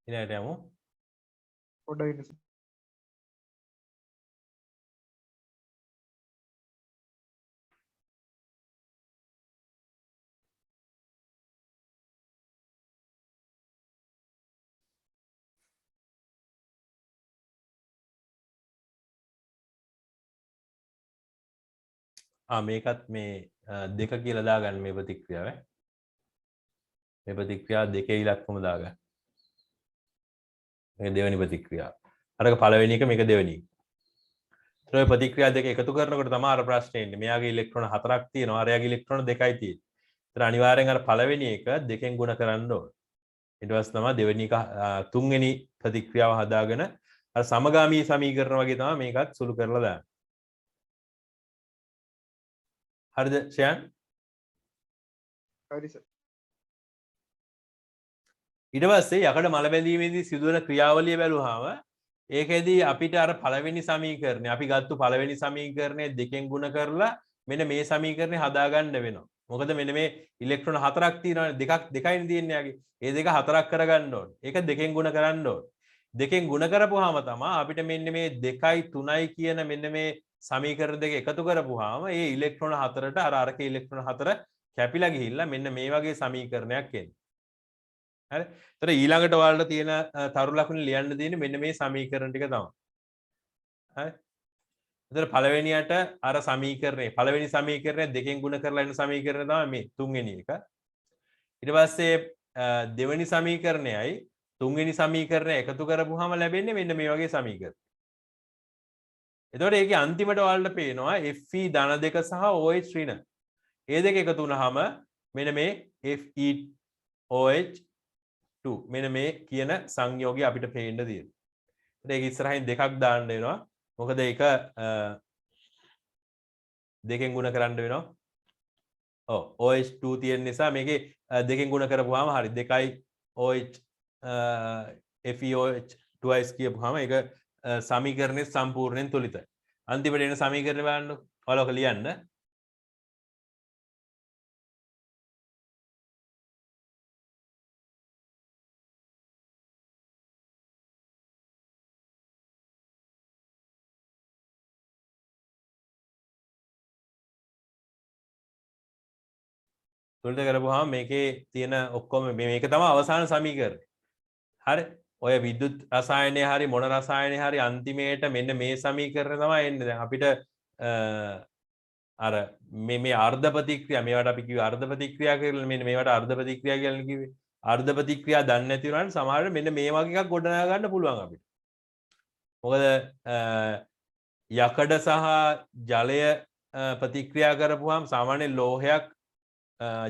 ඊළඟට යමු. පොඩ්ඩක් ඉන්න. මේකත් මේ දෙක කියලා දාගන්න මේ ප්‍රතික්‍රියාව. මේ ප්‍රතික්‍රියාව දෙකේ ඉලක්කම දාගන්න. මේක දෙවෙනි ප්‍රතික්‍රියාව. අරක පළවෙනි එක මේක දෙවෙනි එක. ඒතර ඔය ප්‍රතික්‍රියා දෙක එකතු කරනකොට තමයි අර ප්‍රශ්නේ එන්නේ. මෙයාගේ ඉලෙක්ට්‍රෝන 4ක් තියෙනවා. අරයාගේ ඉලෙක්ට්‍රෝන 2යි තියෙන්නේ. ඒතර අනිවාර්යෙන් අර පළවෙනි එක දෙකෙන් ගුණ කරන්න ඕන. ඊට පස්සේ තමයි දෙවෙනි එක තුන්වෙනි ප්‍රතික්‍රියාව හදාගෙන අර සමගාමී සමීකරණ වගේ තමයි මේකත් සුළු කරලා දාන්නේ. හරිද ෂයන්? හරි සර්. ඊට පස්සේ යකඩ මල බැඳීමේදී සිදුවන ක්‍රියාවලිය බැලුවාම ඒකෙදී අපිට අර පළවෙනි සමීකරණය අපි ගත්ත පළවෙනි සමීකරණය දෙකෙන් ගුණ කරලා මෙන්න මේ සමීකරණය හදාගන්න වෙනවා. මොකද මෙන්න මේ ඉලෙක්ට්‍රෝන හතරක් තියෙනවානේ දෙකයිනේ තියෙන්නේ යාගේ. ඒ දෙක හතරක් කරගන්න ඕනේ. ඒක දෙකෙන් ගුණ කරන්න ඕනේ. දෙකෙන් ගුණ කරපුවාම තමයි අපිට මෙන්න මේ 2යි 3යි කියන මෙන්න මේ සමීකරණ දෙක එකතු කරපුවාම ඒ ඉලෙක්ට්‍රෝන හතරට අරක ඉලෙක්ට්‍රෝන හතර කැපිලා ගිහිල්ලා මෙන්න මේ වගේ සමීකරණයක් එන්නේ. හරි. ඒතර ඊළඟට ඔයාලට තියෙන තරු ලකුණ ලියන්න තියෙන්නේ මෙන්න මේ සමීකරණ ටික තමයි. හරි. ඒතර පළවෙනියට අර සමීකරණේ පළවෙනි සමීකරණය දෙකෙන් ගුණ කරලා එන සමීකරණය තමයි මේ තුන්වෙනි එක. ඊට පස්සේ දෙවෙනි සමීකරණයයි තුන්වෙනි සමීකරණය එකතු කරපුවාම ලැබෙන්නේ මෙන්න මේ වගේ සමීකරණ. එතකොට ඒකේ අන්තිමට ඔයාලට පේනවා Fe ධන දෙක සහ OH ඍණ. ඒ දෙක එකතු වුනහම මෙන්න මේ FeOH2 මෙන්න මේ කියන සංයෝගය අපිට පේන්න තියෙනවා. ඒක ඉස්සරහින් දෙකක් දාන්න වෙනවා. මොකද ඒක දෙකෙන් ගුණ කරන්න වෙනවා. ඔව් OH2 තියෙන නිසා මේකේ දෙකෙන් ගුණ කරපුවාම හරි 2යි OH FeOH2 කියපුවාම ඒක සමීකරණය සම්පූර්ණයෙන් තුලිතයි. අන්තිමට එන සමීකරණය බලන්න. ඔයාලා ලියන්න. තුලිත කරපුවාම මේකේ තියෙන ඔක්කොම මේක තමයි අවසාන සමීකරණය. හරි. ඔය විද්‍යුත් රසායනය හරි මොන රසායනය හරි අන්තිමේට මෙන්න මේ සමීකරණය තමයි එන්නේ. දැන් අපිට අර මේ අර්ධ ප්‍රතික්‍රියා මේවට අපි කිව්වේ අර්ධ ප්‍රතික්‍රියා කියලා මෙන්න මේවට අර්ධ ප්‍රතික්‍රියා කියලා කිව්වේ. අර්ධ ප්‍රතික්‍රියා දන්නේ නැති වුණාට සමහරවිට මෙන්න මේ වගේ එකක් ගොඩනගා ගන්න පුළුවන් අපිට. මොකද යකඩ සහ ජලය ප්‍රතික්‍රියා කරපුවාම සාමාන්‍ය ලෝහයක්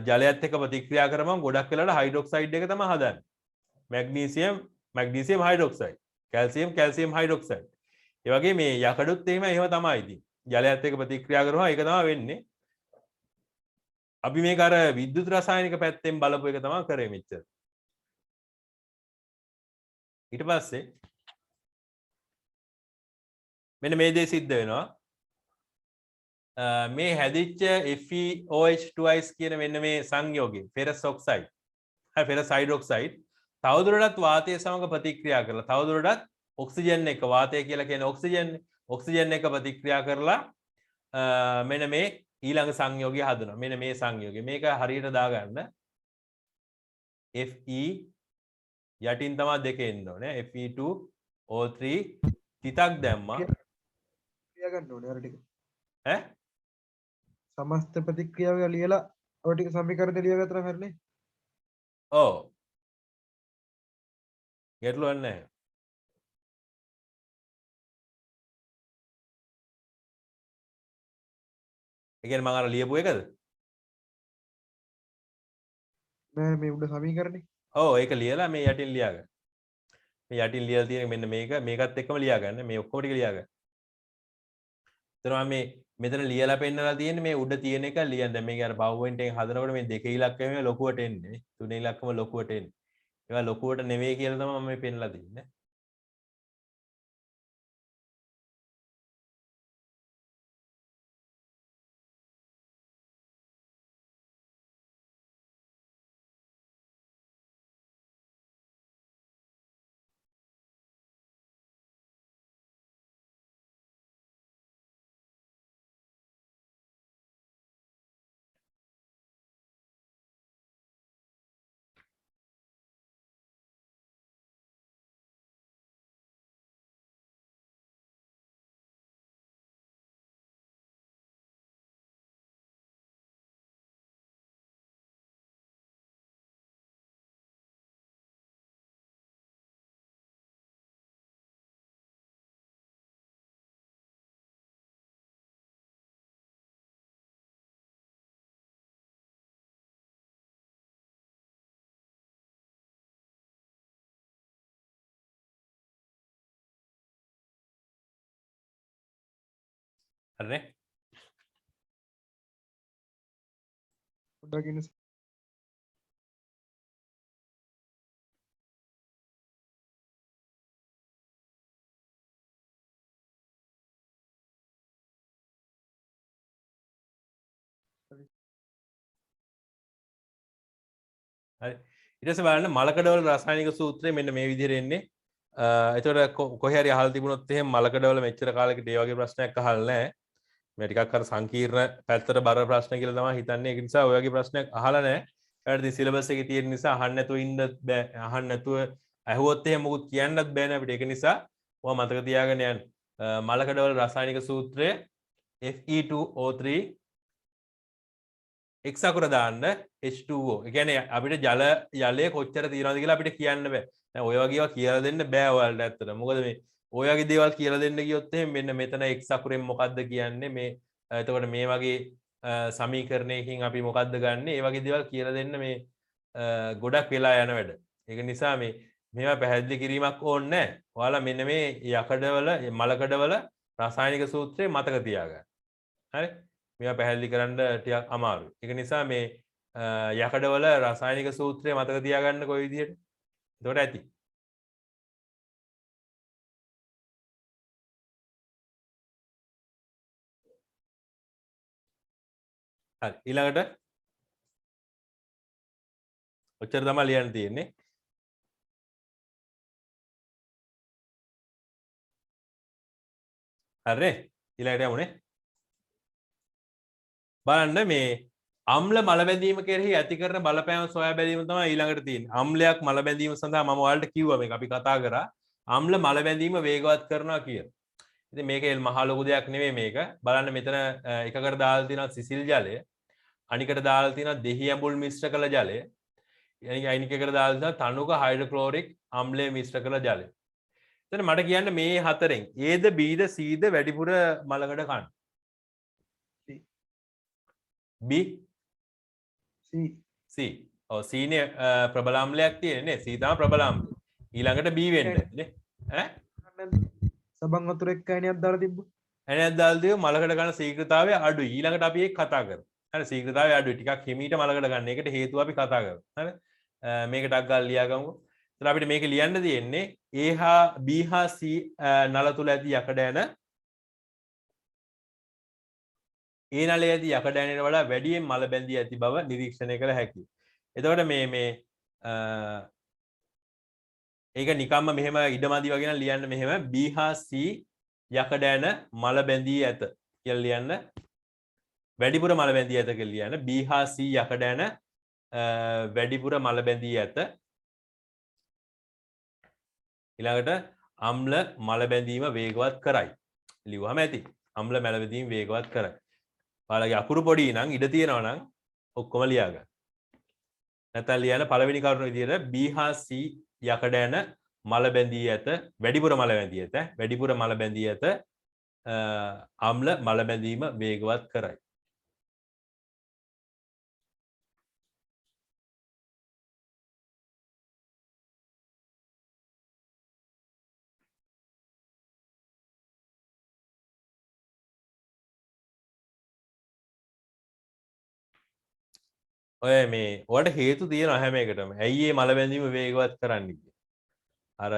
ජලයත් එක්ක ප්‍රතික්‍රියා කරපුවම ගොඩක් වෙලාවට හයිඩ්‍රොක්සයිඩ් එක තමයි හදන්නේ. Magnesium hydroxide, calcium hydroxide. ඒ වගේ මේ යකඩුත් එහෙම තමයි ඉතින්. ජලයත් එක්ක ප්‍රතික්‍රියා කරනවා ඒක තමයි වෙන්නේ. අපි මේක අර විද්‍යුත් රසායනික පැත්තෙන් බලපු එක තමයි කරේ මෙච්චර. ඊට පස්සේ මෙන්න මේ දේ සිද්ධ වෙනවා. මේ හැදිච්ච FeOH2 කියන මෙන්න මේ සංයෝගය ෆෙරස් ඔක්සයිඩ් හරි ෆෙරස් හයිඩ්‍රොක්සයිඩ් තවදුරටත් වාතය සමග ප්‍රතික්‍රියා කරලා තවදුරටත් ඔක්සිජන් එක වාතය කියලා කියන්නේ ඔක්සිජන් එක ප්‍රතික්‍රියා කරලා මෙන්න මේ ඊළඟ සංයෝගය හදනවා. මෙන්න මේ සංයෝගය. මේක හරියට දාගන්න Fe යටින් තමයි දෙක එන්න ඕනේ. Fe2O3 තිතක් දැම්මා. ලියා ගන්න ඕනේ අර ටික. ඈ සමස්ත ප්‍රතික්‍රියාව ලියලා ඔය ටික සමීකරණ ලියාගත්තා හරිනේ. ඔව්. ගැටලුවක් නැහැ. ඒ කියන්නේ මම අර ලියපු එකද? නෑ මේ උඩ සමීකරණේ. ඔව් ඒක ලියලා මේ යටින් ලියාගන්න. මේ යටින් ලියලා තියෙන මෙන්න මේකත් එක්කම ලියාගන්න. මේ ඔක්කොම ටික ලියාගන්න. එතනවා මේ මෙතන ලියලා පෙන්නලා තියෙන්නේ මේ උඩ තියෙන එක ලියන්න. දැන් මේක අර PowerPoint එකෙන් හදනකොට මේ දෙක ඉලක්කම ලොකුවට එන්නේ. තුන ඉලක්කම ලොකුවට එන්නේ. ඒවා ලොකුවට නෙවෙයි කියලා තමයි මම මේ පෙන්නලා තින්නේ. හරිනේ පොඩ්ඩක් ඉන්න හරි ඊට පස්සේ බලන්න මලකඩවල රසායනික සූත්‍රය මෙන්න මේ විදිහට එන්නේ එතකොට කොහේ හරි අහලා තිබුණොත් එහෙම මලකඩවල මෙච්චර කාලයකට ඒ වගේ ප්‍රශ්නයක් අහලා නැහැ මේ ටිකක් අර සංකීර්ණ පැත්තට බර ප්‍රශ්න කියලා තමයි හිතන්නේ ඒක නිසා ඔය වගේ ප්‍රශ්නයක් අහලා නැහැ ඒකට ඉතින් සිලබස් එකේ තියෙන නිසා අහන්න නැතුව ඉන්න බෑ අහන්න නැතුව ඇහුවොත් එහෙම මොකුත් කියන්නත් බෑනේ අපිට ඒක නිසා ඔයා මතක තියාගෙන යන්න මලකඩවල රසායනික සූත්‍රය Fe2O3 x අකුර දාන්න H2O. ඒ කියන්නේ අපිට ජලය කොච්චර තියෙනවද කියලා අපිට කියන්න බෑ. දැන් ඔය වගේ ඒවා කියලා දෙන්න බෑ ඔයාලට ඇත්තට. මොකද මේ ඔය වගේ දේවල් කියලා දෙන්න ගියොත් එහෙනම් මෙන්න මෙතන x අකුරෙන් මොකද්ද කියන්නේ මේ එතකොට මේ වගේ සමීකරණයකින් අපි මොකද්ද ගන්නෙ? ඒ වගේ දේවල් කියලා දෙන්න මේ ගොඩක් වෙලා යන වැඩ. ඒක නිසා මේ මේවා පැහැදිලි කිරීමක් ඕනේ නැහැ. ඔයාලා මෙන්න මේ යකඩවල මලකඩවල රසායනික සූත්‍රය මතක තියාගන්න. හරි? මේවා පැහැදිලි කරන්න ටිකක් අමාරුයි. ඒක නිසා මේ යකඩවල රසායනික සූත්‍රය මතක තියාගන්න කොයි විදිහට? එතකොට ඇති. හරි ඊළඟට ඔච්චර තමයි ලියන්න තියෙන්නේ. හරි ඊළඟට යමුනේ. බලන්න මේ අම්ල මල බැඳීම කෙරෙහි ඇති කරන බලපෑම සොයා බැලීම තමයි ඊළඟට තියෙන්නේ. අම්ලයක් මල බැඳීම සඳහා මම ඔයාලට කිව්වා මේක අපි කතා කරා. අම්ල මල බැඳීම වේගවත් කරනවා කියලා. ඉතින් මේක මහා ලොකු දෙයක් නෙවෙයි මේක. බලන්න මෙතන එකකට දාලා තියෙනවා සිසිල් ජලය. අනිකට දාලා තියෙනවා දෙහි ඇඹුල් මිශ්‍ර කළ ජලය. අනික එකට දාලා තියෙනවා තනුක හයිඩ්‍රොක්ලෝරික් අම්ලය මිශ්‍ර කළ ජලය. එතන මට කියන්න මේ හතරෙන් Aද Bද Cද වැඩිපුර මලකඩ කන්න. B C ඔව් C නේ ප්‍රබල අම්ලයක් තියෙන්නේ C තමයි ප්‍රබල අම්ලය ඊළඟට B වෙන්න නේ ඈ සබන් වතුර එක්ක ඇණයක් දාලා තිබ්බ ඇණයක් දාලා තියු මලකඩ ගන්න ශීඝ්‍රතාවය අඩුයි ඊළඟට අපි ඒක කතා කරමු හරි ශීඝ්‍රතාවය අඩුයි ටිකක් හිමීට මලකඩ ගන්න ඒකට හේතුව අපි කතා කරමු හරි මේක ටක් ගාලා ලියාගමු එතන අපිට මේක ලියන්න තියෙන්නේ A හා B හා C නල තුල ඇති යකඩ ඇන ඒ නලයේ ඇති යකඩ ඇනට වඩා වැඩියෙන් මල බැඳී ඇති බව නිරීක්ෂණය කළ හැකියි. එතකොට මේ ඒක නිකම්ම මෙහෙම ඉඩමදි වගේ නම් ලියන්න මෙහෙම B හා C යකඩ ඇන මල බැඳී ඇත කියලා ලියන්න. වැඩිපුර මල බැඳී ඇත කියලා ලියන්න. B හා C යකඩ ඇන වැඩිපුර මල බැඳී ඇත. ඊළඟට අම්ල මල බැඳීම වේගවත් කරයි. ලියුවම ඇති. අම්ල මල බැඳීම වේගවත් කරයි. ඔයාලගේ අකුරු පොඩි නම් ඉඩ තියෙනවා නම් ඔක්කොම ලියා ගන්න. නැත්නම් ලියන්න පළවෙනි කරුණ විදියට B හා C යකඩ ඇන මල බැඳී ඇත වැඩිපුර මල බැඳී ඇත වැඩිපුර මල බැඳී ඇත අම්ල මල බැඳීම වේගවත් කරයි. ඔය මේ ඔයාලට හේතු තියෙනවා හැම එකටම. ඇයි මේ මල බැඳීම වේගවත් කරන්නේ කියලා. අර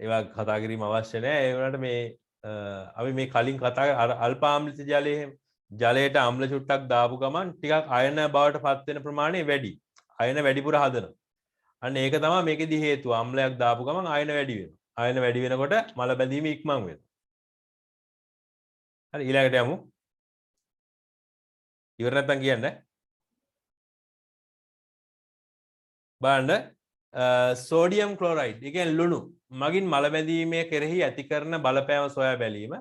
ඒවා කතා කිරීම අවශ්‍ය නැහැ. ඒ වුණාට මේ අපි මේ කලින් කතා අර අල්ප ආම්ලිත ජලයේ ජලයට අම්ල චුට්ටක් දාපු ගමන් ටිකක් අයන බවට පත් වෙන ප්‍රමාණය වැඩි. අයන වැඩිපුර හදනවා. අන්න ඒක තමයි මේකෙදි හේතුව. අම්ලයක් දාපු ගමන් අයන වැඩි වෙනවා. අයන වැඩි වෙනකොට මල බැඳීම ඉක්මන් වෙනවා. හරි ඊළඟට යමු. ඉවර නැත්තම් කියන්න. බලන්න සෝඩියම් ක්ලෝරයිඩ් ඒ කියන්නේ ලුණු මගින් මල බැඳීමේ කෙරෙහි ඇති කරන බලපෑම සොයා බැලීම.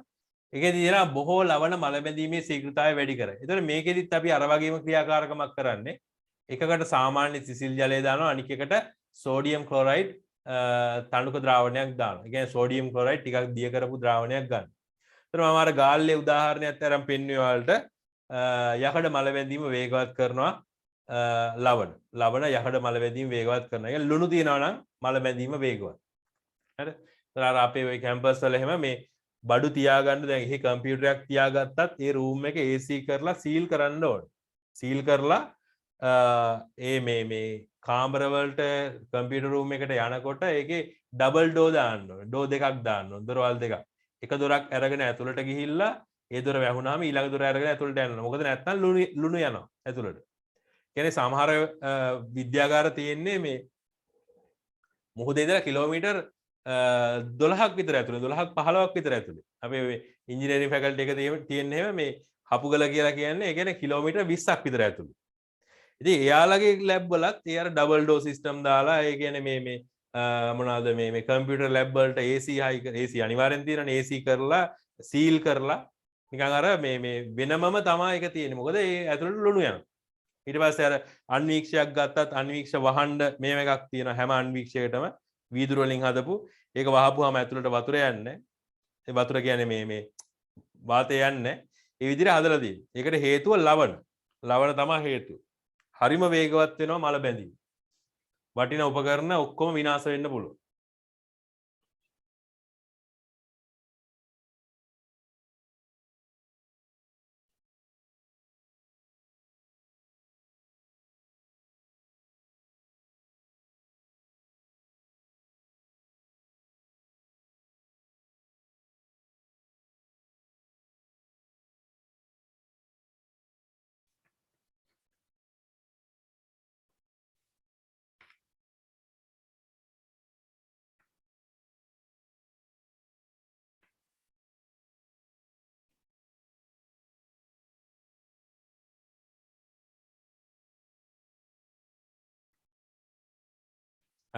ඒකෙදි තියෙනවා බොහෝ ලවණ මල බැඳීමේ ශීඝ්‍රතාවය වැඩි කරයි. ඒතකොට මේකෙදිත් අපි අර වගේම ක්‍රියාකාරකමක් කරන්නේ. එකකට සාමාන්‍ය සිසිල් ජලය දානවා අනික එකට සෝඩියම් ක්ලෝරයිඩ් තනුක ද්‍රාවණයක් දානවා. ඒ කියන්නේ සෝඩියම් ක්ලෝරයිඩ් ටිකක් දිය කරපු ද්‍රාවණයක් ගන්න. ඒතර මම අර ගාල්ලේ උදාහරණයක් අරන් පෙන්වුවේ ඔයාලට යකඩ මල බැඳීම වේගවත් කරනවා ලවණ යකඩ මල බැඳීම වේගවත් කරනවා. ඒ ලුණු තියනවා නම් මල බැඳීම වේගවත්. හරි. ඒතර අර අපේ ওই කැම්පස් වල එහෙම මේ බඩු තියාගන්න දැන් එහි කම්පියුටරයක් තියාගත්තත් ඒ රූම් එක AC කරලා සීල් කරන්න ඕන. සීල් කරලා ඒ මේ කාමර වලට කම්පියුටර් රූම් එකට යනකොට ඒකේ ඩබල් ඩෝ දාන්න ඕන. ඩෝ දෙකක් දාන්න ඕන. දොරවල් දෙකක්. එක දොරක් අරගෙන ඇතුළට ගිහිල්ලා ඒ දොර වැහුණාම ඊළඟ දොර අරගෙන ඇතුළට යන්න. මොකද නැත්නම් ලුණු යනවා ඇතුළට. කියන්නේ සමහර විද්‍යාගාර තියෙන්නේ මේ මුහුදේ ඉඳලා කිලෝමීටර් 12ක් විතර ඇතුළේ 12ක් 15ක් විතර ඇතුළේ. අපේ ඉංජිනේරින් ෆැකල්ටි එක තියෙන්නේ එහෙම මේ හපුගල කියලා කියන්නේ ඒ කියන්නේ කිලෝමීටර් 20ක් විතර ඇතුළේ. ඉතින් එයාලගේ ලැබ් වලත් ඒ අර ඩබල් ඩෝ සිස්ටම් දාලා ඒ කියන්නේ මේ මොනවාද මේ කම්පියුටර් ලැබ් වලට AC අනිවාර්යෙන් තියෙනනේ AC කරලා සීල් කරලා නිකන් අර මේ වෙනමම තමයි ඒක තියෙන්නේ. මොකද ඒ ඇතුළට ලුණු යනවා. ඊට පස්සේ අර අන්වීක්ෂයක් ගත්තත් අන්වීක්ෂ වහන්න මේව එකක් තියෙනවා හැම අන්වීක්ෂයකටම වීදුරු වලින් හදපු. ඒක වහපුවාම ඇතුළට වතුර යන්නේ. ඒ වතුර කියන්නේ මේ වාතය යන්නේ. ඒ විදිහට හදලා තියෙන්නේ. ඒකට හේතුව ලවණ. ලවණ තමයි හේතුව. හරිම වේගවත් වෙනවා මල බැඳීම. වටින උපකරණ ඔක්කොම විනාශ වෙන්න පුළුවන්.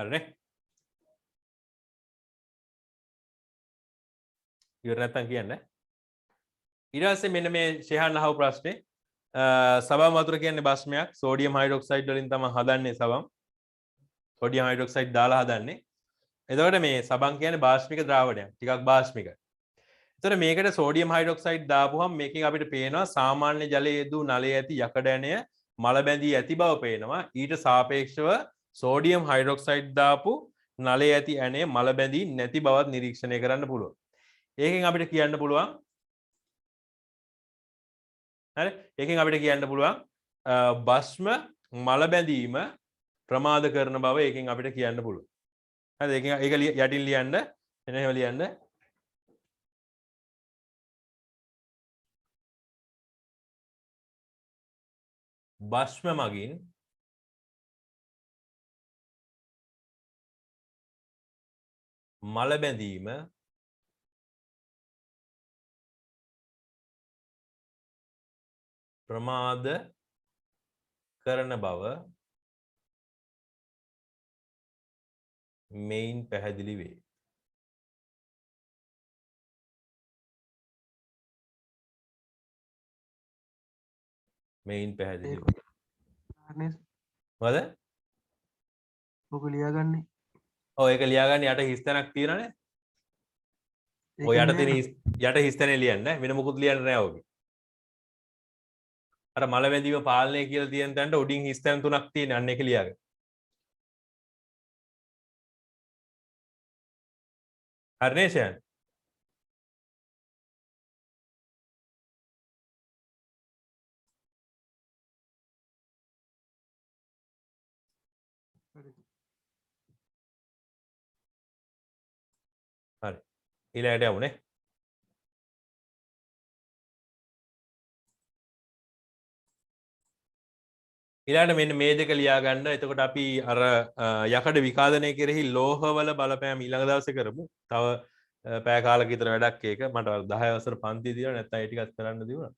හරිනේ. ඉවර නැත්තම් කියන්න. ඊට පස්සේ මෙන්න මේ ෂෙහන් අහපු ප්‍රශ්නේ සබම් වතුර කියන්නේ බස්මයක් සෝඩියම් හයිඩ්‍රොක්සයිඩ් වලින් තමයි හදන්නේ සබම්. සෝඩියම් හයිඩ්‍රොක්සයිඩ් දාලා හදන්නේ. එතකොට මේ සබම් කියන්නේ බාෂ්මික ද්‍රාවණයක්. ටිකක් බාෂ්මික. එතකොට මේකට සෝඩියම් හයිඩ්‍රොක්සයිඩ් දාපුවම මේකෙන් අපිට පේනවා සාමාන්‍ය ජලයේ යෙදූ නලයේ ඇති යකඩ ඇණය මල බැඳී ඇති බව පේනවා. ඊට සාපේක්ෂව සෝඩියම් හයිඩ්‍රොක්සයිඩ් දාපු නලයේ ඇති ඇණය මල බැඳී නැති බවත් නිරීක්ෂණය කරන්න පුළුවන්. ඒකෙන් අපිට කියන්න පුළුවන් හරි ඒකෙන් අපිට කියන්න පුළුවන් බස්ම මල බැඳීම ප්‍රමාද කරන බව ඒකෙන් අපිට කියන්න පුළුවන්. හරිද? ඒක යටින් ලියන්න එන එහෙම ලියන්න. බස්ම මගින් මල බැඳීම ප්‍රමාද කරන බව මෙයින් පැහැදිලි වේ. මෙයින් පැහැදිලි වේ. මොකද? ඔක ලියාගන්නේ. ඔව් ඒක ලියාගන්න යට හිස්තැනක් තියෙනනේ. ඔය යට තියෙන යට හිස්තැනේ ලියන්න වෙන මොකුත් ලියන්න නෑ ඔගේ. අර මල වැඳීම පාලනය කියලා තියෙන තැනට උඩින් හිස්තැන් තුනක් තියෙන අන්න ඒක ලියාගන්න. හරිනේ ෂයන්? හරි. ඊළඟට යමුනේ. ඊළඟට මෙන්න මේ දෙක ලියා ගන්න. එතකොට අපි අර යකඩ විකාදනය කෙරෙහි ලෝහවල බලපෑම ඊළඟ දවසේ කරමු. තව පැය කාලක විතර වැඩක් ඒක. මට 10 වසර පන්ති දීලා නැත්නම් ඒ ටිකත් කරන්න දිනුනා.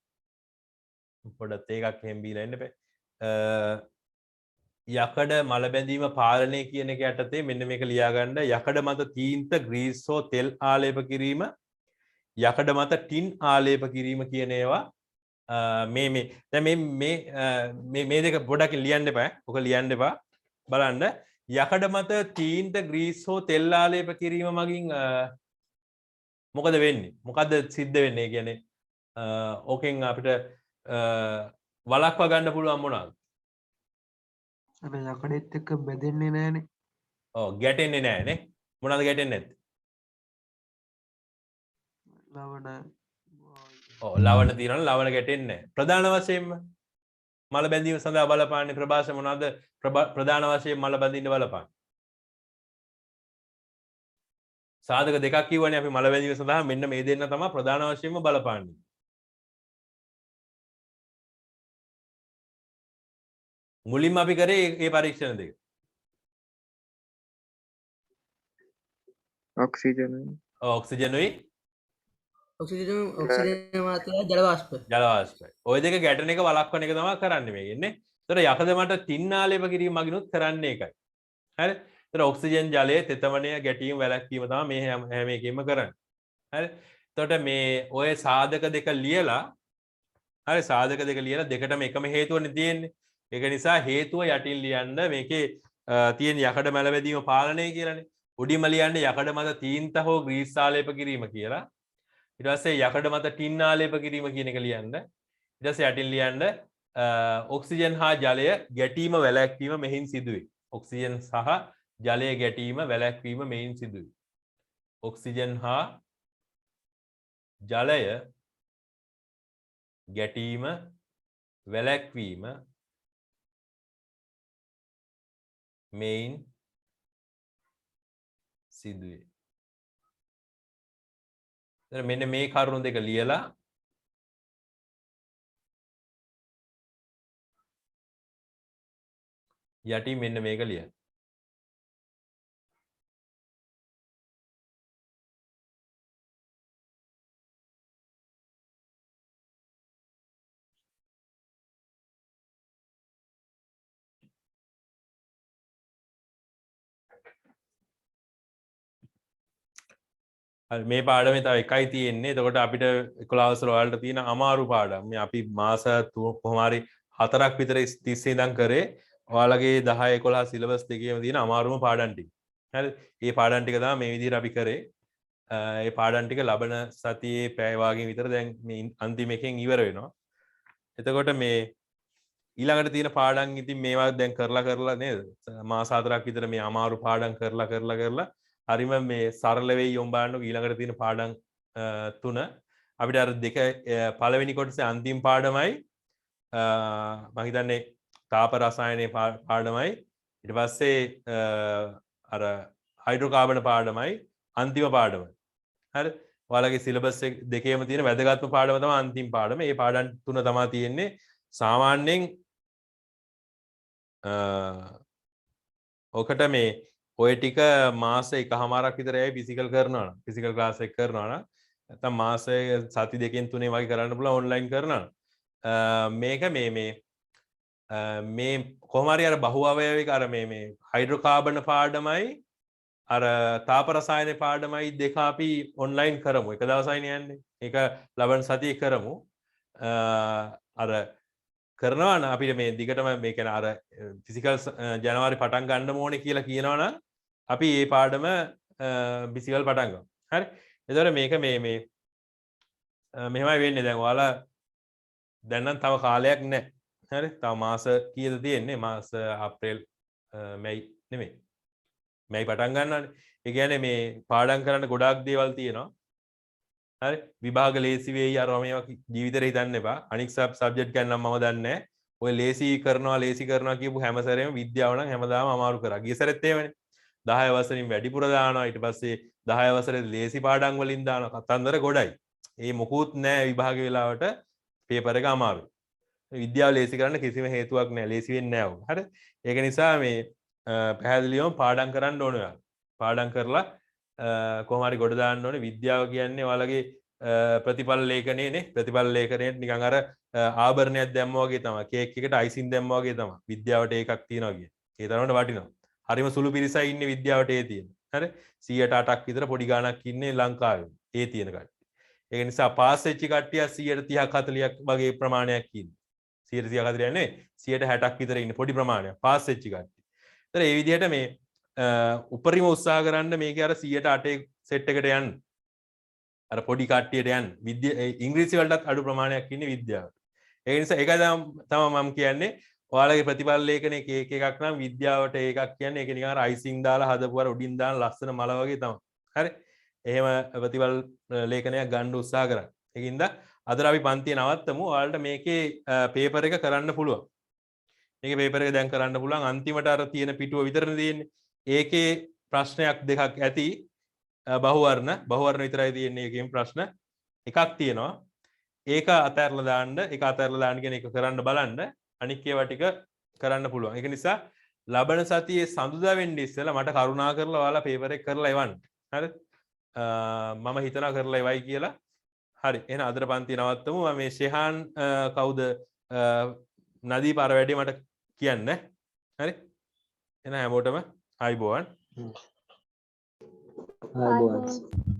පොඩ්ඩක් ඒකක් එහෙම බීලා ඉන්න බෑ. යකඩ මල බැඳීම පාලනය කියන එක යටතේ මෙන්න මේක ලියා ගන්න. යකඩ මත තීන්ත ග්‍රීස් හෝ තෙල් ආලේප කිරීම, යකඩ මත ටින් ආලේප කිරීම කියන ඒවා මේ දෙක පොඩ්ඩක් ලියන්න එපා. ඔක ලියන්න එපා. බලන්න යකඩ මත තීන්ත ග්‍රීස් හෝ තෙල් ආලේප කිරීම මගින් මොකද වෙන්නේ? මොකද්ද සිද්ධ වෙන්නේ? කියන්නේ ඕකෙන් අපිට වළක්වා ගන්න පුළුවන් මොනවාද? අර යකඩෙත් එක්ක බැඳෙන්නේ නැහනේ. ඔව් ගැටෙන්නේ නැහනේ. මොනවද ගැටෙන්නේ නැත්තේ? ලවණ ඔව් ලවණ තියෙනවා ලවණ ගැටෙන්නේ නැහැ. ප්‍රධාන වශයෙන්ම මල බැඳීම සඳහා බලපාන්නේ ප්‍රභාෂ මොනවාද? ප්‍රධාන වශයෙන් මල බඳින්න බලපාන. සාධක දෙකක් කිව්වනේ අපි මල බැඳීම සඳහා මෙන්න මේ දෙන්න තමයි ප්‍රධාන වශයෙන්ම බලපාන්නේ. මුලින්ම අපි කරේ මේ පරීක්ෂණ දෙක. ඔක්සිජන් ඔක්සිජනුයි ඔක්සිජන් මාත්‍රය ජල වාෂ්ප. ජල වාෂ්පයි. ওই දෙක ගැටෙන එක වළක්වන එක තමයි කරන්නේ මේකෙන්නේ. ඒතර යකඩ මට තින්න ආලේප කිරීම මගිනුත් කරන්නේ ඒකයි. හරි? ඒතර ඔක්සිජන් ජලයේ තෙතමනය ගැටීම වැළැක්වීම තමයි මේ හැම එකෙම කරන්නේ. හරි? එතකොට මේ ඔය සාධක දෙක ලියලා හරි සාධක දෙක ලියලා දෙකටම එකම හේතුවනේ තියෙන්නේ. ඒක නිසා හේතුව යටින් ලියන්න මේකේ තියෙන යකඩ මැල වැදීම පාලනය කියලානේ. උඩින්ම ලියන්න යකඩ මත තීන්ත හෝ ග්‍රීස් ආලේප කිරීම කියලා. ඊට පස්සේ යකඩ මත ටින් ආලේප කිරීම කියන එක ලියන්න. ඊට පස්සේ යටින් ලියන්න ඔක්සිජන් හා ජලය ගැටීම වැළැක්වීම මෙහින් සිදුවේ. ඔක්සිජන් සහ ජලය ගැටීම වැළැක්වීම මෙහින් සිදුවේ. ඔක්සිජන් හා ජලය ගැටීම වැළැක්වීම මෙයින් සිදුවේ. මෙන්න මේ කරුණු දෙක ලියලා යටි මෙන්න මේක ලියන්න. මේ පාඩමේ තව එකයි තියෙන්නේ. එතකොට අපිට 11 වසර වලට තියෙන අමාරු පාඩම්. මේ අපි මාස කොහොම හරි 4ක් විතර තිස්සේ ඉඳන් කරේ. ඔයාලගේ 10 11 සිලබස් දෙකේම තියෙන අමාරුම පාඩම් ටික. හරිද? මේ පාඩම් ටික තමයි මේ විදිහට අපි කරේ. මේ පාඩම් ටික ලබන සතියේ පැය වාගේ විතර දැන් මේ අන්තිම එකෙන් ඉවර වෙනවා. එතකොට මේ ඊළඟට තියෙන පාඩම් ඉතින් මේවා දැන් කරලා නේද? මාස 4ක් විතර මේ අමාරු පාඩම් කරලා හරිම මේ සරල වෙයි යොම් බලන්න ඊළඟට තියෙන පාඩම් 3 අපිට අර දෙක පළවෙනි කොටසේ අන්තිම පාඩමයි මම හිතන්නේ තාප රසායනයේ පාඩමයි ඊට පස්සේ අර හයිඩ්‍රෝකාබන පාඩමයි අන්තිම පාඩම. හරි? ඔයාලගේ සිලබස් දෙකේම තියෙන වැදගත්ම පාඩම තමයි අන්තිම පාඩම. මේ පාඩම් 3 තමයි තියෙන්නේ. සාමාන්‍යයෙන් ඔකට මේ ඔය ටික මාස එකමාරක් විතර ඇයි ෆිසිකල් කරනවා නම් ෆිසිකල් ක්ලාස් එක කරනවා නම් නැත්නම් මාසයේ සති දෙකෙන් තුනේ වගේ කරන්න පුළුවන් ඔන්ලයින් කරනවා මේක මේ කොහොම හරි අර බහුව අවයවික අර මේ හයිඩ්‍රෝකාබන පාඩමයි අර තාප රසායන පාඩමයි දෙක අපි ඔන්ලයින් කරමු එක දවසයි යන්නේ ඒක ලබන සතියේ කරමු අර කරනවා නම් අපිට මේ දිගටම මේ කියන අර ෆිසිකල් ජනවාරි පටන් ගන්න ඕනේ කියලා කියනවනම් අපි මේ පාඩම ෆිසිකල් පටන් ගමු. හරි? එතකොට මේක මේ මෙහෙමයි වෙන්නේ දැන් ඔයාලා දැන් නම් තව කාලයක් නැහැ. හරි? තව මාස කීයද තියෙන්නේ? මාස අප්‍රේල් මැයි නෙමෙයි. මැයි පටන් ගන්නවානේ. ඒ කියන්නේ මේ පාඩම් කරන්න ගොඩාක් දේවල් තියෙනවා. හරි විභාග ලේසි වෙයි අර මේවා ජීවිතේට හිතන්න එපා. අනික් සබ්ජෙක්ට් ගැන නම් මම දන්නේ නැහැ. ඔය ලේසි කරනවා කියපු හැම සැරේම විද්‍යාව නම් හැමදාම අමාරු කරා. ගිය සැරෙත් එහෙමනේ. 10 වසරින් වැඩිපුර දානවා. ඊට පස්සේ 10 වසරේ ලේසි පාඩම් වලින් දානවා. කතන්දර ගොඩයි. ඒ මොකුත් නැහැ විභාග වෙලාවට පේපර් එක අමාරුයි. විද්‍යාව ලේසි කරන්න කිසිම හේතුවක් නැහැ. ලේසි වෙන්නේ නැහැ උන්. හරි? ඒක නිසා මේ පැහැදිලිවම පාඩම් කරන්න ඕනේ ඔයාලා. පාඩම් කරලා කොහොම හරි ගොඩ දාන්න ඕනේ. විද්‍යාව කියන්නේ ඔයාලගේ ප්‍රතිඵල ලේඛනයේ නේ. ප්‍රතිඵල ලේඛනයේ නිකන් අර ආභරණයක් දැම්මා වගේ තමයි. කේක් එකට අයිසින් දැම්මා වගේ තමයි. විද්‍යාවට ඒකක් තියනවා කියන්නේ. ඒ තරමට වටිනවා. හරිම සුළු පිරිසයි ඉන්නේ විද්‍යාවට ඒ තියෙන. හරි? 108ක් විතර පොඩි ගාණක් ඉන්නේ ලංකාවේ. ඒ තියෙන කට්ටිය. ඒක නිසා පාස් වෙච්ච කට්ටිය 130ක් 40ක් වගේ ප්‍රමාණයක් ඉන්නේ. 130ක් 40ක් නෙවෙයි 160ක් විතර ඉන්නේ පොඩි ප්‍රමාණයක් පාස් වෙච්ච කට්ටිය. ඒතර ඒ විදිහට මේ උපරිම උත්සාහ කරන්න මේකේ අර 108 සෙට් එකට යන්න. අර පොඩි කට්ටියට යන්න. ඉංග්‍රීසි වලටත් අඩු ප්‍රමාණයක් ඉන්නේ විද්‍යාවට. ඒ නිසා ඒකයි තමයි මම කියන්නේ ඔයාලගේ ප්‍රතිඵල ලේඛනයේ කේක් එකක් නම් විද්‍යාවට ඒකක් කියන්නේ ඒක නිකන් අර අයිසිං දාලා හදපු අර උඩින් දාන ලස්සන මල වගේ තමයි. හරි? එහෙම ප්‍රතිඵල ලේඛනයක් ගන්න උත්සාහ කරන්න. ඒකින්ද අදට අපි පන්තිය නවත්තමු. ඔයාලට මේකේ පේපර් එක කරන්න පුළුවන්. මේකේ පේපර් එක දැන් කරන්න පුළුවන්. අන්තිමට අර තියෙන පිටුව විතරනේ තියෙන්නේ. ඒකේ ප්‍රශ්නයක් දෙකක් ඇති. බහුවර්ණ විතරයි තියෙන්නේ. ඒකෙන් ප්‍රශ්න එකක් තියෙනවා. ඒක අතහැරලා දාන්න, ඒක අතහැරලා දාන්න කියන එක කරන්න බලන්න. අනික් ඒවා ටික කරන්න පුළුවන්. ඒක නිසා ලබන සතියේ සඳුදා වෙන්නේ ඉස්සෙල්ලා මට කරුණා කරලා ඔයාලා පේපර් එක කරලා එවන්න. හරිද? මම හිතනවා කරලා එවයි කියලා. හරි. එහෙනම් අදට පන්ති නවත්තමු. මම මේ ෂෙහාන් කවුද නදීප අර වැඩේ මට කියන්න. හරි? එහෙනම් හැමෝටම ආයිබෝවන්. ආයුබෝවන්.